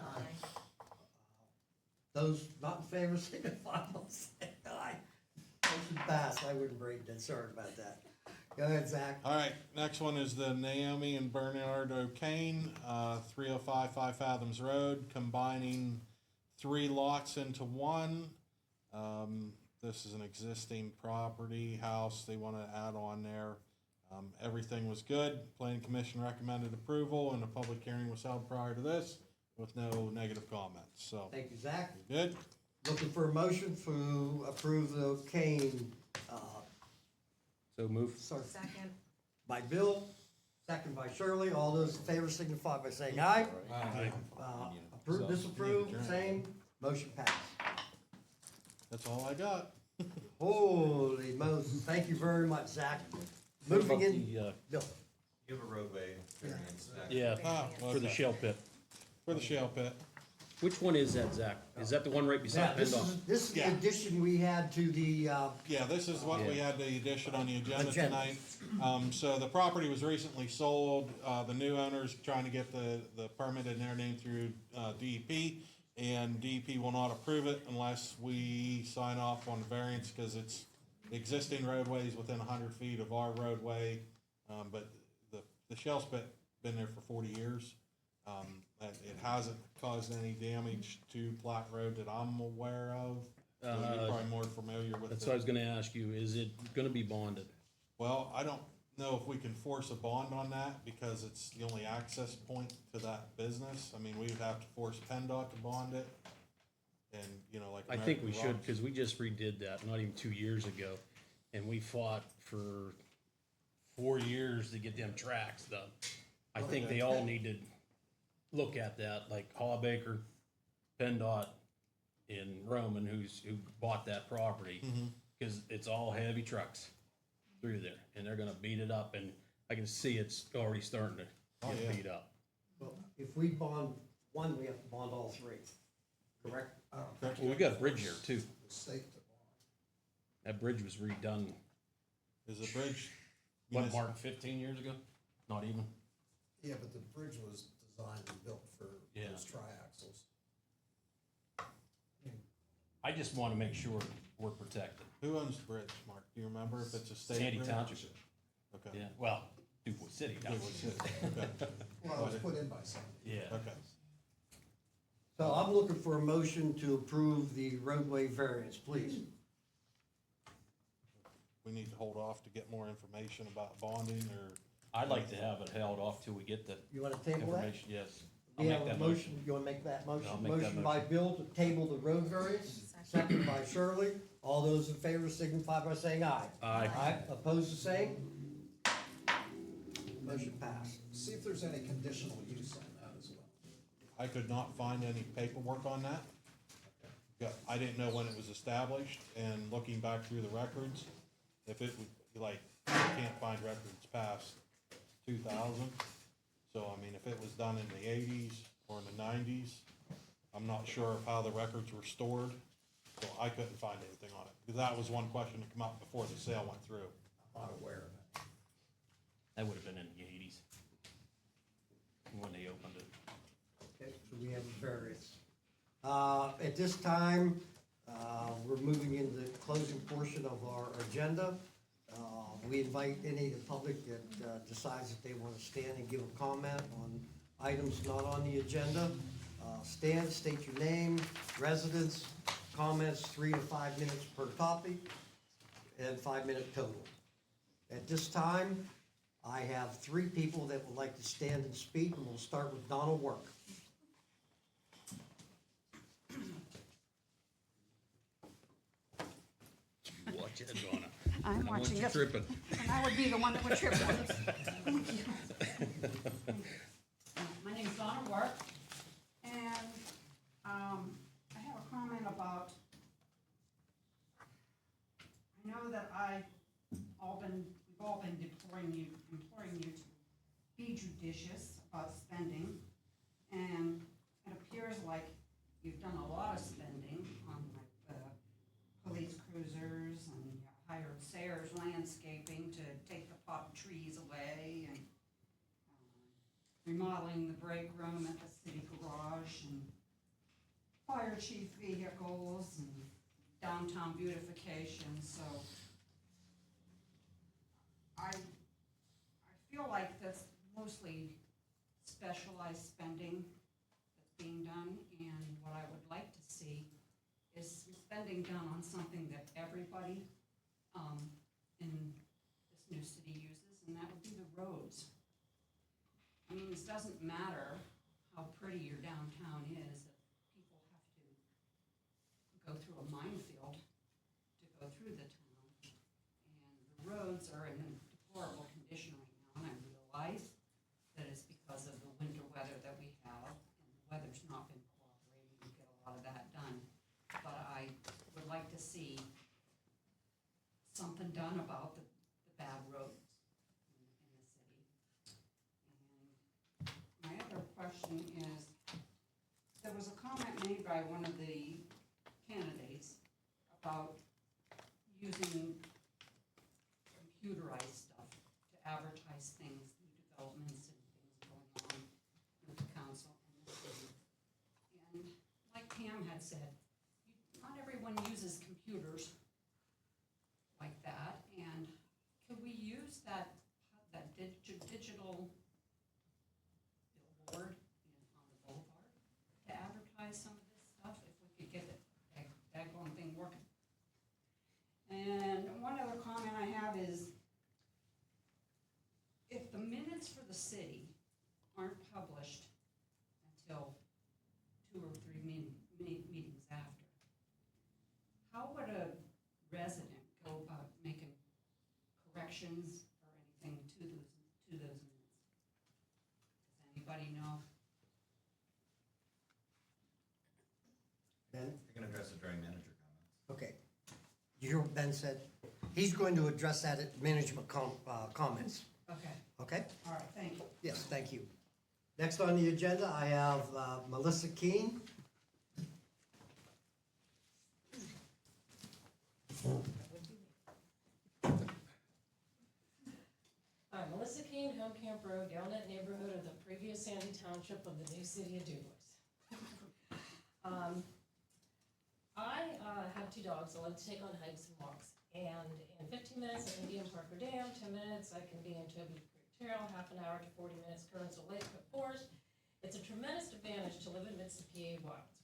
Those not in favor signify by saying aye. Motion passed. I wouldn't break that. Sorry about that. Go ahead, Zach. All right, next one is the Naomi and Bernard O'Kane, 305 Five Fathoms Road, combining 3 lots into one. This is an existing property house they want to add on there. Everything was good. Planning Commission recommended approval, and a public hearing was held prior to this with no negative comments. So, Thank you, Zach. good. Looking for a motion to approve the Kane, So move. Second. by Bill, second by Shirley. All those in favor signify by saying aye. Aye. Approve, disapprove, same. Motion passed. That's all I got. Holy Moses. Thank you very much, Zach. What Moving about in, the, Bill. You have a roadway variance back. yeah, for the okay. shell pit. For the shale pit. Which one is that, Zach? Is that the one right beside This PennDOT? is the Yeah. addition we had to the, Yeah, this is what we Yeah. had the addition on the agenda Agenda. tonight. So the property was recently sold. The new owner's trying to get the permit in their name through DEP. and DEP will not approve it unless we sign off on the variance, because it's existing roadways within 100 feet of our roadway. But the shell's been there for 40 years. And it hasn't caused any damage to Platte Road that I'm aware of. So you're probably more familiar with That's it. what I was gonna ask you, is it gonna be bonded? Well, I don't know if we can force a bond on that because it's the only access point to that business. I mean, we would have to force PennDOT to bond it. And, you know, like. I think we American should, Rocks- cause we just redid that not even 2 years ago, and we fought for 4 years to get them tracks done. I think they all need to look at that, like Hawbaker, PennDOT, and Roman, who bought that property. Cause it's all heavy trucks through there, and they're gonna beat it up, and I can see it's already starting to get beat up. Well, if we bond one, we have to bond all three, correct? Well, we got a bridge here too. The state to That bridge was redone, Is the bridge? what, Mark, 15 years ago? Not even? Yeah, but the bridge was designed and built for Yeah. those triaxles. I just wanna make sure we're protected. Who owns the bridge, Mark? Do you remember if it's a state? Sandy bridge? Township. Okay. Yeah, well, Dubois City. Dubois City, okay. Well, it was put in by somebody. Yeah. Okay. So I'm looking for a motion to approve the roadway variance, please. We need to hold off to get more information about bonding, or? I'd like to have it held off till we get the You wanna table that? information, yes. I'll We make have a that motion, you wanna make that motion? I'll make that Motion by motion. Bill to table the road variance, second by Shirley. All those in favor signify by saying aye. Aye. Aye, opposed the same? Motion passed. See if there's any conditional use on that as well. I could not find any paperwork on that. Yeah, I didn't know when it was established, and looking back through the records, if it would, like, you can't find records past 2000. So, I mean, if it was done in the 80s or in the 90s, I'm not sure of how the records were stored, so I couldn't find anything on it. Because that was one question that came up before the sale went through. I'm not aware of it. That would have been in the 80s when they opened it. Okay, so we have a variance. At this time, we're moving into the closing portion of our agenda. We invite any of the public that decides that they want to stand and give a comment on items not on the agenda. Stand, state your name, residence, comments, 3 to 5 minutes per copy, and 5-minute total. At this time, I have 3 people that would like to stand and speak, and we'll start with Donald Work. Watch it, Donna. I'm I want watching you it. tripping. And I would be the one that would trip on it. My name's Donna Work, and, I have a comment about, I know that we've all been imploring you to be judicious about spending, and it appears like you've done a lot of spending on like the police cruisers, and you hired Sayers Landscaping to take the pot trees away, and remodeling the break room at the city garage, and fire chief vehicles, and downtown beautification, so I feel like that's mostly specialized spending that's being done, and what I would like to see is spending done on something that everybody in this new city uses, and that would be the roads. I mean, it doesn't matter how pretty your downtown is, if people have to go through a minefield to go through the town. And the roads are in a deplorable condition right now, and I realize that it's because of the winter weather that we have, and the weather's not been cooperating to get a lot of that done. But I would like to see something done about the bad roads in the city. And my other question is, there was a comment made by one of the candidates about using computerized stuff to advertise things, new developments and things going on with the council and the city. And like had said, not everyone uses computers like that, and could we use that digital billboard on the boulevard to advertise some of this stuff, if we could get that going thing working? And one other comment I have is, if the minutes for the city aren't published until 2 or 3 meetings after, how would a resident go about making corrections or anything to those minutes? Does anybody know? Ben? I can address it during manager comments. Okay. You hear what Ben said? He's going to address that at management comments. Okay, Okay? all right, thank you. Yes, thank you. Next on the agenda, I have Melissa Keene. Hi, Melissa Keene, Home Camp Road, Galnet neighborhood of the previous Sandy Township of the new city of Dubois. I have 2 dogs. I like to take on hikes and walks. And in 15 minutes, I can be in Parker Dam. 10 minutes, I can be in Toby Creek Trail. Half an hour to 40 minutes, Currensville Lake Forest. It's a tremendous advantage to live amidst the PA wilds.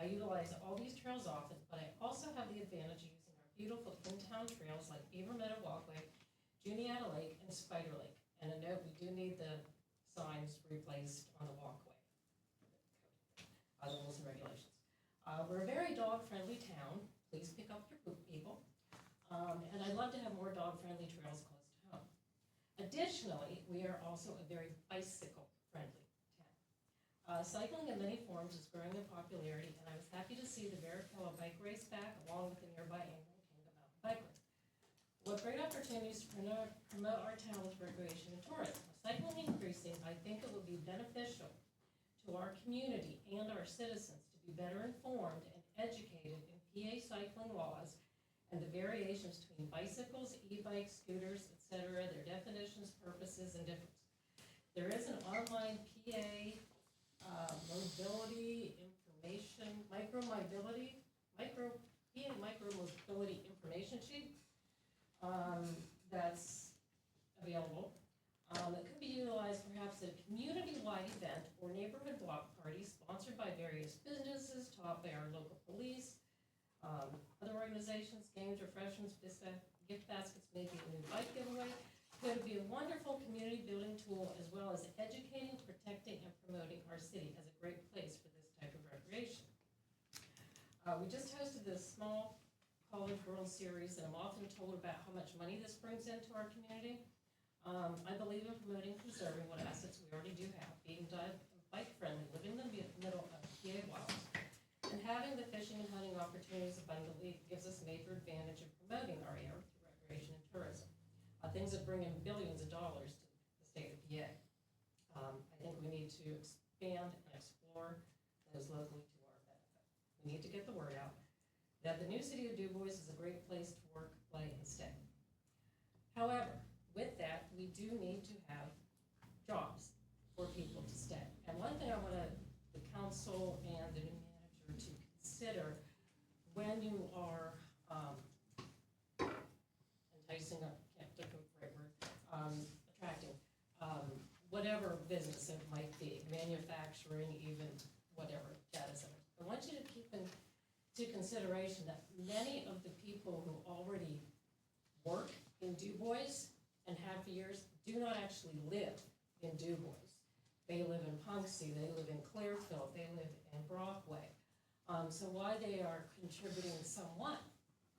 I utilize all these trails often, but I also have the advantage of using our beautiful in-town trails like Beaver Meadow Walkway, Juniata Lake, and Spider Lake. And a note, we do need the signs replaced on the walkway. The rules and regulations. We're a very dog-friendly town. Please pick up your poop, people. And I'd love to have more dog-friendly trails close to home. Additionally, we are also a very bicycle-friendly town. Cycling in many forms is growing in popularity, and I was happy to see the Barrichello bike race back along with the nearby annual Kingdom Mountain Bike Race. What great opportunities to promote our town with recreation and tourism. With cycling increasing, I think it would be beneficial to our community and our citizens to be better informed and educated in PA cycling laws and the variations between bicycles, e-bikes, scooters, etc., their definitions, purposes, and difference. There is an online PA mobility information, micro-mobility information sheet that's available. That could be utilized perhaps at a community-wide event or neighborhood block party sponsored by various businesses, taught by our local police, other organizations, games, refreshments, gift baskets, maybe a new bike giveaway. Could be a wonderful community building tool as well as educating, protecting, and promoting our city as a great place for this type of recreation. We just hosted this small College World Series, and I'm often told about how much money this brings into our community. I believe in promoting and preserving what assets we already do have, being bike-friendly, living in the middle of PA wilds, and having the fishing and hunting opportunities abundantly gives us major advantage in promoting our area through recreation and tourism. Things that bring in billions of dollars to the state of PA. I think we need to expand and explore those locally to our benefit. We need to get the word out that the new city of Dubois is a great place to work, play, and stay. However, with that, we do need to have jobs for people to stay. And one thing I want the council and the new manager to consider when you are enticing up, can't think of the right word, attracting whatever business it might be, manufacturing, even whatever, data centers. I want you to keep into consideration that many of the people who already work in Dubois and have for years do not actually live in Dubois. They live in Punxsutawney, they live in Clearfield, they live in Brockway. So why they are contributing somewhat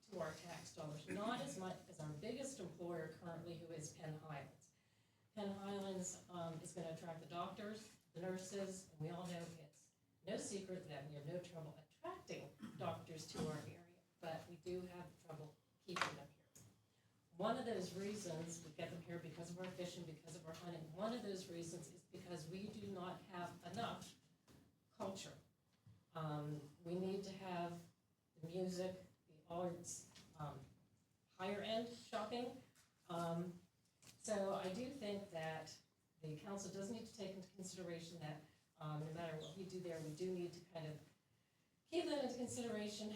to our tax dollars, not as much as our biggest employer currently, who is Penn Highlands. Penn Highlands is going to attract the doctors, the nurses, and we all know it's no secret that we have no trouble attracting doctors to our area, but we do have trouble keeping them here. One of those reasons we get them here because of our fishing, because of our hunting. One of those reasons is because we do not have enough culture. We need to have the music, the arts, higher end shopping. So I do think that the council does need to take into consideration that no matter what we do there, we do need to kind of keep that into consideration,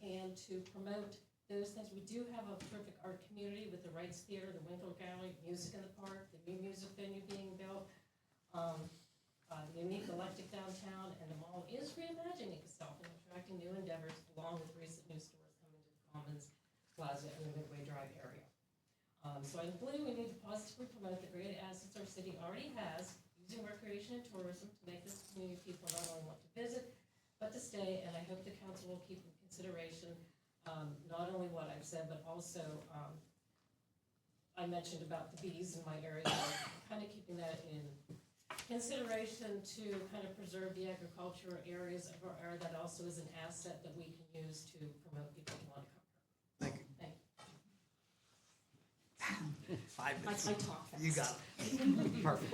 and to promote those things. We do have a terrific art community with the Wrights Theater, the Winkler Gallery, Music in the Park, the new music venue being built, the unique electric downtown, and the mall is reimagining itself and attracting new endeavors along with recent new stores coming to the Commons Plaza and the Midway Drive area. So I believe we need to positively promote the great assets our city already has, using recreation and tourism to make this community people not only want to visit, but to stay, and I hope the council will keep in consideration not only what I've said, but also I mentioned about the bees in my area, kind of keeping that in consideration to kind of preserve the agriculture areas of our area. That also is an asset that we can use to promote people who want to come here. Thank you. Thank you. 5 minutes. I talk fast. You got it. Perfect.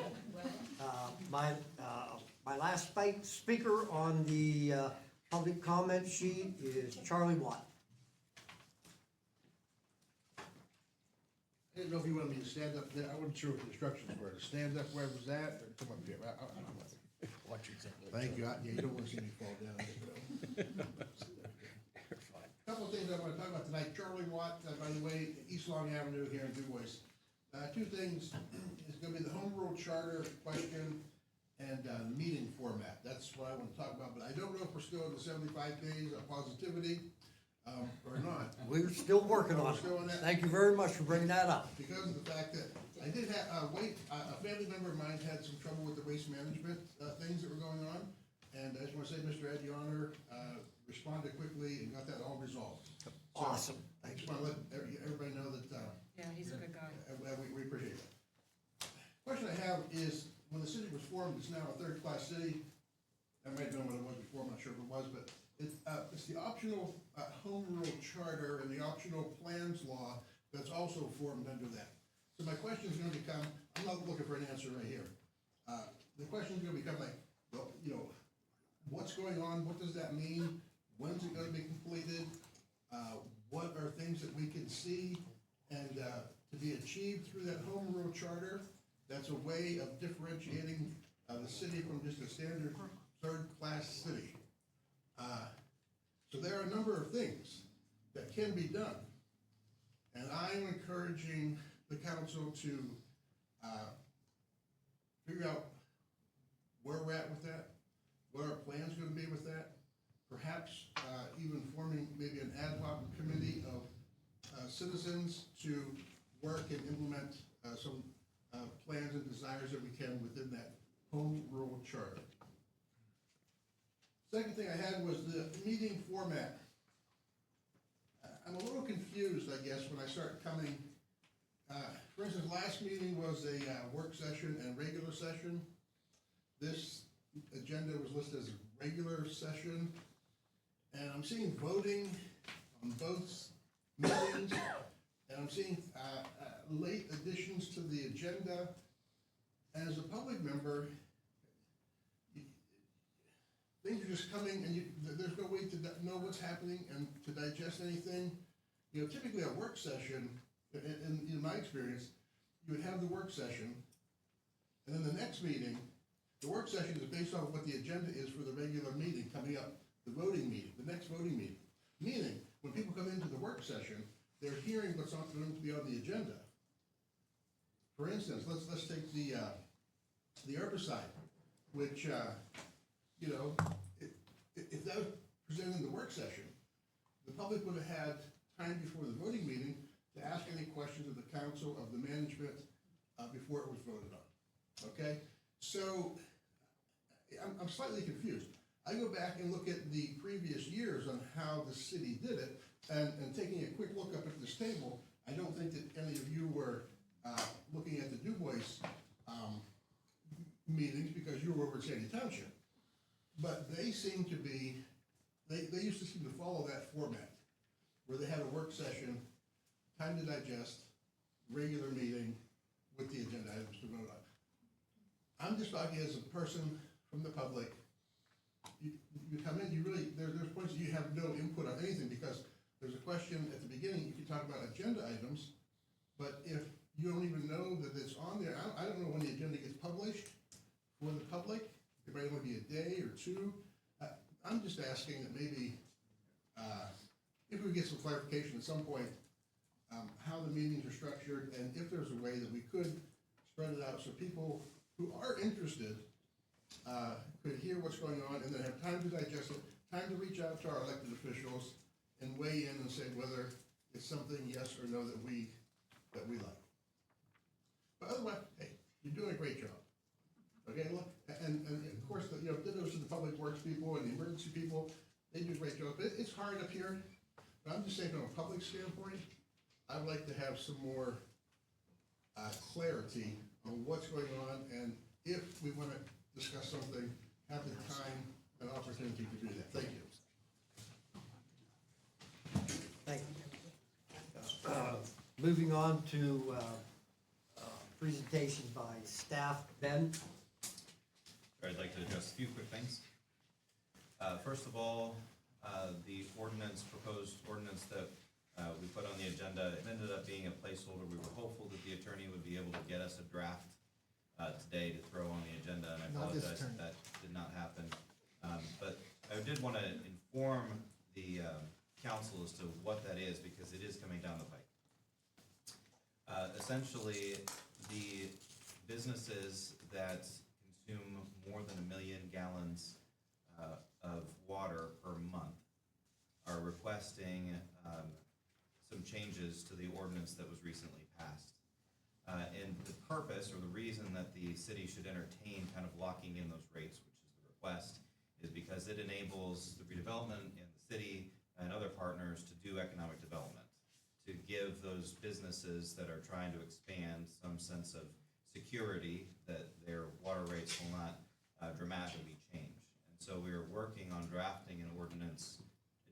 My last speaker on the public comment sheet is Charlie Watt. I didn't know if you wanted me to stand up there. I wasn't sure what the instructions were. To stand up where was that, or come up here? Thank you. Yeah, you don't want to see me fall down. Couple of things I want to talk about tonight. Charlie Watt, by the way, East Long Avenue here in Dubois. Two things. It's going to be the home rule charter question and meeting format. That's what I want to talk about. But I don't know if we're still in the 75 days of positivity. Or not. We're still working on it. Thank you very much for bringing that up. Because of the fact that I did have, a family member of mine had some trouble with the waste management things that were going on. And I just want to say Mr. Ed Yonner responded quickly and got that all resolved. Awesome. I just want to let everybody know that. Yeah, he's a good guy. We appreciate that. Question I have is, when the city was formed, it's now a third-class city. That might have been what it was before, I'm not sure if it was, but it's the optional home rule charter and the optional plans law that's also formed under that. So my question is going to become, I'm not looking for an answer right here. The question is going to become like, well, what's going on? What does that mean? When's it going to be completed? What are things that we can see and to be achieved through that home rule charter? That's a way of differentiating the city from just a standard third-class city. So there are a number of things that can be done. And I'm encouraging the council to figure out where we're at with that, what our plan's gonna be with that, perhaps even forming maybe an ad hoc committee of citizens to work and implement some plans and desires that we can within that home rule charter. Second thing I had was the meeting format. I'm a little confused, I guess, when I start coming. For instance, last meeting was a work session and regular session. This agenda was listed as a regular session. And I'm seeing voting on both meetings. And I'm seeing late additions to the agenda. And as a public member, things are just coming, and there's no way to know what's happening and to digest anything. Typically a work session, in my experience, you would have the work session, and then the next meeting, the work session is based on what the agenda is for the regular meeting coming up, the voting meeting, the next voting meeting. Meaning, when people come into the work session, they're hearing what's going to be on the agenda. For instance, let's take the herbicide, which if that was presented in the work session, the public would have had time before the voting meeting to ask any questions of the council, of the management, before it was voted on. Okay? So I'm slightly confused. I go back and look at the previous years on how the city did it, and taking a quick look up at this table, I don't think that any of you were looking at the Dubois meetings because you were over at Sandy Township. But they seem to be, they used to seem to follow that format, where they had a work session, time to digest, regular meeting with the agenda items to vote on. I'm just talking as a person from the public. You come in, there's points that you have no input on anything because there's a question at the beginning, you can talk about agenda items, but if you don't even know that it's on there, I don't know when the agenda gets published for the public. It might only be a day or two. I'm just asking that maybe, if we get some clarification at some point, how the meetings are structured, and if there's a way that we could spread it out so people who are interested could hear what's going on and then have time to digest it, time to reach out to our elected officials and weigh in and say whether it's something yes or no that we like. But otherwise, hey, you're doing a great job. Okay, look, and of course, dittos to the public works people and the emergency people, they do a great job. It's hard up here, but I'm just saying from a public standpoint, I'd like to have some more clarity on what's going on, and if we want to discuss something, have the time and opportunity to do that. Thank you. Thank you. Moving on to presentation by staff. Ben? I'd like to address a few quick things. First of all, the proposed ordinance that we put on the agenda, it ended up being a placeholder. We were hopeful that the attorney would be able to get us a draft today to throw on the agenda, and I apologize that that did not happen. But I did want to inform the council as to what that is, because it is coming down the pike. Essentially, the businesses that consume more than 1 million gallons of water per month are requesting some changes to the ordinance that was recently passed. And the purpose or the reason that the city should entertain kind of locking in those rates, which is the request, is because it enables the redevelopment in the city and other partners to do economic development, to give those businesses that are trying to expand some sense of security that their water rates will not dramatically change. And so we are working on drafting an ordinance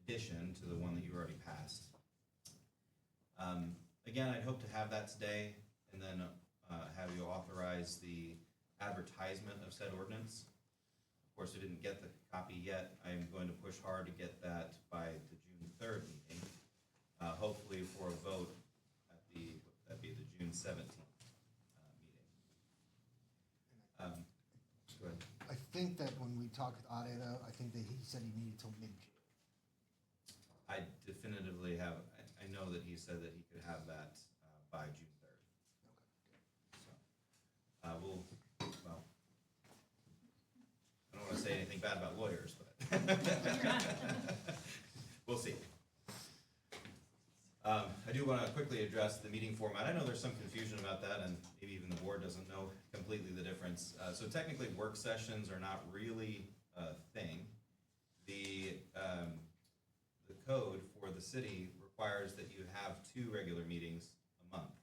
addition to the one that you already passed. Again, I'd hope to have that today and then have you authorize the advertisement of said ordinance. Of course, I didn't get the copy yet. I am going to push hard to get that by the June 3rd meeting, hopefully for a vote at that'd be the June 17th meeting. Go ahead. I think that when we talked with Ade, though, I think that he said he needed till mid-June. I definitively have, I know that he said that he could have that by June 3rd. So, well, I don't want to say anything bad about lawyers, but we'll see. I do want to quickly address the meeting format. I know there's some confusion about that, and maybe even the board doesn't know completely the difference. So technically, work sessions are not really a thing. The code for the city requires that you have 2 regular meetings a month.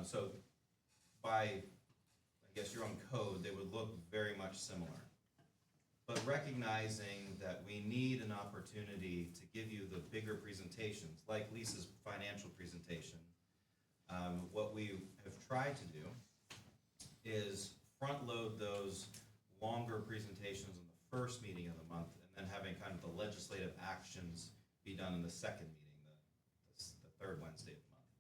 So by, I guess, your own code, they would look very much similar. But recognizing that we need an opportunity to give you the bigger presentations, like Lisa's financial presentation, what we have tried to do is front load those longer presentations in the first meeting of the month, and then having kind of the legislative actions be done in the second meeting, the third Wednesday of the month.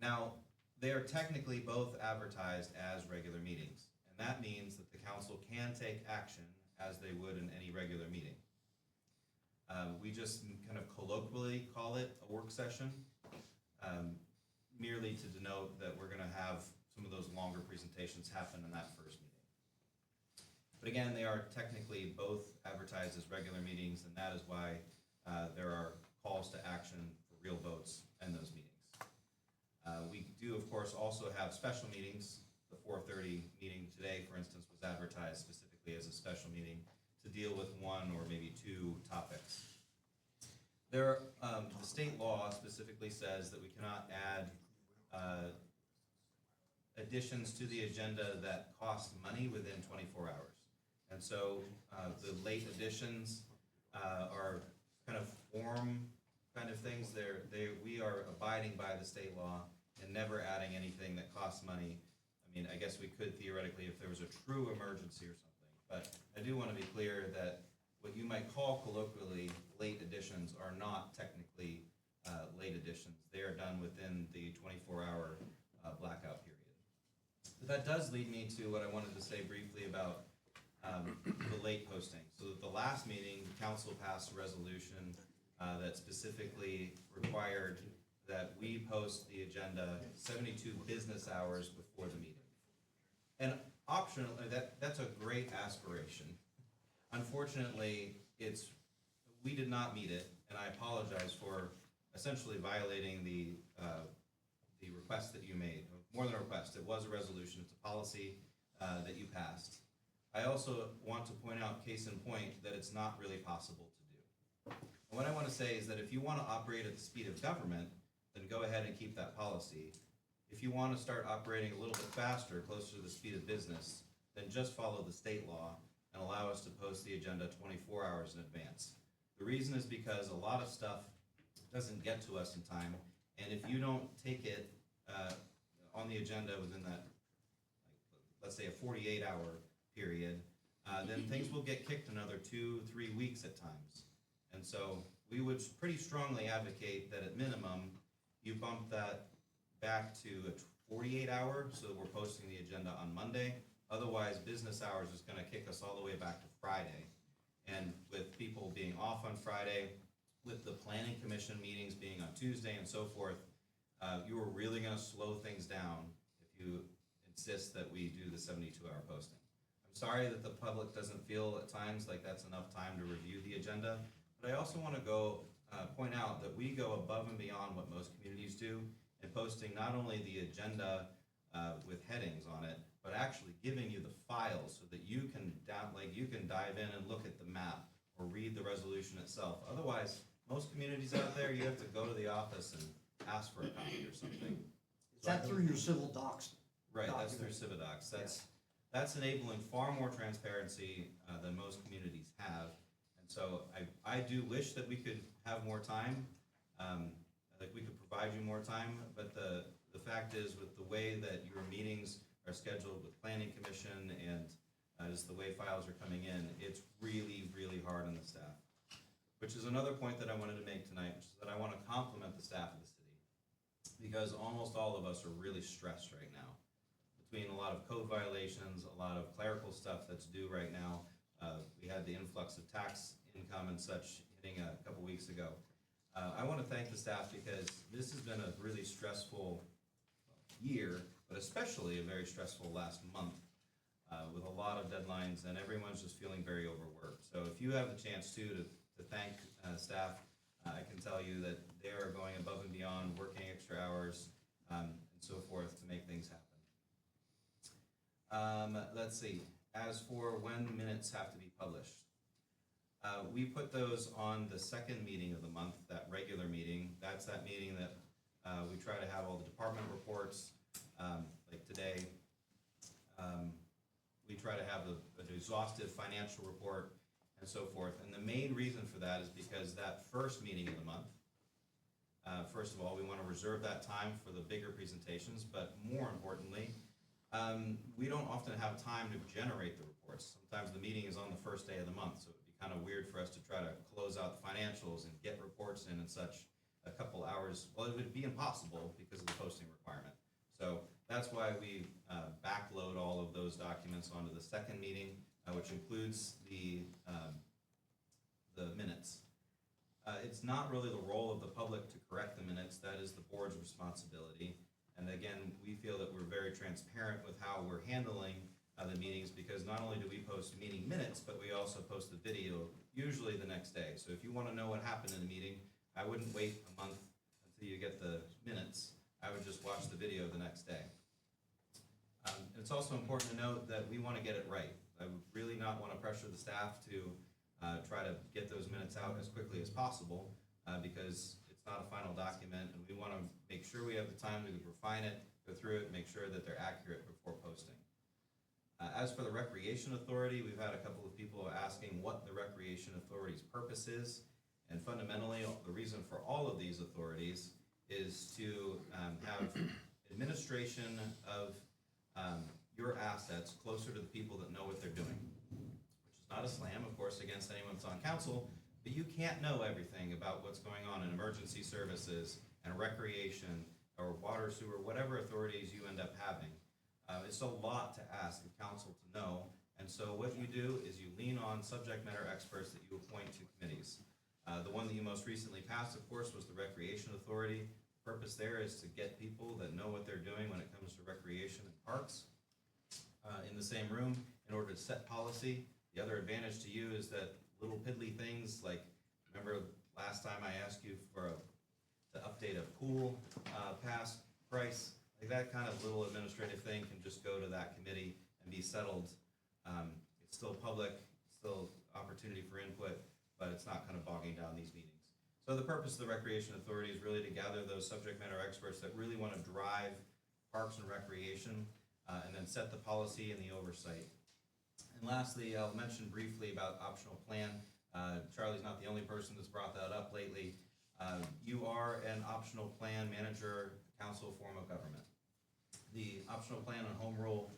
Now, they are technically both advertised as regular meetings, and that means that the council can take action as they would in any regular meeting. We just kind of colloquially call it a work session, merely to denote that we're going to have some of those longer presentations happen in that first meeting. But again, they are technically both advertised as regular meetings, and that is why there are calls to action for real votes in those meetings. We do, of course, also have special meetings. The 4:30 meeting today, for instance, was advertised specifically as a special meeting to deal with 1 or maybe 2 topics. The state law specifically says that we cannot add additions to the agenda that cost money within 24 hours. And so the late additions are kind of form kind of things. We are abiding by the state law and never adding anything that costs money. I mean, I guess we could theoretically if there was a true emergency or something, but I do want to be clear that what you might call colloquially late additions are not technically late additions. They are done within the 24-hour blackout period. But that does lead me to what I wanted to say briefly about the late posting. So at the last meeting, the council passed a resolution that specifically required that we post the agenda 72 business hours before the meeting. And optionally, that's a great aspiration. Unfortunately, we did not meet it, and I apologize for essentially violating the request that you made. More than a request, it was a resolution, it's a policy that you passed. I also want to point out, case in point, that it's not really possible to do. And what I want to say is that if you want to operate at the speed of government, then go ahead and keep that policy. If you want to start operating a little bit faster, closer to the speed of business, then just follow the state law and allow us to post the agenda 24 hours in advance. The reason is because a lot of stuff doesn't get to us in time, and if you don't take it on the agenda within that, let's say a 48-hour period, then things will get kicked another 2-3 weeks at times. And so we would pretty strongly advocate that at minimum, you bump that back to a 48-hour, so we're posting the agenda on Monday. Otherwise, business hours is going to kick us all the way back to Friday. And with people being off on Friday, with the planning commission meetings being on Tuesday and so forth, you are really going to slow things down if you insist that we do the 72-hour posting. I'm sorry that the public doesn't feel at times like that's enough time to review the agenda, but I also want to point out that we go above and beyond what most communities do in posting not only the agenda with headings on it, but actually giving you the files so that you can dive in and look at the map or read the resolution itself. Otherwise, most communities out there, you have to go to the office and ask for a copy or something. Is that through your civil docs? Right, that's through Cividocs. That's enabling far more transparency than most communities have. And so I do wish that we could have more time, like we could provide you more time, but the fact is, with the way that your meetings are scheduled with Planning Commission and just the way files are coming in, it's really, really hard on the staff. Which is another point that I wanted to make tonight, which is that I want to compliment the staff of the city, because almost all of us are really stressed right now. Between a lot of code violations, a lot of clerical stuff that's due right now, we had the influx of tax income and such hitting a couple weeks ago. I want to thank the staff because this has been a really stressful year, but especially a very stressful last month with a lot of deadlines, and everyone's just feeling very overworked. So if you have the chance to thank staff, I can tell you that they are going above and beyond, working extra hours and so forth to make things happen. Let's see. As for when minutes have to be published, we put those on the second meeting of the month, that regular meeting. That's that meeting that we try to have all the department reports, like today. We try to have an exhaustive financial report and so forth. And the main reason for that is because that first meeting of the month, first of all, we want to reserve that time for the bigger presentations, but more importantly, we don't often have time to generate the reports. Sometimes the meeting is on the first day of the month, so it would be kind of weird for us to try to close out the financials and get reports in and such a couple hours. Well, it would be impossible because of the posting requirement. So that's why we backload all of those documents onto the second meeting, which includes the minutes. It's not really the role of the public to correct the minutes. That is the board's responsibility. And again, we feel that we're very transparent with how we're handling the meetings, because not only do we post meeting minutes, but we also post the video usually the next day. So if you want to know what happened in the meeting, I wouldn't wait a month until you get the minutes. I would just watch the video the next day. It's also important to note that we want to get it right. I would really not want to pressure the staff to try to get those minutes out as quickly as possible because it's not a final document, and we want to make sure we have the time to refine it, go through it, make sure that they're accurate before posting. As for the Recreation Authority, we've had a couple of people asking what the Recreation Authority's purpose is, and fundamentally the reason for all of these authorities is to have administration of your assets closer to the people that know what they're doing, which is not a slam, of course, against anyone that's on council, but you can't know everything about what's going on in emergency services and recreation or water, sewer, whatever authorities you end up having. It's a lot to ask of council to know, and And so what you do is you lean on subject matter experts that you appoint to committees. The one that you most recently passed, of course, was the Recreation Authority. The purpose there is to get people that know what they're doing when it comes to recreation and parks in the same room in order to set policy. The other advantage to you is that little piddly things like, remember last time I asked you to update a pool pass price, like that kind of little administrative thing can just go to that committee and be settled. It's still public, still opportunity for input, but it's not kind of bogging down these meetings. So the purpose of the Recreation Authority is really to gather those subject matter experts that really want to drive parks and recreation, and then set the policy and the oversight. And lastly, I'll mention briefly about optional plan. Charlie's not the only person that's brought that up lately. You are an optional plan manager council form of government. The optional plan and home rule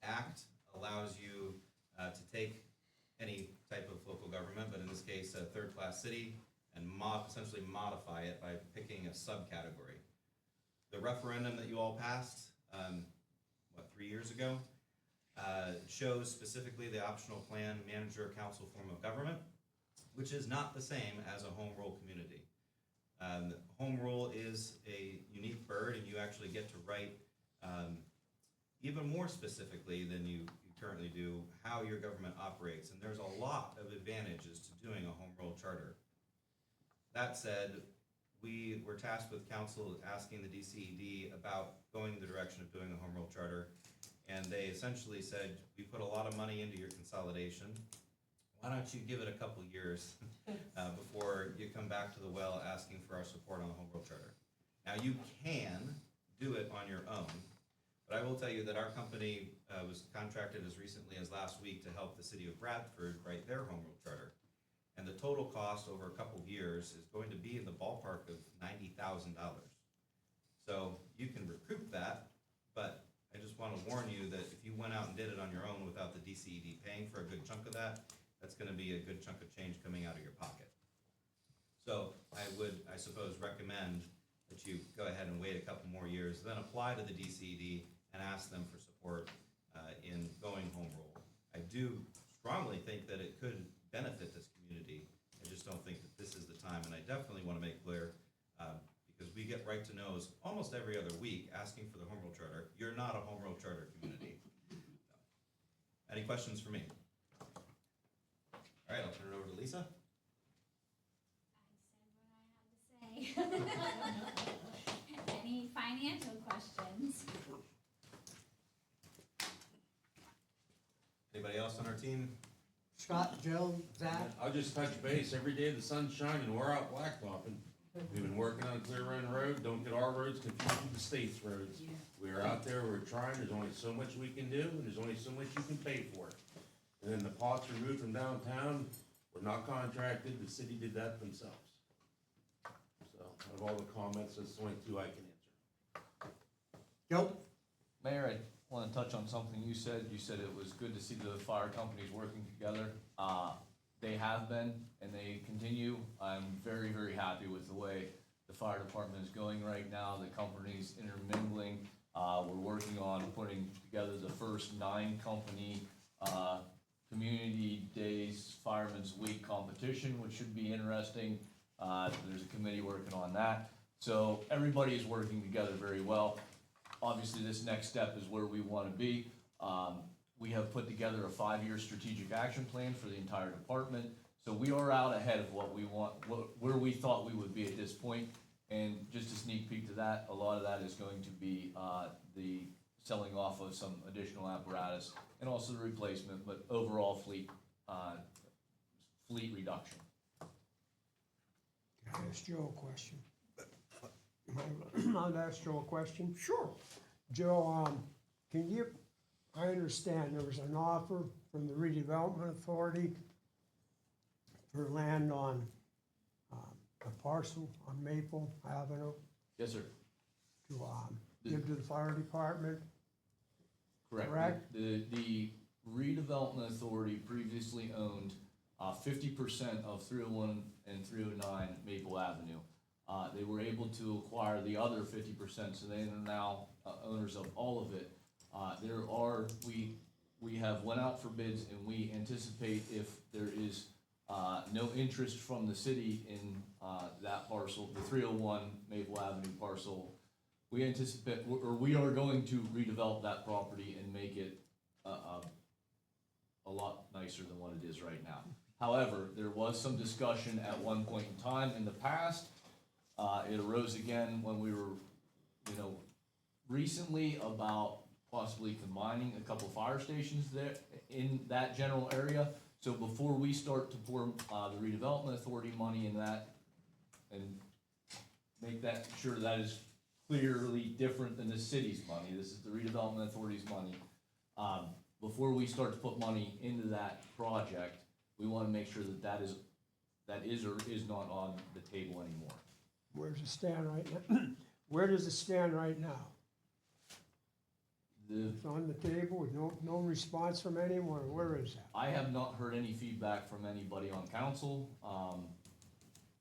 act allows you to take any type of local government, but in this case, a third-class city, and essentially modify it by picking a subcategory. The referendum that you all passed, 3 years ago, shows specifically the optional plan manager council form of government, which is not the same as a home rule community. Home rule is a unique bird, and you actually get to write even more specifically than you currently do how your government operates, and there's a lot of advantages to doing a home rule charter. That said, we were tasked with council asking the DCED about going the direction of doing a home rule charter, and they essentially said, we put a lot of money into your consolidation. Why don't you give it a couple years before you come back to the well asking for our support on the home rule charter? Now, you can do it on your own, but I will tell you that our company was contracted as recently as last week to help the city of Bradford write their home rule charter. And the total cost over a couple of years is going to be in the ballpark of $90,000. So you can recoup that, but I just want to warn you that if you went out and did it on your own without the DCED paying for a good chunk of that, that's going to be a good chunk of change coming out of your pocket. So I would, I suppose, recommend that you go ahead and wait a couple more years, then apply to the DCED and ask them for support in going home rule. I do strongly think that it could benefit this community. I just don't think that this is the time, and I definitely want to make clear, because we get right to knows almost every other week asking for the home rule charter. You're not a home rule charter community. Any questions for me? All right, I'll turn it over to Lisa. I said what I had to say. Any financial questions? Anybody else on our team? Scott, Joe, Zach? I'll just touch base. Every day the sun's shining, we're out blacktopping. We've been working on Clear Run Road. Don't get our roads confused with the state's roads. We're out there, we're trying. There's only so much we can do, and there's only so much you can pay for it. And then the pots removed from downtown, we're not contracted. The city did that themselves. So, out of all the comments, that's the only two I can answer. Joe? Mayor, I want to touch on something you said. You said it was good to see the fire companies working together. They have been, and they continue. I'm very, very happy with the way the fire department is going right now. The companies intermingling. We're working on putting together the first 9-company Community Days Fireman's Week competition, which should be interesting. There's a committee working on that. So everybody is working together very well. Obviously, this next step is where we want to be. We have put together a 5-year strategic action plan for the entire department. So we are out ahead of what we want, where we thought we would be at this point. And just a sneak peek to that, a lot of that is going to be the selling off of some additional apparatus and also the replacement, but overall fleet reduction. Can I ask Joe a question? I'll ask Joe a question. Sure. Joe, can you, I understand there was an offer from the redevelopment authority for land on a parcel on Maple Avenue Yes, sir. to give to the fire department. Correct? The redevelopment authority previously owned 50% of 301 and 309 Maple Avenue. They were able to acquire the other 50%, so they are now owners of all of it. we have went out for bids, and we anticipate if there is no interest from the city in that parcel, the 301 Maple Avenue parcel, we anticipate, or we are going to redevelop that property and make it a lot nicer than what it is right now. However, there was some discussion at one point in time in the past. It arose again when we were, recently about possibly combining a couple fire stations there in that general area. So before we start to pour the redevelopment authority money in that and make that sure that is clearly different than the city's money, this is the redevelopment authority's money. Before we start to put money into that project, we want to make sure that is or is not on the table anymore. Where does it stand right now? Where does it stand right now? It's on the table with no response from anyone. Where is that? I have not heard any feedback from anybody on council,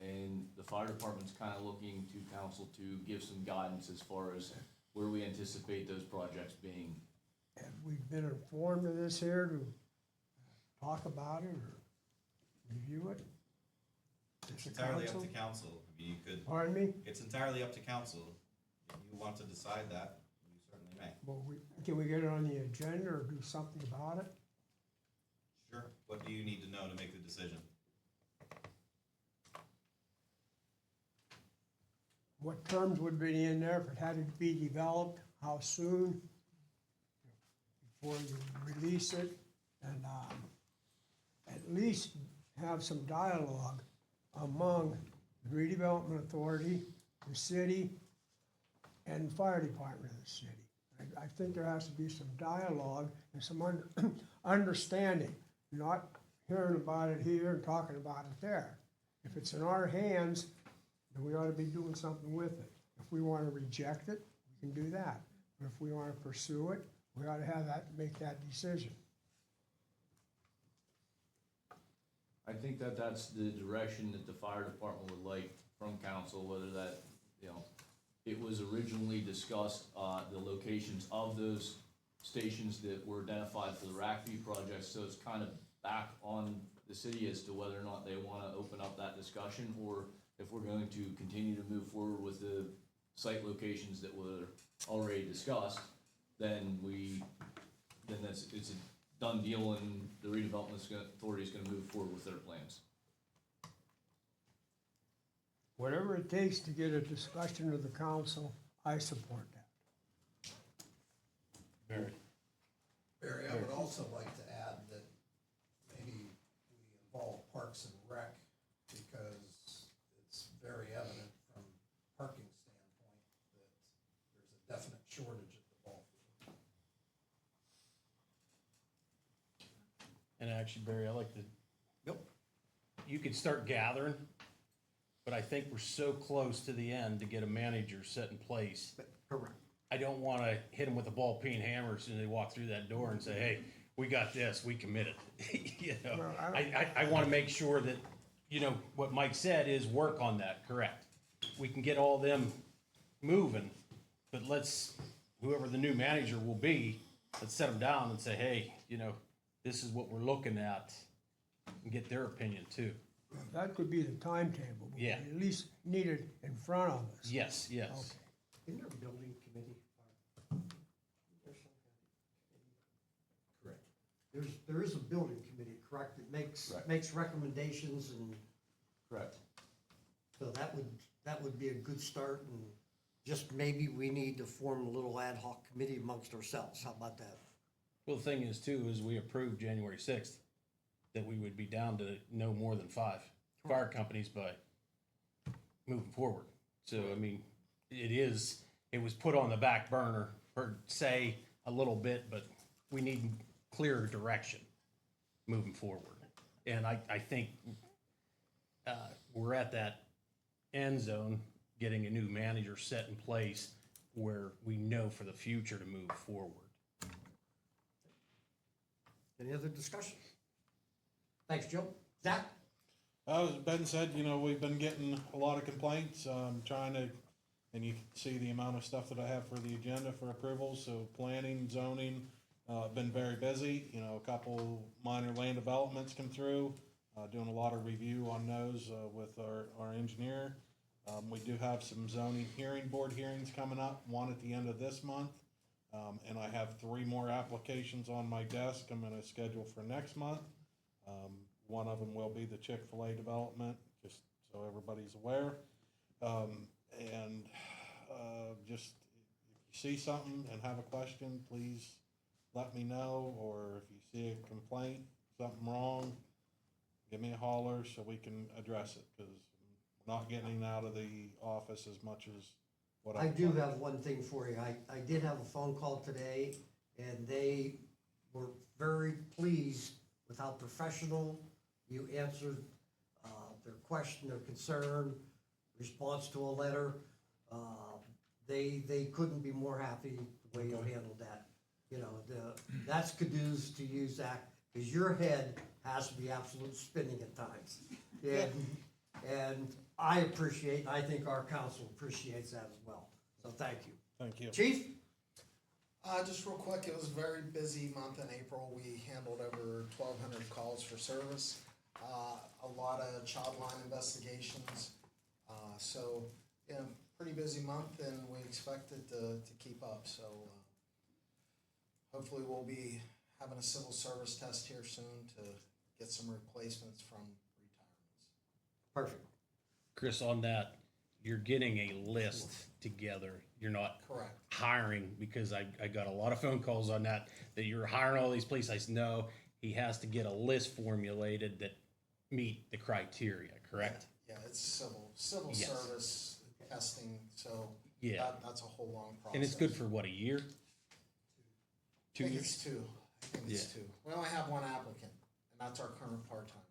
and the fire department's kind of looking to council to give some guidance as far as where we anticipate those projects being. Have we been informed of this here to talk about it or review it? It's entirely up to council. I mean, you could. Pardon me? It's entirely up to council. If you want to decide that, you certainly may. Well, can we get it on the agenda or do something about it? Sure. What do you need to know to make the decision? What terms would be in there if it had to be developed? How soon? Before you release it? And at least have some dialogue among the redevelopment authority, the city, and the fire department of the city. I think there has to be some dialogue and some understanding, not hearing about it here and talking about it there. If it's in our hands, then we ought to be doing something with it. If we want to reject it, we can do that. But if we want to pursue it, we ought to have make that decision. I think that's the direction that the fire department would like from council, whether that, it was originally discussed, the locations of those stations that were identified for the RACV project, so it's kind of back on the city as to whether or not they want to open up that discussion, or if we're going to continue to move forward with the site locations that were already discussed, then it's a done deal, and the redevelopment authority is going to move forward with their plans. Whatever it takes to get a discussion of the council, I support that. Barry, I would also like to add that maybe we involve Parks and Rec, because it's very evident from a parking standpoint that there's a definite shortage at the ball field. And actually, Barry, I like to. Yep. You could start gathering, but I think we're so close to the end to get a manager set in place. Correct. I don't want to hit them with a ball peen hammer as soon as they walk through that door and say, "Hey, we got this. We committed." Well, I want to make sure that what Mike said is work on that. Correct. We can get all them moving, but whoever the new manager will be, let's set them down and say, "Hey, this is what we're looking at," and get their opinion too. That could be the timetable. But Yeah. we at least need it in front of us. Yes. Okay. Isn't there a building committee? There's some kind of committee. Correct. There is a building committee, correct, that makes recommendations and. Correct. So that would be a good start, and just maybe we need to form a little ad hoc committee amongst ourselves. How about that? Well, the thing is too, is we approved January 6th that we would be down to no more than 5 fire companies by moving forward. So, I mean, it was put on the back burner per se a little bit, but we need clearer direction moving forward. And I think we're at that end zone, getting a new manager set in place where we know for the future to move forward. Any other discussion? Thanks, Joe. Zach? As Ben said, we've been getting a lot of complaints, trying to, and you can see the amount of stuff that I have for the agenda for approval, so planning, zoning, Been very busy, you know, a couple minor land developments come through, doing a lot of review on those, with our engineer. We do have some zoning hearing board hearings coming up, one at the end of this month. And I have 3 more applications on my desk I'm gonna schedule for next month. One of them will be the Chick-fil-A development, just so everybody's aware. Just, if you see something and have a question, please let me know, or if you see a complaint, something wrong, give me a holler so we can address it, because I'm not getting out of the office as much as what I I'd do like. have one thing for you. I did have a phone call today, and they were very pleased with how professional you answered their question, their concern, response to a letter. They couldn't be more happy the way you handled that. You know, that's kudos to you, Zach, because your head has to be absolute spinning at times. And I appreciate, and I think our council appreciates that as well. So thank you. Thank you. Chief? Just real quick, it was a very busy month in April. We handled over 1,200 calls for service, a lot of child line investigations. So, yeah, pretty busy month, and we expect it to keep up. So, hopefully we'll be having a civil service test here soon to get some replacements from retirements. Perfect. Chris, on that, you're getting a list together. You're not Correct. hiring, because I got a lot of phone calls on that you're hiring all these police. I said, no, he has to get a list formulated that meet the criteria, correct? Yeah, it's civil Yes. service testing, so Yeah. that's a whole long process. And it's good for what, a year? 2 I think years? it's 2. I think it's 2. We only have 1 applicant, and that's our current part-time.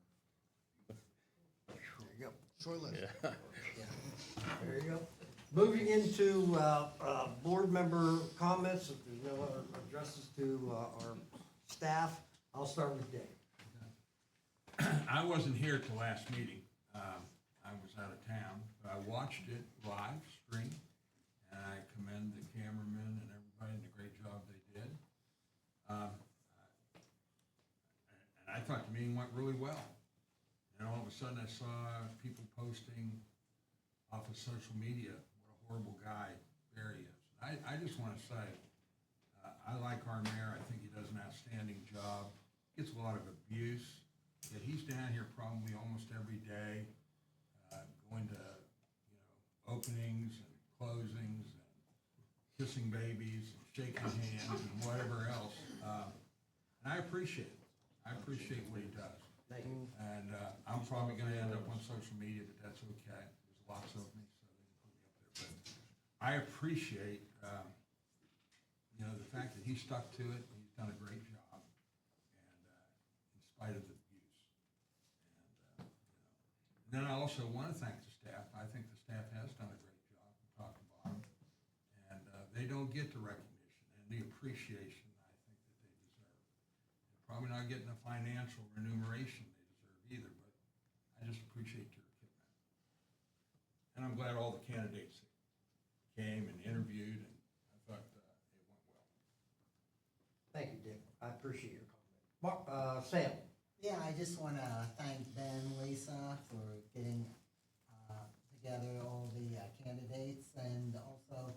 There you go. Short list. Yeah. There you go. Moving into board member comments, if there's no other addresses to our staff, I'll start with Dick. I wasn't here at the last meeting. I was out of town, but I watched it live stream, and I commend the cameramen and everybody and the great job they did. And I thought the meeting went really well. And all of a sudden I saw people posting off of social media what a horrible guy Barry is. I just want to say, I like our mayor. I think he does an outstanding job. Gets a lot of abuse. Yet he's down here probably almost every day, going to, openings and closings and kissing babies and shaking hands and whatever else. And I appreciate it. I appreciate what he does. Thank you. And I'm probably going to end up on social media, but that's okay. There's lots of me, so they can put me up there. But I appreciate, the fact that he stuck to it. He's done a great job, and in spite of the abuse. And then I also want to thank the staff. I think the staff has done a great job from top to bottom, and they don't get the recognition and the appreciation I think that they deserve. They're probably not getting the financial remuneration they deserve either, but I just appreciate your commitment. And I'm glad all the candidates came and interviewed, and I thought it went well. Thank you, Dick. I appreciate your comment. Sam? Yeah, I just want to thank Ben, Lisa, for getting together all the candidates, and also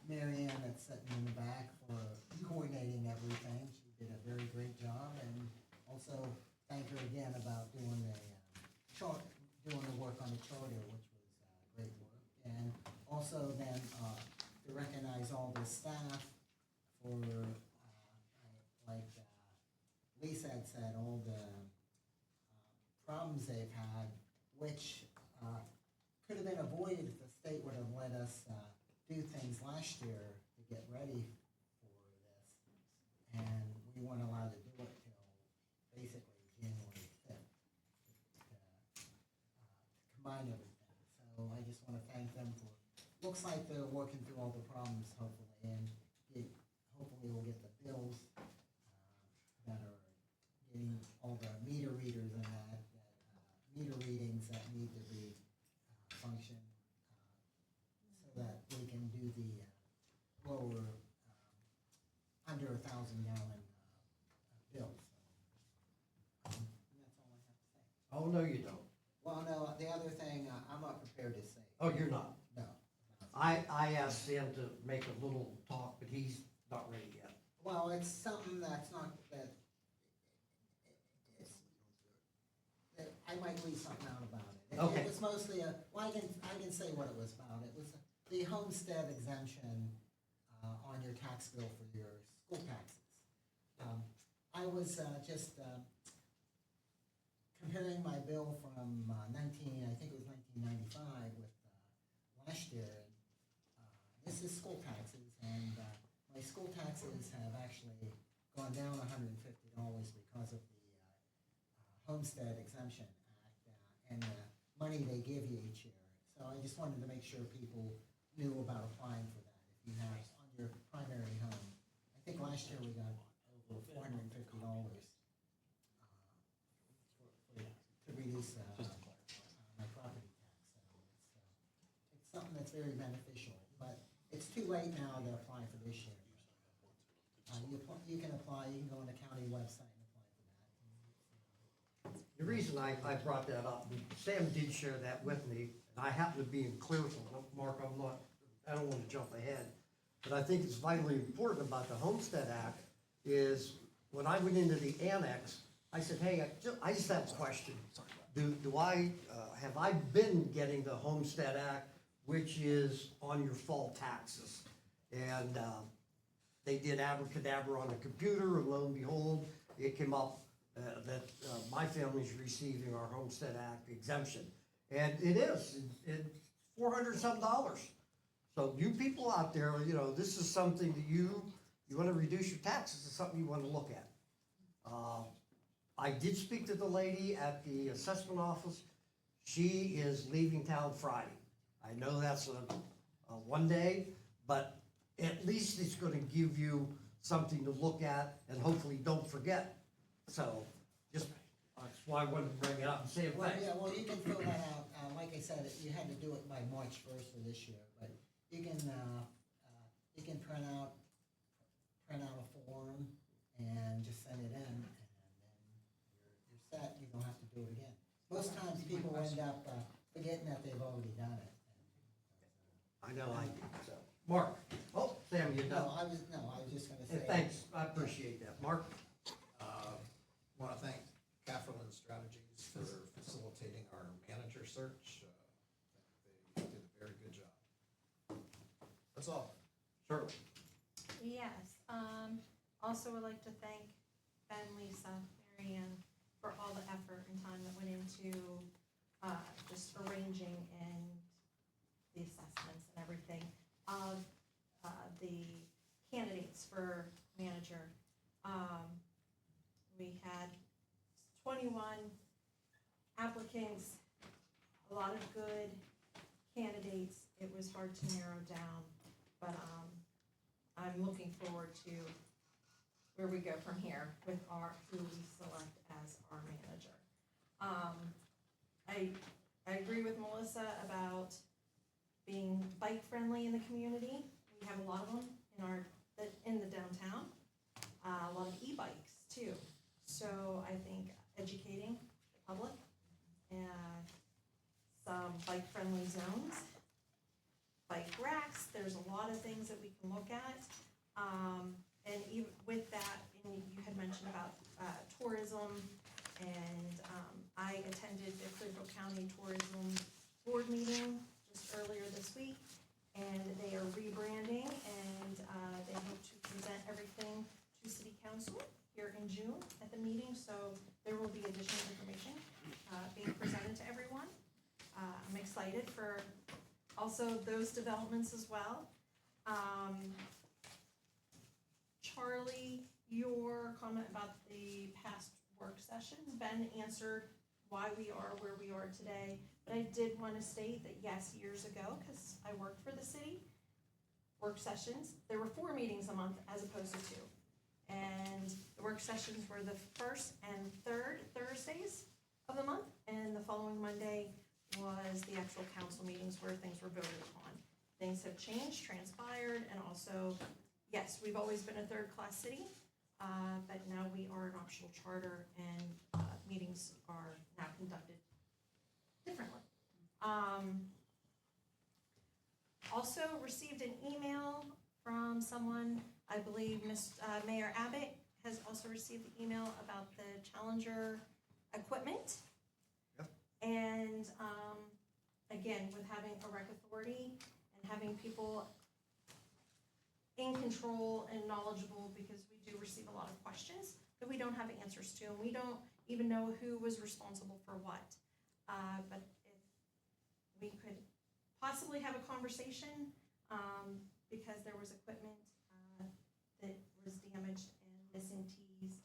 Mary Ann that's sitting in the back for coordinating everything. She did a very great job, and also thank her again about doing the work on the charter, which was great work, and also then to recognize all the staff for like Lisa had said, all the problems they've had, which could have been avoided if the state would have let us do things last year to get ready for this. And we weren't allowed to do it till basically January 5th to combine everything. So I just want to thank them for, looks like they're working through all the problems, hopefully, and hopefully we'll get the bills that are getting all the meter readers and meter readings that need to be function so that we can do the lower under 1,000 gallon Oh, no, you don't. Well, no, the other thing, I'm not prepared to say. Oh, you're not? No. I asked Sam to make a little talk, but he's not ready yet. Well, it's something that's not, that I might leave something out about it. Okay. It was mostly well, I can say what it was about. It was the homestead exemption on your tax bill for your school taxes. I was just comparing my bill from I think it was 1995 with last year. This is school taxes, and my school taxes have actually gone down $150 because of the Homestead Exemption Act and the money they give you each year. So I just wanted to make sure people knew about applying for that. If you have on your primary home, I think last year we got over $450 to reduce my property tax. So it's something that's very beneficial, but it's too late now to apply for this year. You can apply, you can go on the county website and apply for that. The reason I brought that up, Sam did share that with me, and I happen to be in Clearfield. Mark, I don't want to jump ahead, but I think it's vitally important about the Homestead Act is when I went into the annex, I said, hey, I just have a question. Have I been getting the Homestead Act, which is on your fall taxes? And they did abracadabra on the computer, and lo and behold, it came up that my family's receiving our Homestead Act exemption. And it is, it's $400-something. So you people out there, this is something that you want to reduce your taxes, it's something you want to look at. I did speak to the lady at the assessment office. She is leaving town Friday. I know that's a one day, but at least it's going to give you something to look at and hopefully don't forget. So just, that's why I wanted to bring it up and say it. Well, yeah, well, you can fill that out. Like I said, you had to do it by March 1st of this year, but you can print out a form and just send it in, and then you're set. You don't have to do it again. Most times people end up forgetting that they've already done it. I know I did, so. Mark, Sam, you know. I was just gonna say. Thanks, I appreciate that. Mark? Want to thank Capital Strategies for facilitating our manager search. They did a very good job. That's all. Sure. Yes, also would like to thank Ben, Lisa, Marianne for all the effort and time that went into just arranging and the assessments and everything of the candidates for manager. We had 21 applicants, a lot of good candidates. It was hard to narrow down, but I'm looking forward to where we go from here with who we select as our manager. I agree with Melissa about being bike friendly in the community. We have a lot of them in the downtown, a lot of e-bikes too. So I think educating the public and some bike friendly zones, bike racks, there's a lot of things that we can look at. And even with that, and you had mentioned about tourism, and I attended the Clearfield County Tourism Board meeting just earlier this week, and they are rebranding, and they hope to present everything to City Council here in June at the meeting, so there will be additional information being presented to everyone. I'm excited for also those developments as well. Charlie, your comment about the past work sessions, Ben answered why we are where we are today, but I did want to state that yes, years ago, because I worked for the city, work sessions, there were 4 meetings a month as opposed to 2. And the work sessions were the first and third Thursdays of the month, and the following Monday was the actual council meetings where things were voted upon. Things have changed, transpired, and also, yes, we've always been a third-class city, but now we are an optional charter, and meetings are now conducted differently. Also received an email from someone, I believe Mayor Abbott has also received the email about the Challenger equipment. Yep. And again, with having a rec authority and having people in control and knowledgeable, because we do receive a lot of questions that we don't have answers to, and we don't even know who was responsible for what. But if we could possibly have a conversation, because there was equipment that was damaged and missing tees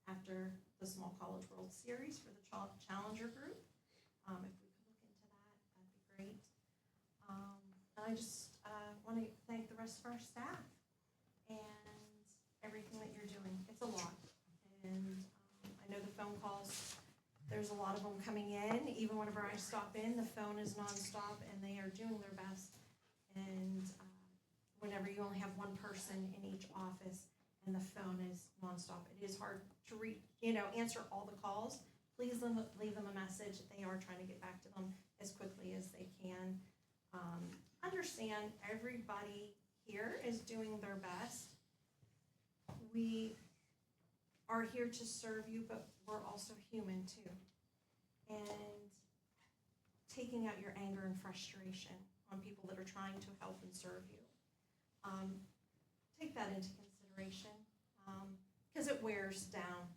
after the Small College World Series for the Challenger group. If we could look into that, that'd be great. And I just want to thank the rest of our staff and everything that you're doing. It's a lot. And I know the phone calls, there's a lot of them coming in. Even whenever I stop in, the phone is nonstop and they are doing their best. And whenever you only have one person in each office and the phone is nonstop, it is hard to answer all the calls. Please leave them a message. They are trying to get back to them as quickly as they can. Understand everybody here is doing their best. We are here to serve you, but we're also human too. And taking out your anger and frustration on people that are trying to help and serve you. Take that into consideration, because it wears down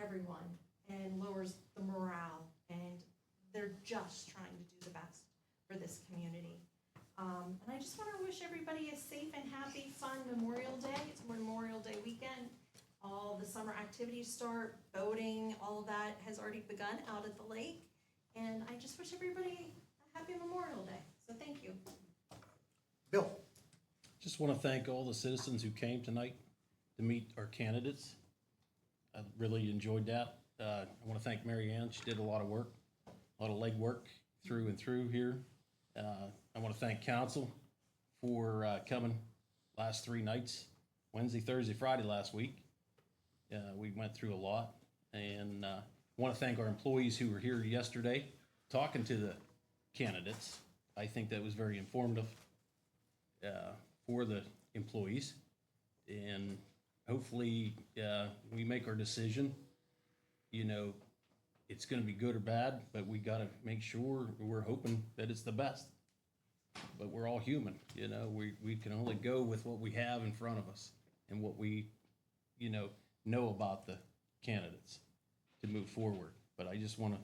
everyone and lowers the morale, and they're just trying to do the best for this community. And I just want to wish everybody a safe and happy, fun Memorial Day. It's Memorial Day weekend. All the summer activities start, boating, all of that has already begun out at the lake. And I just wish everybody a happy Memorial Day. So thank you. Bill. Just want to thank all the citizens who came tonight to meet our candidates. I really enjoyed that. I want to thank Mary Ann. She did a lot of work, a lot of legwork through and through here. I want to thank council for coming last 3 nights, Wednesday, Thursday, Friday last week. We went through a lot, and I want to thank our employees who were here yesterday talking to the candidates. I think that was very informative for the employees, and hopefully we make our decision. It's going to be good or bad, but we got to make sure we're hoping that it's the best. But we're all human, we can only go with what we have in front of us and what we, know about the candidates to move forward. But I just want to,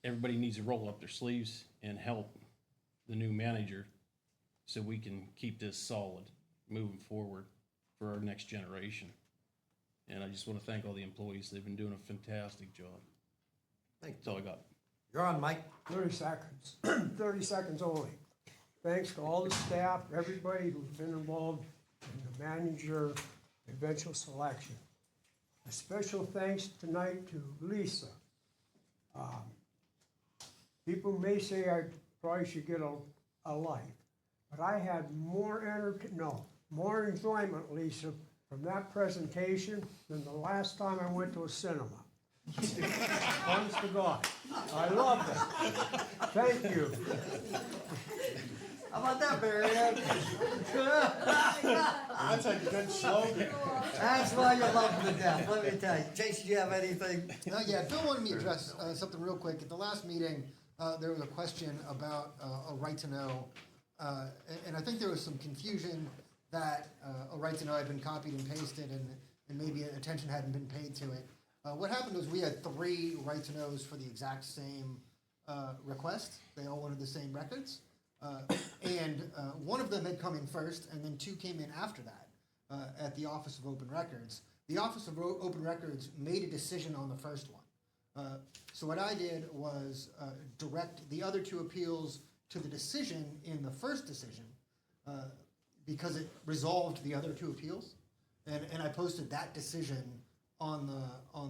everybody needs to roll up their sleeves and help the new manager so we can keep this solid moving forward for our next generation. And I just want to thank all the employees. They've been doing a fantastic job. Thanks. That's all I got. You're on, Mike. 30 seconds, 30 seconds only. Thanks to all the staff, everybody who's been involved in the manager eventual selection. A special thanks tonight to Lisa. People may say I probably should get a life, but I had more enjoyment, Lisa, from that presentation than the last time I went to a cinema. Honest to God. I loved it. Thank you. How about that, Mary Ann? That's a good slogan. That's why you love them to death, let me tell you. Chase, do you have anything? Yeah, Bill wanted me to address something real quick. At the last meeting, there was a question about a right to know, and I think there was some confusion that a right to know had been copied and pasted, and maybe attention hadn't been paid to it. What happened was we had 3 right to knows for the exact same request. They all wanted the same records. And one of them had come in first, and then 2 came in after that at the Office of Open Records. The Office of Open Records made a decision on the first one. So what I did was direct the other 2 appeals to the decision in the first decision because it resolved the other 2 appeals. And I posted that decision on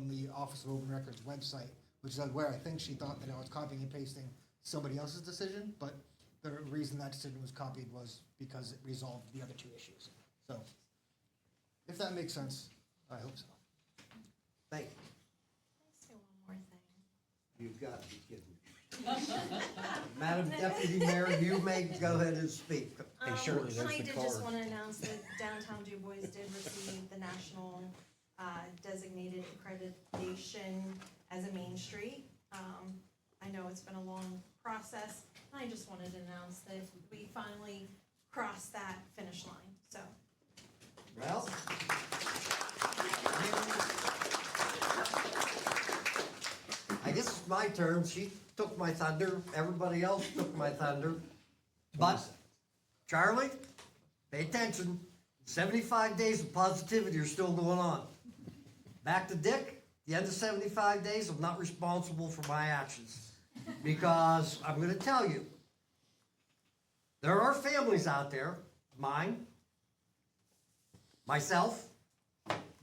the Office of Open Records website, which is where I think she thought that I was copying and pasting somebody else's decision, but the reason that decision was copied was because it resolved the other 2 issues. So, if that makes sense, I hope so. Thank you. just kidding. Madam Deputy Mayor, you may go ahead and speak. Hey, Shirley, And there's I the did card. just want to announce that downtown Dubois did receive the national designated accreditation as a main street. I know it's been a long process. I just wanted to announce that we finally crossed that finish line, so. Well, I guess it's my turn. She took my thunder. Everybody else took my thunder. But, Charlie, pay attention. 75 days of positivity are still going on. Back to Dick, the end of 75 days, I'm not responsible for my actions. Because I'm going to tell you, there are families out there, mine, myself,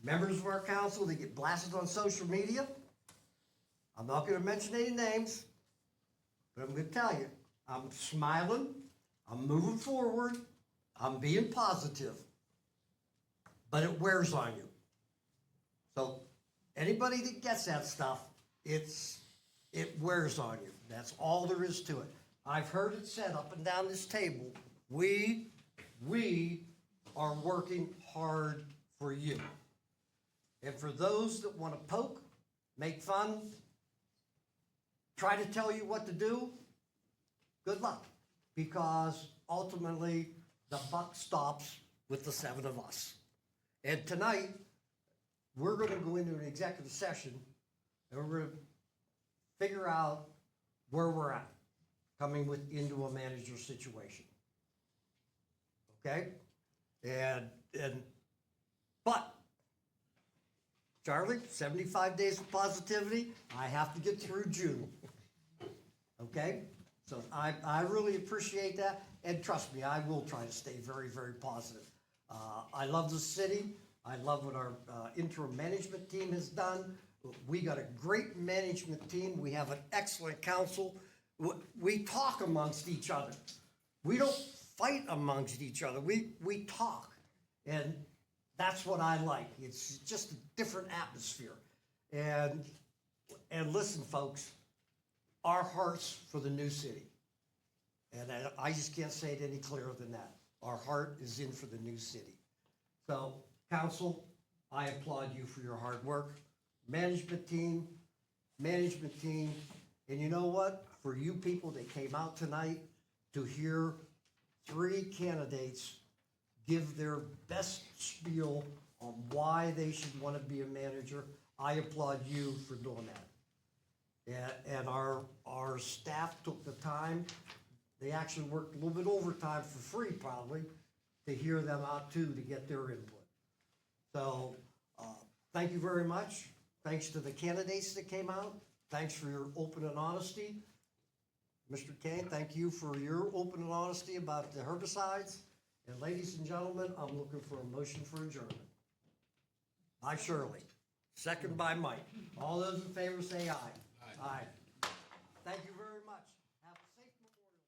members of our council that get blasted on social media. I'm not going to mention any names, but I'm going to tell you, I'm smiling, I'm moving forward, I'm being positive, but it wears on you. So anybody that gets that stuff, it wears on you. That's all there is to it. I've heard it said up and down this table, we are working hard for you. And for those that want to poke, make fun, try to tell you what to do, good luck. Because ultimately, the buck stops with the 7 of us. And tonight, we're going to go into an executive session, and we're going to figure out where we're at, coming into a manager situation. Okay? But, Charlie, 75 days of positivity, I have to get through June. Okay? So I really appreciate that, and trust me, I will try to stay very, very positive. I love the city. I love what our interim management team has done. We got a great management team. We have an excellent council. We talk amongst each other. We don't fight amongst each other. We talk, and that's what I like. It's just a different atmosphere. And listen, folks, our hearts for the new city. And I just can't say it any clearer than that. Our heart is in for the new city. So, council, I applaud you for your hard work. Management team, and you know what? For you people that came out tonight to hear 3 candidates give their best spiel on why they should want to be a manager, I applaud you for doing that. And our staff took the time. They actually worked a little bit overtime for free probably to hear them out too, to get their input. So thank you very much. Thanks to the candidates that came out. Thanks for your open and honesty. Mr. Kane, thank you for your open and honesty about the herbicides. And ladies and gentlemen, I'm looking for a motion for adjournment. By Shirley, second by Mike. All those in favor say aye. Aye. Thank you very much. Have a safe Memorial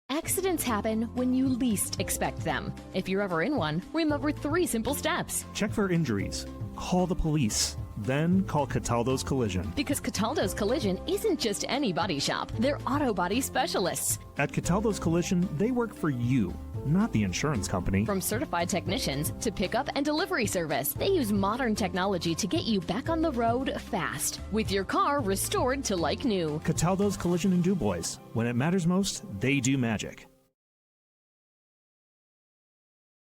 Day. Accidents happen when you least expect them. If you're ever in one, remember 3 simple steps. Check for injuries. Call the police. Then call Cataldo's Collision. Because Cataldo's Collision isn't just any body shop. They're auto body specialists. At Cataldo's Collision, they work for you, not the insurance company. From certified technicians to pickup and delivery service, they use modern technology to get you back on the road fast, with your car restored to like new. Cataldo's Collision in Dubois. When it matters most, they do magic.